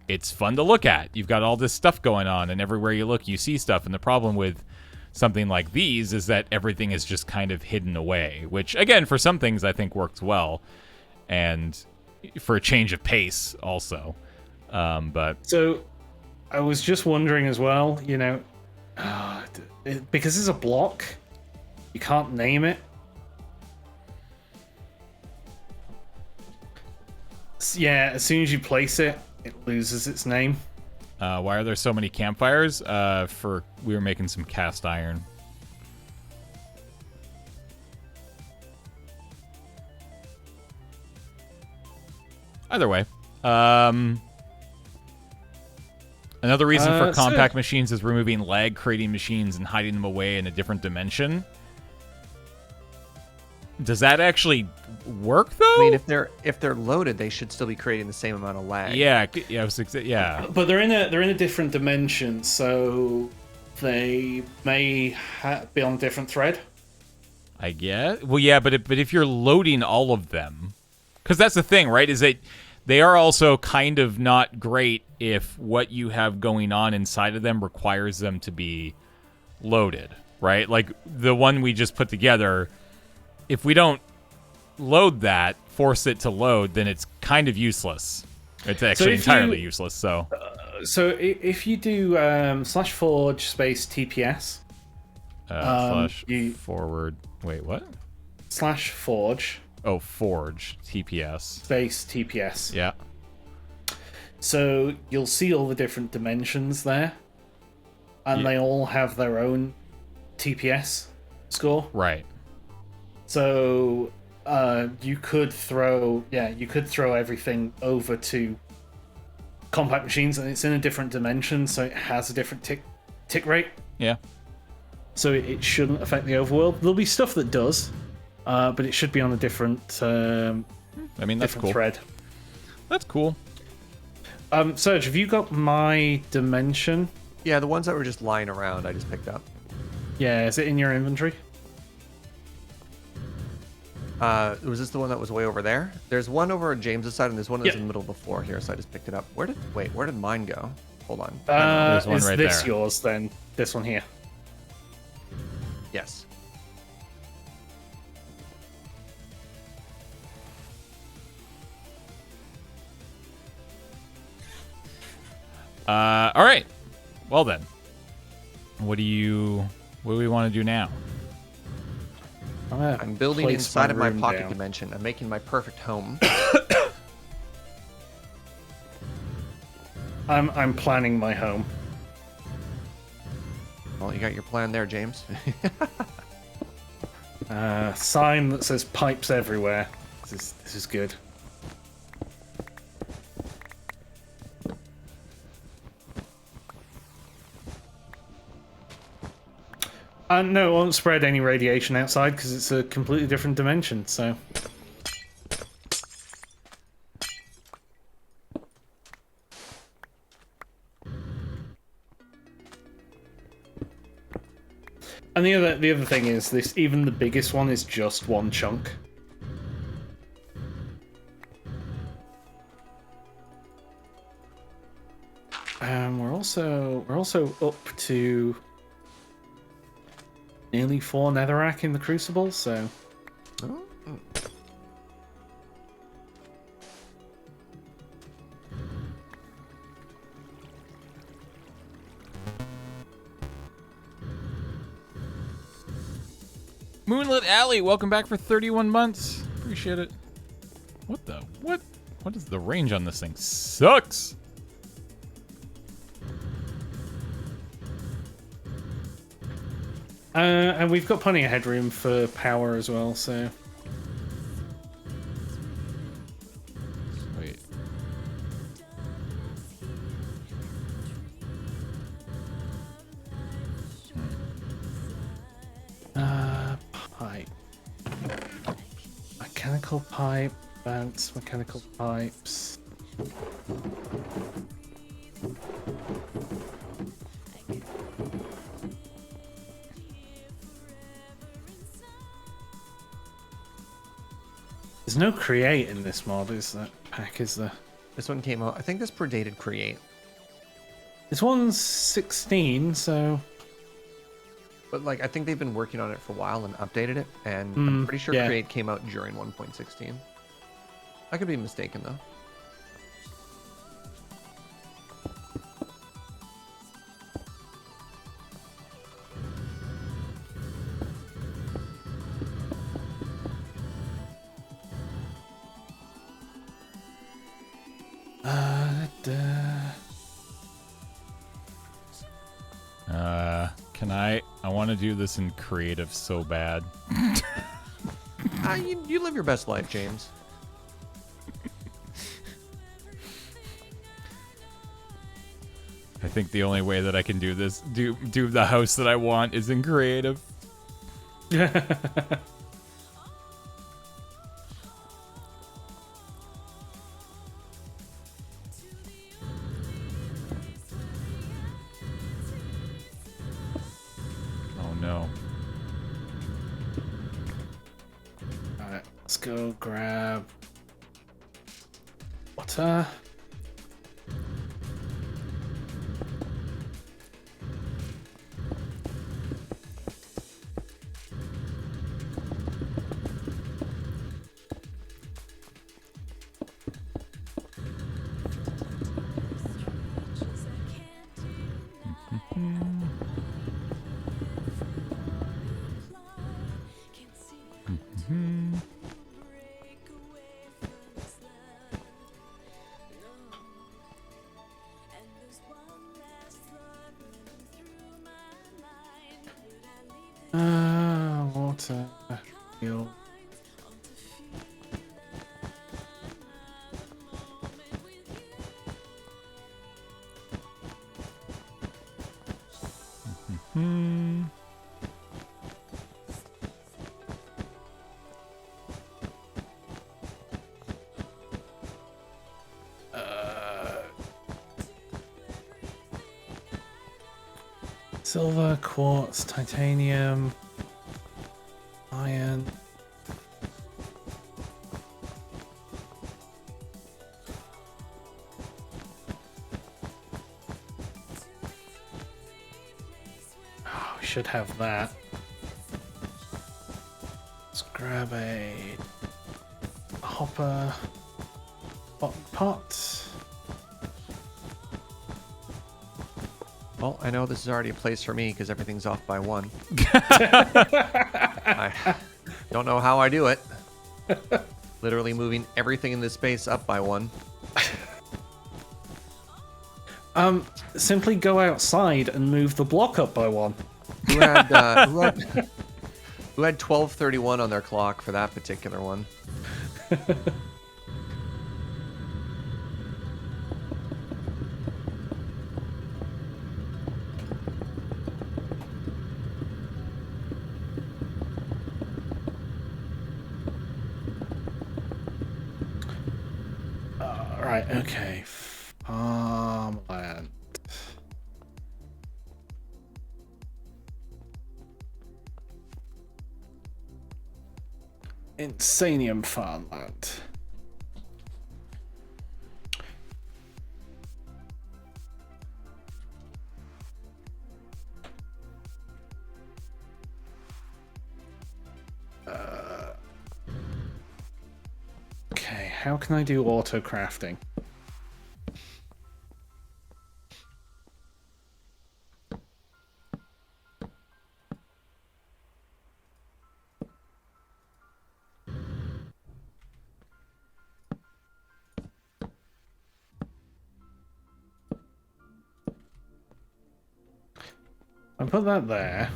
it's fun to look at. You've got all this stuff going on, and everywhere you look, you see stuff. And the problem with something like these is that everything is just kind of hidden away, which, again, for some things I think works well, and for a change of pace also. But so I was just wondering as well, because it's a block, you can't name it. Yeah, as soon as you place it, it loses its name. Why are there so many campfires? We were making some cast iron. Either way. Another reason for compact machines is removing lag creating machines and hiding them away in a different dimension. Does that actually work, though? I mean, if they're loaded, they should still be creating the same amount of lag. Yeah. But they're in a different dimension, so they may be on a different thread. I guess. Well, yeah, but if you're loading all of them, because that's the thing, right? Is that they are also kind of not great if what you have going on inside of them requires them to be loaded, right? Like the one we just put together, if we don't load that, force it to load, then it's kind of useless. It's actually entirely useless. So if you do /forge space TPS, forward. Wait, what? /forge. Oh, forge TPS. Space TPS. Yeah. So you'll see all the different dimensions there, and they all have their own TPS score. Right. So you could throw everything over to compact machines, and it's in a different dimension, so it has a different tick rate. Yeah. So it shouldn't affect the overworld. There'll be stuff that does, but it should be on a different. That's cool. Thread. That's cool. Serge, have you got my dimension? Yeah, the ones that were just lying around, I just picked up. Yeah, is it in your inventory? Was this the one that was way over there? There's one over on James's side, and there's one that's in the middle of the floor here, so I just picked it up. Where did mine go? Hold on. There's one is right this there. Yours then? This one here. Yes. All right. Well then, what do we want to do now? I'm building place inside of my room pocket down. dimension. I'm making my perfect home. I'm planning my home. Well, you got your plan there, James. Sign that says pipes everywhere. This is good. No, it won't spread any radiation outside because it's a completely different dimension, so... And the other thing is this, even the biggest one is just one chunk. We're also up to nearly 4 netherrack in the crucible, so Oh. Moonlit Alley, welcome back for 31 months. Appreciate it. What the? What? What is the range on this thing? Sucks. and we've got plenty of headroom for power as well, so... Wait. Pipe. Mechanical pipe. Bounce mechanical pipes. There's no create in this mod, is that pack? Is there? This one came out. I think this predated Create. This one's 16, so But like, I think they've been working on it for a while and updated it, and I'm pretty sure yeah. Create came out during 1.16. I could be mistaken though. Can I want to do this in creative so bad. You live your best life, James. I think the only way that I can do this, do the house that I want, is in creative. Oh no. Alright, let's go grab water. Water. Fuel. Silver, quartz, titanium, iron. Oh, we should have that. Let's grab a hopper, pot. Well, I know this is already a place for me because everything's off by 1. Don't know how I do it. Literally moving everything in this space up by one. Simply go outside and move the block up by one. Who had 12:31 on their clock for that particular one? Right, okay. Farmland. Insanium farmland. Okay, how can I do auto crafting? I put that there.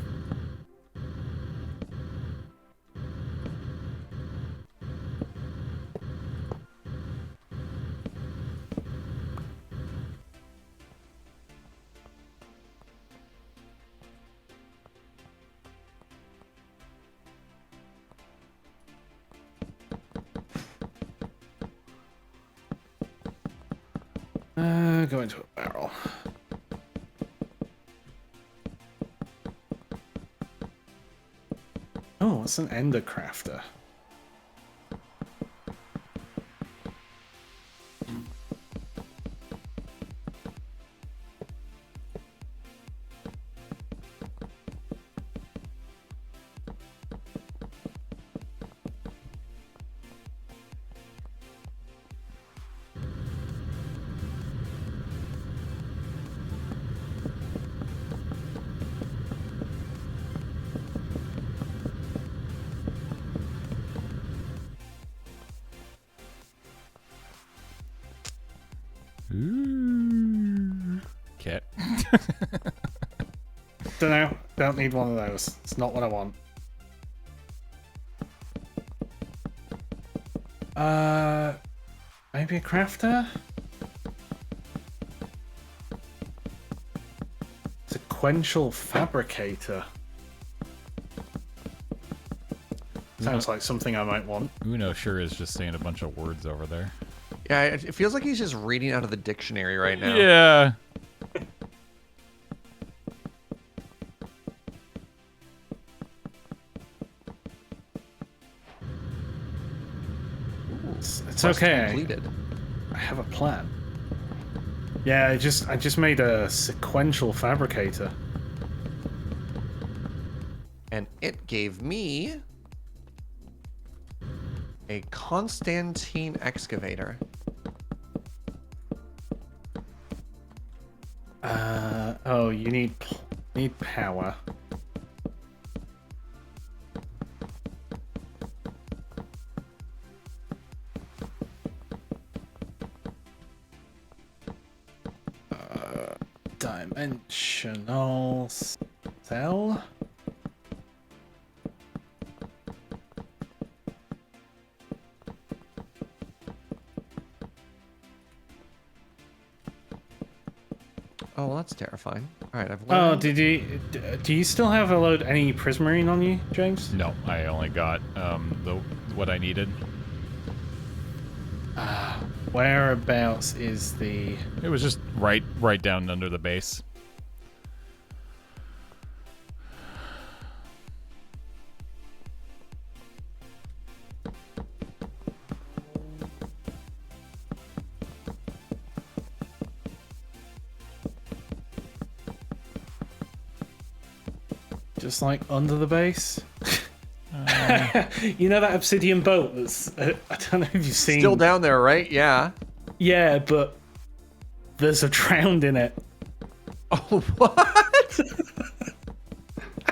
Go into a barrel. Oh, what's an ender crafter? Ooh. Kit. Dunno. Don't need one of those. It's not what I want. Maybe a crafter? Sequential fabricator. Sounds like something I might want. Uno sure is just saying a bunch of words over there. Yeah, it feels like he's just reading out of the dictionary right now. Yeah. It's Quest okay. Completed. I have a plan. Yeah, I just made a sequential fabricator. And it gave me a Constantine excavator. Oh, you need power. Dimensional cell. Oh, well, that's terrifying. All right, I've Oh, learned. do you still have any prismarine on you, James? No, I only got what I needed. Whereabouts is the... It was just right down under the base. Just like under the base? You know that obsidian boat that's... I don't know if you've seen... Still down there, right? Yeah. Yeah, but there's a drowned in it. Oh, what?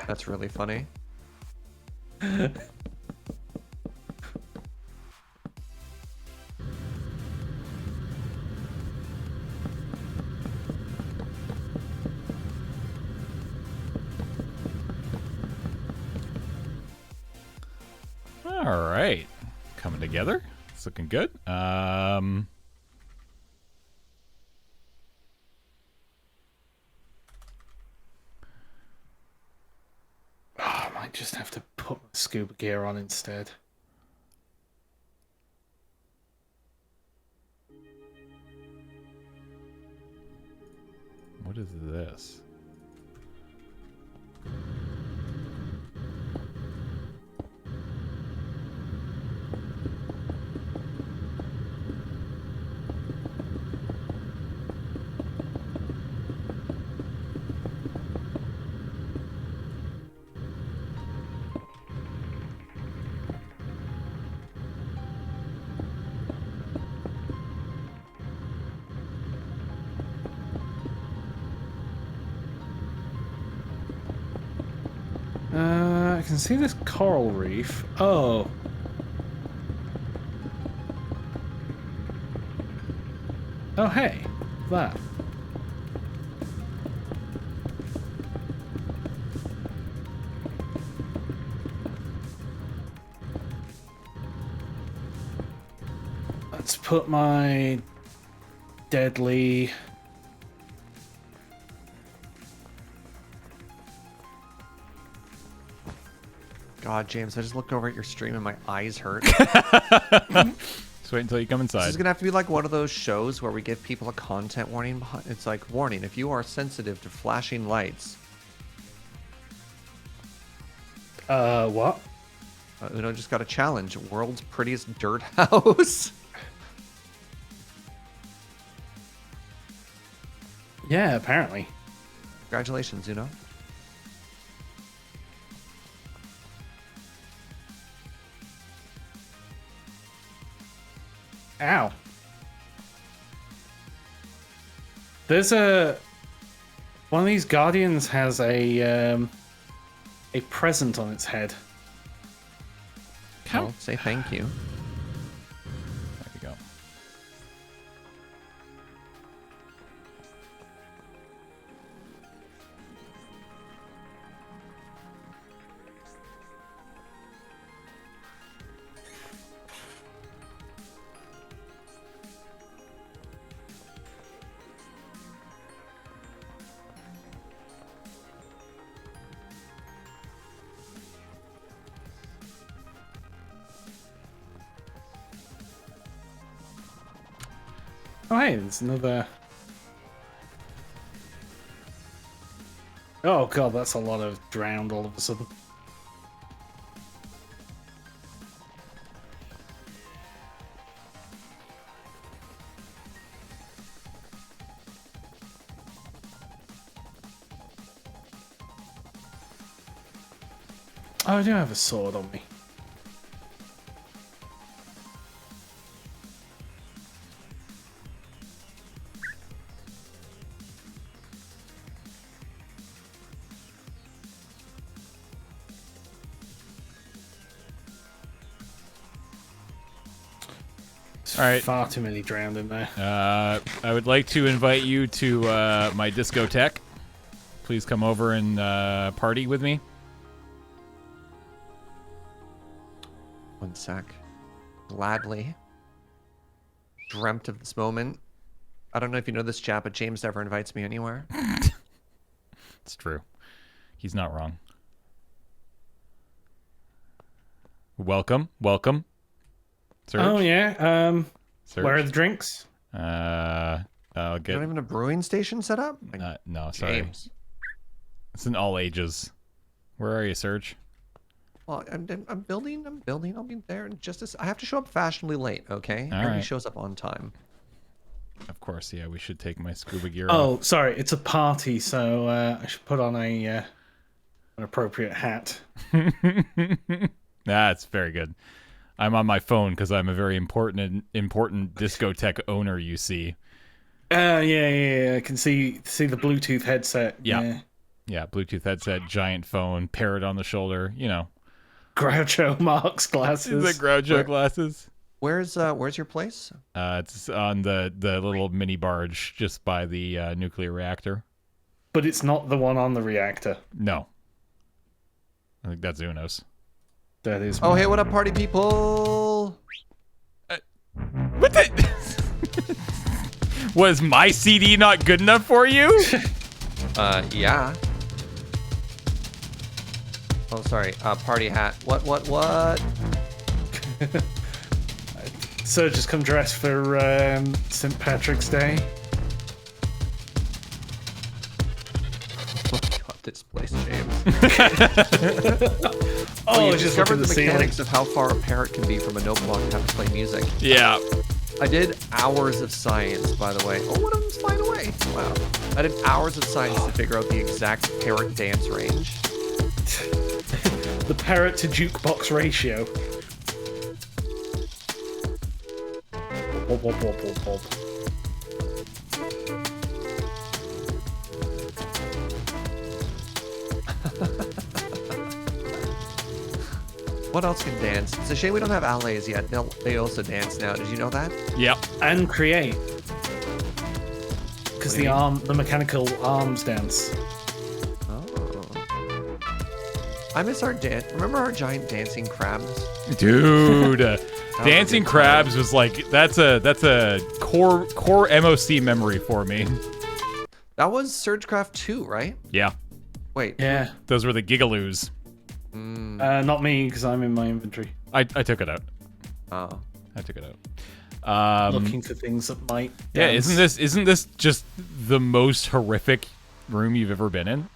That's really funny. All right. Coming together. It's looking good. I might just have to put my scuba gear on instead. What is this? I can see this coral reef. Oh. Oh, hey. That. Let's put my deadly... God, James, I just looked over at your stream and my eyes hurt. Just wait until you come inside. This is gonna have to be like one of those shows where we give people a content warning behind. It's like, warning, if you are sensitive to flashing lights. What? Uno just got a challenge. World's prettiest dirt house. Yeah, apparently. Congratulations, Uno. Ow. There's a... One of these guardians has a present on its head. Well, say thank you. There you go. Oh, hey, there's another... Oh, God, that's a lot of drowned all of a sudden. Oh, I do have a sword on me. All right. Far too many drowned in there. I would like to invite you to my discotheque. Please come over and party with me. One sec. Gladly. Dreamt of this moment. I don't know if you know this, chat, but James never invites me anywhere. It's true. He's not wrong. Welcome. Welcome. Serge? Oh, yeah. Serge? Where are the drinks? I'll You get... don't even a brewing station set up? no, sorry. James. It's in all ages. Where are you, Serge? Well, I'm building. I'll be there in just as... I have to show up fashionably late, okay? All Everybody right. shows up on time. Of course, yeah. We should take my scuba gear Oh, off. sorry, it's a party, so I should put on an appropriate hat. That's very good. I'm on my phone because I'm a very important discotheque owner, you see. Yeah. I can see the Bluetooth headset. Yeah. Yeah, Bluetooth headset, giant phone, parrot on the shoulder, you know. Groucho Marx glasses. The Groucho glasses. Where's your place? It's on the little mini barge just by the nuclear reactor. But it's not the one on the reactor. No. I think that's Uno's. That is. Oh, hey, what up, party people? What the? Was my CD not good enough for you? Yeah. Oh, sorry. Party hat. What? So just come dressed for St. Patrick's Day. Oh, God, this place, James. Oh, you just discovered look at the the mechanics ceiling. of how far a parrot can be from a note block and have to play music. Yeah. I did hours of science, by the way. Oh, one of them's flying away. Wow. I did hours of science to figure out the exact parrot dance range. The parrot to jukebox ratio. Wop, wop, wop, wop, wop. What else can dance? It's a shame we don't have allays yet. They also dance now. Did you know that? Yep. And create. Because What do you the mechanical arms dance. Oh. I miss our dance. Remember our giant dancing crabs? Dude, dancing good time. crabs was like that's a core MOC memory for me. That was Surgecraft 2, right? Yeah, Wait. Yeah. those were the gigaloos. Not me, because I'm in my inventory. I took it out. Oh. I took it out. Looking for things that might Yeah, dance. isn't this just the most horrific room you've ever been in?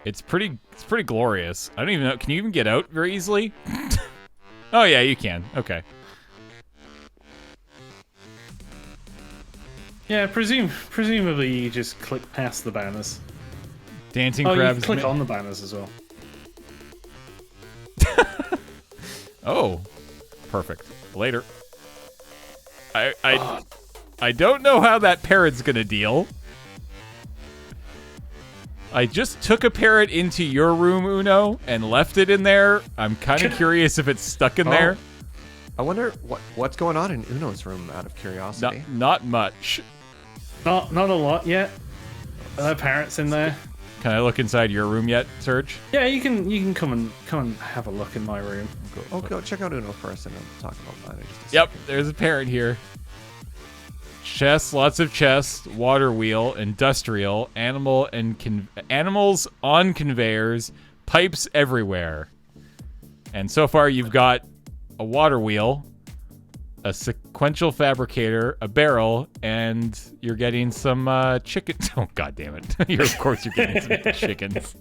It's pretty glorious. I don't even know. Can you even get out very easily? Oh yeah, you can. Okay. Yeah, presumably you just click past the banners. Dancing Oh, you crabs. can click on the banners as well. Oh, perfect. Later. I don't know how that parrot's gonna deal. I just took a parrot into your room, Uno, and left it in there. I'm kind of curious if it's stuck in there. I wonder what's going on in Uno's room, out of curiosity. Not much. Not a lot yet. Are there parrots in there? Can I look inside your room yet, Serge? Yeah, you can come and have a look in my room. Oh, go check out Uno first, and then talk about mine. Yep, there's a parrot here. Chests, lots of chests, water wheel, industrial, animals on conveyors, pipes everywhere. And so far you've got a water wheel, a sequential fabricator, a barrel, and you're getting some chicken. Oh, God damn it. Of course you're getting some chickens.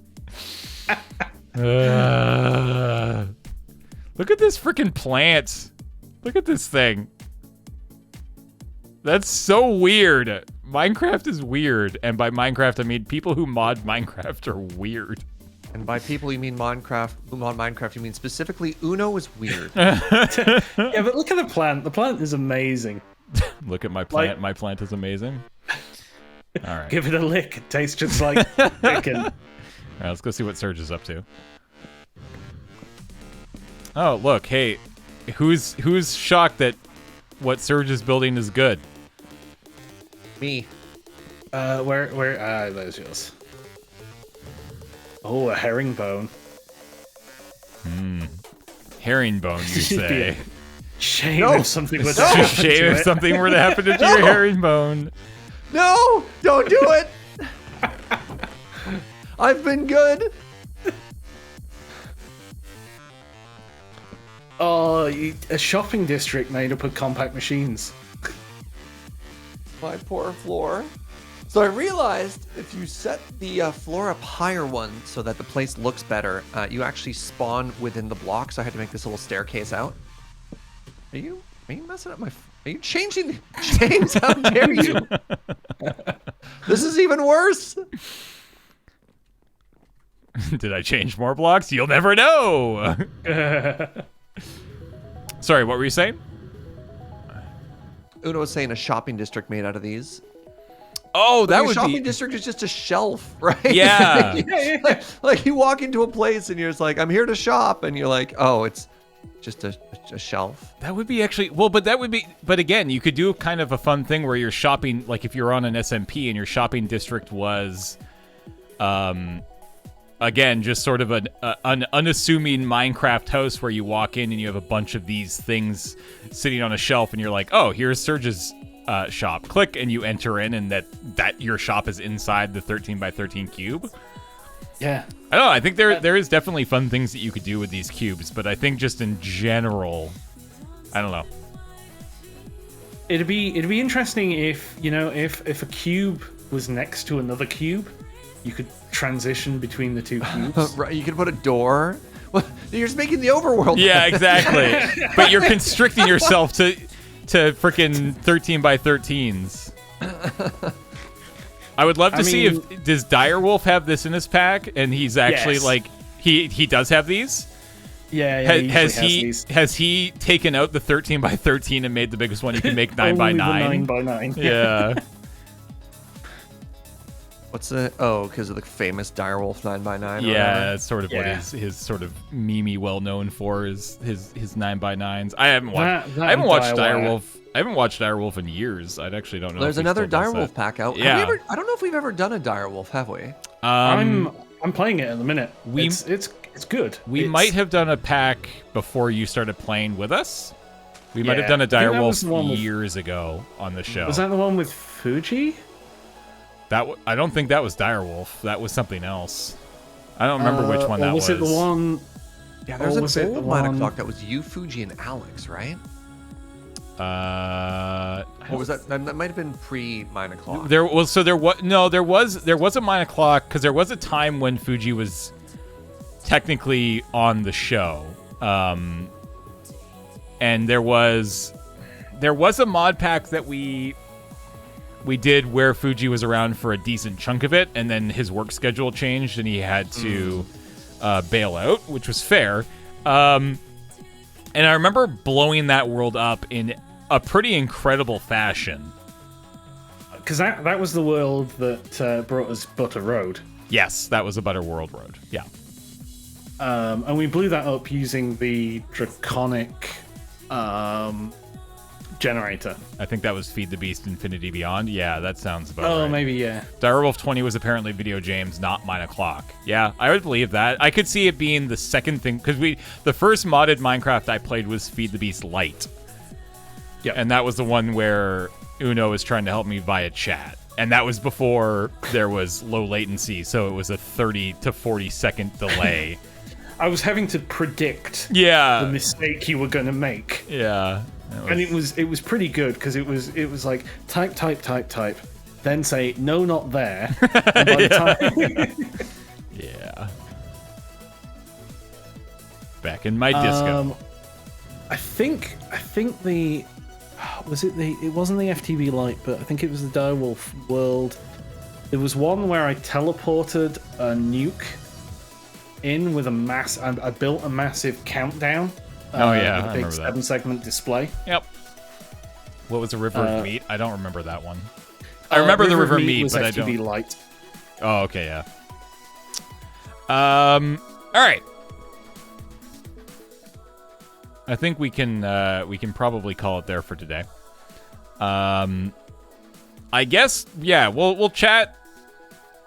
Look at this freaking plant. Look at this thing. That's so weird. Minecraft is weird. And by Minecraft, I mean people who mod Minecraft are weird. And by people you mean Minecraft, who mod Minecraft, you mean specifically Uno is weird. Yeah, but look at the plant. The plant is amazing. Look at my plant. My plant is amazing. All right. Give it a lick. It tastes just like chicken. All right, let's go see what Serge is up to. Oh, look. Hey, who's shocked that what Serge is building is good? Me. Where? There's yours. Oh, a herringbone. Herringbone, you say? Shame No. if something would No. happen Shame to if it. something were to happen to your herringbone. No! Don't do it! I've been good. Oh, a shopping district made up of compact machines. My poor floor. So I realized if you set the floor up higher one so that the place looks better, you actually spawn within the block. So I had to make this little staircase out. Are you messing up my? Are you changing? James, how dare you? This is even worse. Did I change more blocks? You'll never know. Sorry, what were you saying? Uno was saying a shopping district made out of these. Oh, that Like, a would shopping be. district is just a shelf, right? Yeah. like you walk into a place and you're just like, I'm here to shop, and you're like, oh, it's just a shelf. That would be actually but that would be. But again, you could do kind of a fun thing where you're shopping, like if you're on an SMP and your shopping district was, again, just sort of an unassuming Minecraft house where you walk in and you have a bunch of these things sitting on a shelf, and you're like, oh, here's Surge's shop. Click, and you enter in, and that your shop is inside the 13 by 13 cube. Yeah. I don't know. I think there is definitely fun things that you could do with these cubes, but I think just in general, I don't know. It'd be interesting if, you know, if a cube was next to another cube, you could transition between the two cubes. Right, you could put a door. Well, you're just making the overworld. Yeah, exactly. But you're constricting yourself to freaking 13 by 13s. I would love to see if does Direwolf have this in his pack, and he's actually Yes. like he does have these. Yeah, Has he taken out the 13 by 13 and made the biggest one you can make 9 by Only the 9? 9 by 9. Yeah. What's the? Oh, because of the famous Direwolf 9x9. Yeah, that's sort of what Yeah. his sort of meme well known for is his 9 by 9s. I haven't watched That I haven't watched Direwolf. Direwolf. I haven't watched Direwolf in years. I actually don't know. There's if he another still does Direwolf that. pack out. Yeah. Have we ever, I don't know if we've ever done a Direwolf, have we? I'm playing it at the minute. We- It's good. We It's- might have done a pack before you started playing with us. We might have Yeah, done a I think that was Direwolf the one with- years ago on the show. Was that the one with Fuji? I don't think that was Direwolf. That was something else. I don't remember which one or that was. it the one? Yeah, there's was it an the old 9 one- o'clock that was you, Fuji, and Alex, right? Or was that might have been pre 9 o'clock? There was a 9 o'clock because there was a time when Fuji was technically on the show, and there was a mod pack that we did where Fuji was around for a decent chunk of it, and then his work schedule changed and he had to bail out, which was fair. And I remember blowing that world up in a pretty incredible fashion. Because that was the world that brought us Butter Road. Yes, that was a Butter World Road. Yeah. And we blew that up using the Draconic generator. I think that was Feed the Beast Infinity Beyond. Yeah, that sounds about Oh, right. maybe, yeah. Direwolf 20 was apparently Video James, not 9 o'clock. Yeah, I would believe that. I could see it being the second thing, because the first modded Minecraft I played was Feed the Beast Lite. Yep. And that was the one where Uno was trying to help me via chat. And that was before there was low latency, so it was a 30 to 40 second delay. I was having to predict the Yeah. mistake you were going to make. Yeah. And it was pretty good because it was like type, then say no, not there. And by the time Yeah. Back in my disco. I think it wasn't the FTB light, but I think it was the Direwolf world. There was one where I teleported a nuke in with I built a massive countdown. Oh, yeah, with I a big remember that. 7-segment display. Yep. What was the River of Meat? I don't remember that one. I remember the River of of Meat, was but I FTB don't. light. Oh, okay, yeah. All right. I think we can probably call it there for today. I guess, yeah, we'll chat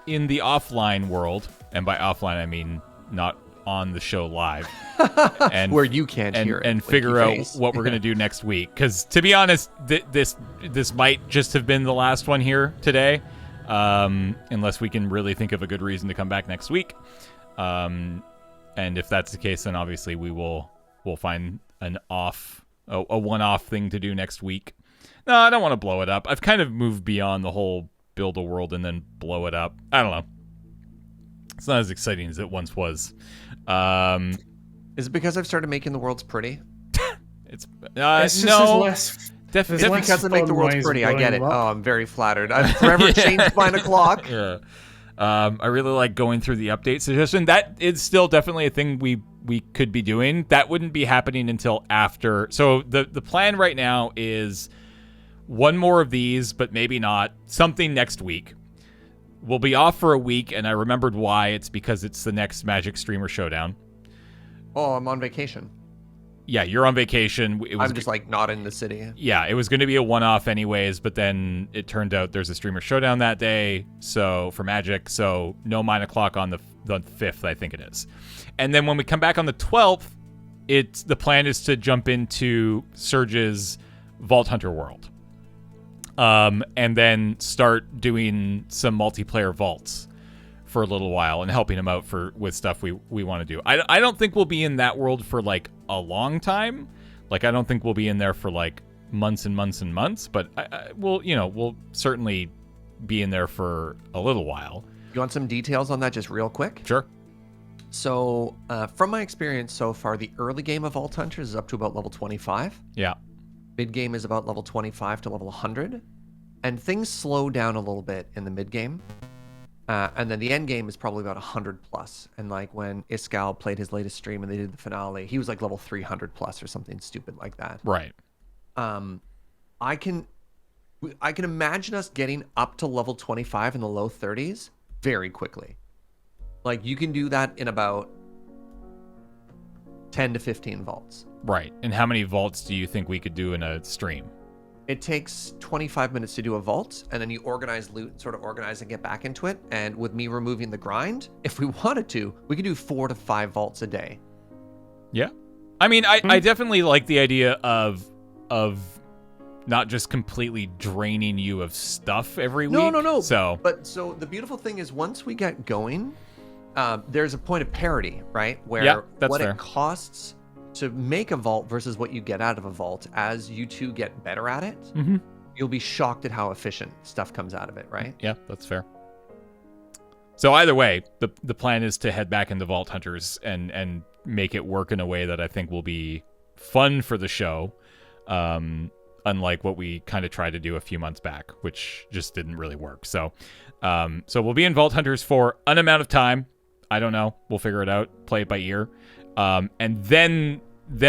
in the offline world, and by offline I mean not on the show live, and Where you can't hear it. and like figure you out face. what we're gonna do next week. Because to be honest, this might just have been the last one here today, unless we can really think of a good reason to come back next week. And if that's the case, then obviously we'll find a one-off thing to do next week. No, I don't want to blow it up. I've kind of moved beyond the whole build a world and then blow it up. I don't know. It's not as exciting as it once was. Is it because I've started making the worlds pretty? It's It's just no. less. Definitely. there's Because I make the fun worlds ways of pretty, I get blowing it. them up. Oh, I'm very flattered. I've forever changed 9 o'clock. Yeah. I really like going through the update suggestion. That is still definitely a thing we could be doing. That wouldn't be happening until after. So the plan right now is one more of these, but maybe not. Something next week. We'll be off for a week, and I remembered why. It's because it's the next Magic Streamer Showdown. Oh, I'm on vacation. Yeah, you're on vacation. I'm just like not in the city. Yeah, it was going to be a one-off anyways, but then it turned out there's a Streamer Showdown that day, so for Magic, so no 9 o'clock on the 5th, I think it is. And then when we come back on the 12th, the plan is to jump into Surge's Vault Hunter world. And then start doing some multiplayer vaults for a little while and helping him out with stuff we want to do. I don't think we'll be in that world for like a long time. Like, I don't think we'll be in there for like months and months and months, but we'll certainly be in there for a little while. You want some details on that just real quick? Sure. So, from my experience so far, the early game of Vault Hunters is up to about level 25. Yeah. Mid game is about level 25 to level 100. And things slow down a little bit in the mid game. And then the end game is probably about 100 plus. And like when Iskal played his latest stream and they did the finale, he was like level 300 plus or something stupid like that. Right. I can imagine us getting up to level 25 in the low 30s very quickly. Like, you can do that in about 10 to 15 vaults. Right. And how many vaults do you think we could do in a stream? It takes 25 minutes to do a vault, and then you organize loot and sort of organize and get back into it. And with me removing the grind, if we wanted to, we could do 4 to 5 vaults a day. Yeah. I mean, I definitely like the idea of not just completely draining you of stuff every week. No. So the beautiful thing is, once we get going, there's a point of parity, right? Where that's what fair. it costs to make a vault versus what you get out of a vault, as you two get better at it, you'll be shocked at how efficient stuff comes out of it, right? Yeah, that's fair. So either way, the plan is to head back into Vault Hunters and make it work in a way that I think will be fun for the show, unlike what we kind of tried to do a few months back, which just didn't really work. So we'll be in Vault Hunters for an amount of time. I don't know. We'll figure it out. Play it by ear. And then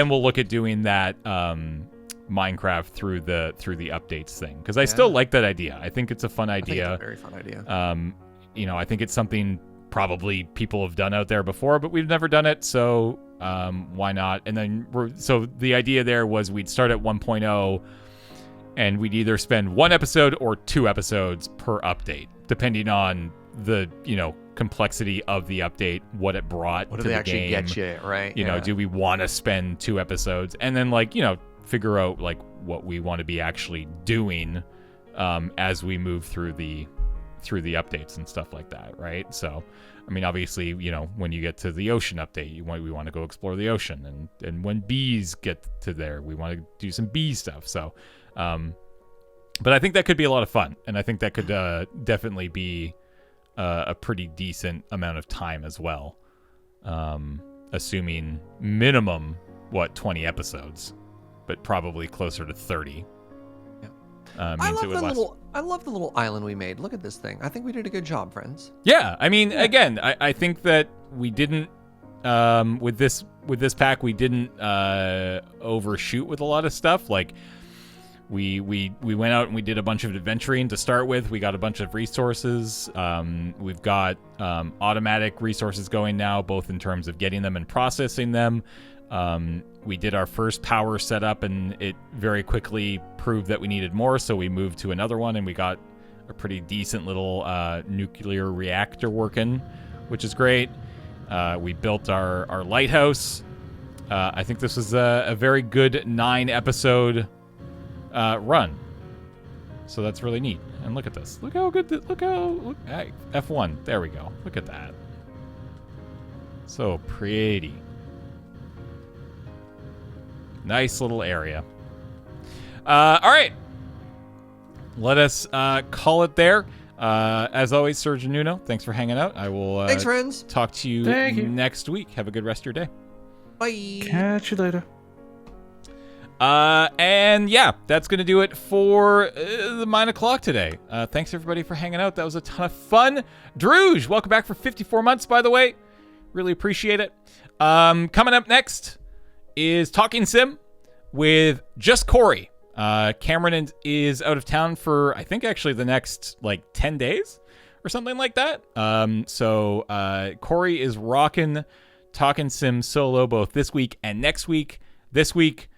we'll look at doing that Minecraft through the updates thing, because I still like that idea. I think it's a fun idea. I think it's a very fun idea. I think it's something probably people have done out there before, but we've never done it, so why not? And then so the idea there was we'd start at 1.0, and we'd either spend 1 episode or 2 episodes per update, depending on the complexity of the update, what it brought what to do they the actually game. get you, right? Do we want to spend 2 episodes and then figure out what we want to be actually doing as we move through the updates and stuff like that, right? So I mean, obviously, when you get to the ocean update, we want to go explore the ocean, and when bees get to there, we want to do some bee stuff. So but I think that could be a lot of fun, and I think that could definitely be a pretty decent amount of time as well, assuming minimum 20 episodes, but probably closer to 30. I love the little island we made. Look at this thing. I think we did a good job, friends. Yeah, I mean, again, I think that we didn't with this pack, we didn't overshoot with a lot of stuff. Like we went out and we did a bunch of adventuring to start with. We got a bunch of resources. We've got automatic resources going now, both in terms of getting them and processing them. We did our first power setup, and it very quickly proved that we needed more, so we moved to another one, and we got a pretty decent little nuclear reactor working, which is great. We built our lighthouse. I think this was a very good 9-episode run. So that's really neat. And look at this. Look how good. F1. There we go. Look at that. So pretty. Nice little area. All right. Let us call it there. As always, Surgeon Nuno, thanks for hanging out. I will Thanks, friends. Talk to you next week. Have a good rest of your day. Bye. Catch you later. And yeah, that's going to do it for the 9 o'clock today. Thanks everybody for hanging out. That was a ton of fun. Druge, welcome back for 54 months, by the way. Really appreciate it. Coming up next is Talking Sim with just Corey. Cameron is out of town for, I think, actually the next 10 days or something like that. So Corey is rocking Talking Sim solo both this week and next week. This week,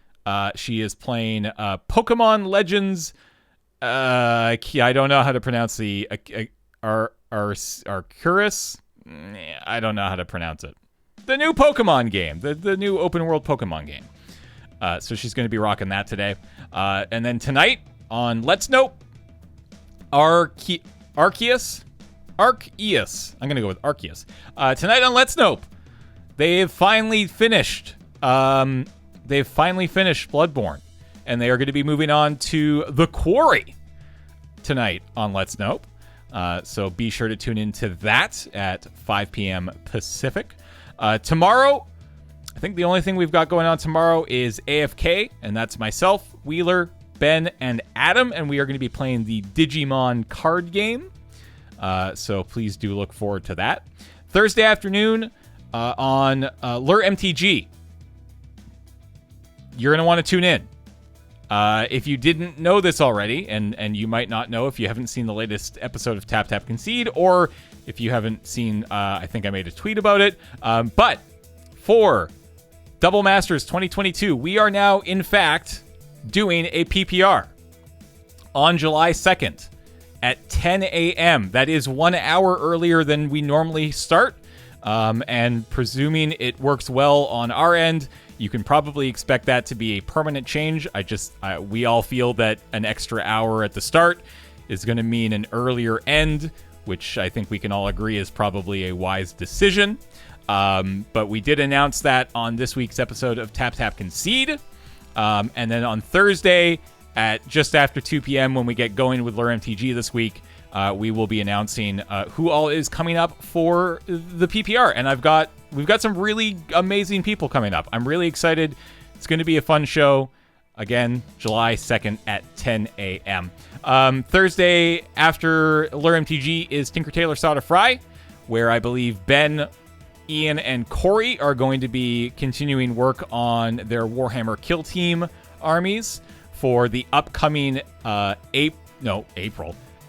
she is playing Pokemon Legends. I don't know how to pronounce the Arcturus. I don't know how to pronounce it. The new Pokemon game, the new open world Pokemon game. So she's going to be rocking that today. And then tonight on Let's Nope, Arceus. I'm going to go with Arceus. Tonight on Let's Nope, they've finally finished. Bloodborne, and they are going to be moving on to The Quarry tonight on Let's Nope. So be sure to tune into that at 5 p.m. Pacific. Tomorrow, I think the only thing we've got going on tomorrow is AFK, and that's myself, Wheeler, Ben, and Adam, and we are going to be playing the Digimon card game. So please do look forward to that. Thursday afternoon on Lure MTG, you're going to want to tune in. If you didn't know this already, and you might not know if you haven't seen the latest episode of Tap Tap Concede, or if you haven't seen, I think I made a tweet about it, but for Double Masters 2022, we are now, in fact, doing a PPR on July 2nd at 10 a.m. That is 1 hour earlier than we normally start, and presuming it works well on our end, you can probably expect that to be a permanent change. We all feel that an extra hour at the start is going to mean an earlier end, which I think we can all agree is probably a wise decision. But we did announce that on this week's episode of Tap Tap Concede. And then on Thursday at just after 2 p.m. when we get going with Lure MTG this week, we will be announcing who all is coming up for the PPR. And we've got some really amazing people coming up. I'm really excited. It's going to be a fun show. Again, July 2nd at 10 a.m. Thursday after Lure MTG is Tinker Tailor Solder Fry, where I believe Ben, Ian, and Corey are going to be continuing work on their Warhammer Kill Team armies for the upcoming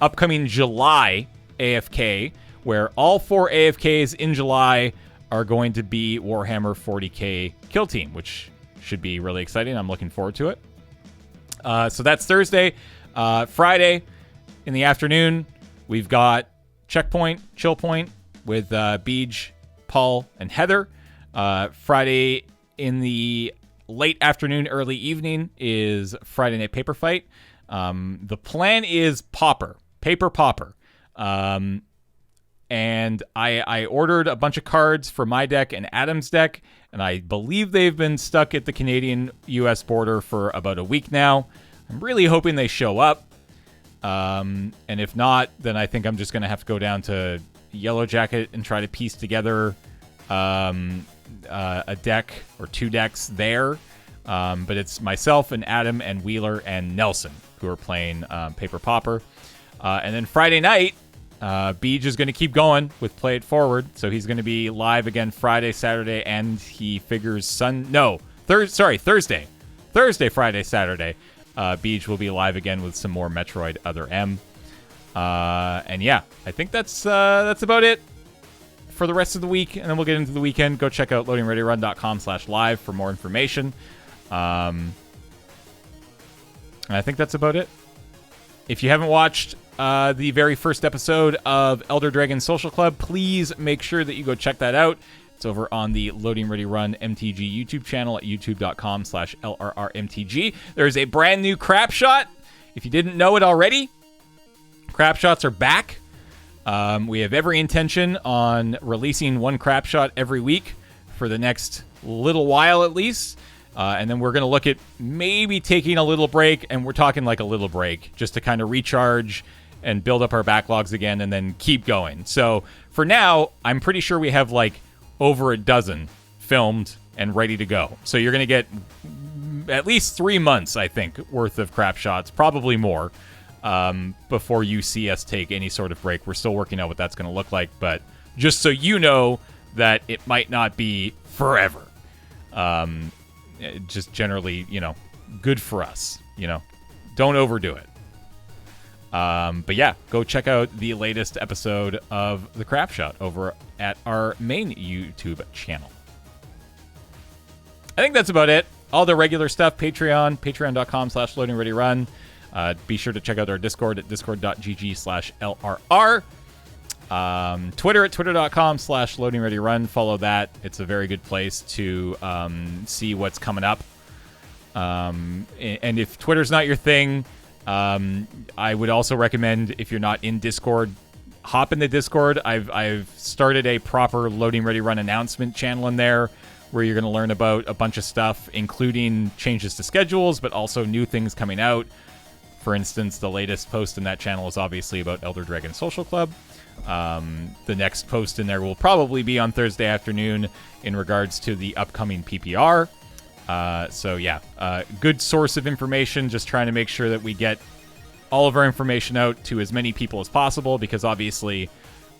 upcoming July AFK, where all 4 AFKs in July are going to be Warhammer 40k Kill Team, which should be really exciting. I'm looking forward to it. So that's Thursday. Friday in the afternoon, we've got Checkpoint, Chill Point with Beej, Paul, and Heather. Friday in the late afternoon, early evening is Friday Night Paper Fight. The plan is Paper Popper. And I ordered a bunch of cards for my deck and Adam's deck, and I believe they've been stuck at the Canadian-U.S. border for about a week now. I'm really hoping they show up. And if not, then I think I'm just going to have to go down to Yellow Jacket and try to piece together a deck or 2 decks there. But it's myself and Adam and Wheeler and Nelson who are playing Paper Popper. And then Friday night, Beej is going to keep going with Play It Forward. So he's going to be live again Friday, Saturday, and he figures Thursday. Thursday, Friday, Saturday. Beej will be live again with some more Metroid Other M. And yeah, I think that's about it for the rest of the week. And then we'll get into the weekend. Go check out loadingreadyrun.com/live for more information. And I think that's about it. If you haven't watched the very first episode of Elder Dragon Social Club, please make sure that you go check that out. It's over on the Loading Ready Run MTG YouTube channel at youtube.com/LRRMTG. There's a brand new Crap Shot. If you didn't know it already, Crap Shots are back. We have every intention on releasing one Crap Shot every week for the next little while at least. And then we're going to look at maybe taking a little break, and we're talking like a little break, just to kind of recharge and build up our backlogs again and then keep going. So for now, I'm pretty sure we have like over a dozen filmed and ready to go. So you're going to get at least 3 months, I think, worth of Crap Shots, probably more, before you see us take any sort of break. We're still working out what that's going to look like, but just so you know that it might not be forever. Just generally, good for us, don't overdo it. But yeah, go check out the latest episode of The Crap Shot over at our main YouTube channel. I think that's about it. All the regular stuff, patreon.com/loadingreadyrun. Be sure to check out our Discord at discord.gg/LRR. Twitter at twitter.com/loadingreadyrun. Follow that. It's a very good place to see what's coming up. And if Twitter's not your thing, I would also recommend, if you're not in Discord, hop in the Discord. I've started a proper Loading Ready Run announcement channel in there where you're going to learn about a bunch of stuff, including changes to schedules, but also new things coming out. For instance, the latest post in that channel is obviously about Elder Dragon Social Club. The next post in there will probably be on Thursday afternoon in regards to the upcoming PPR. So yeah, good source of information, just trying to make sure that we get all of our information out to as many people as possible, because obviously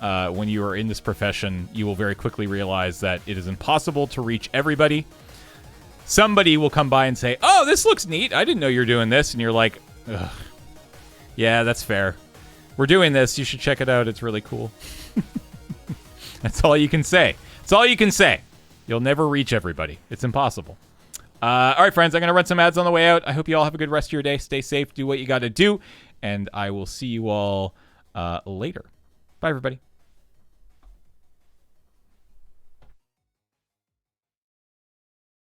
when you are in this profession, you will very quickly realize that it is impossible to reach everybody. Somebody will come by and say, oh, this looks neat. I didn't know you were doing this. And you're like, ugh. Yeah, that's fair. We're doing this. You should check it out. It's really cool. That's all you can say. That's all you can say. You'll never reach everybody. It's impossible. All right, friends, I'm going to run some ads on the way out. I hope you all have a good rest of your day. Stay safe. Do what you got to do. And I will see you all later. Bye, everybody.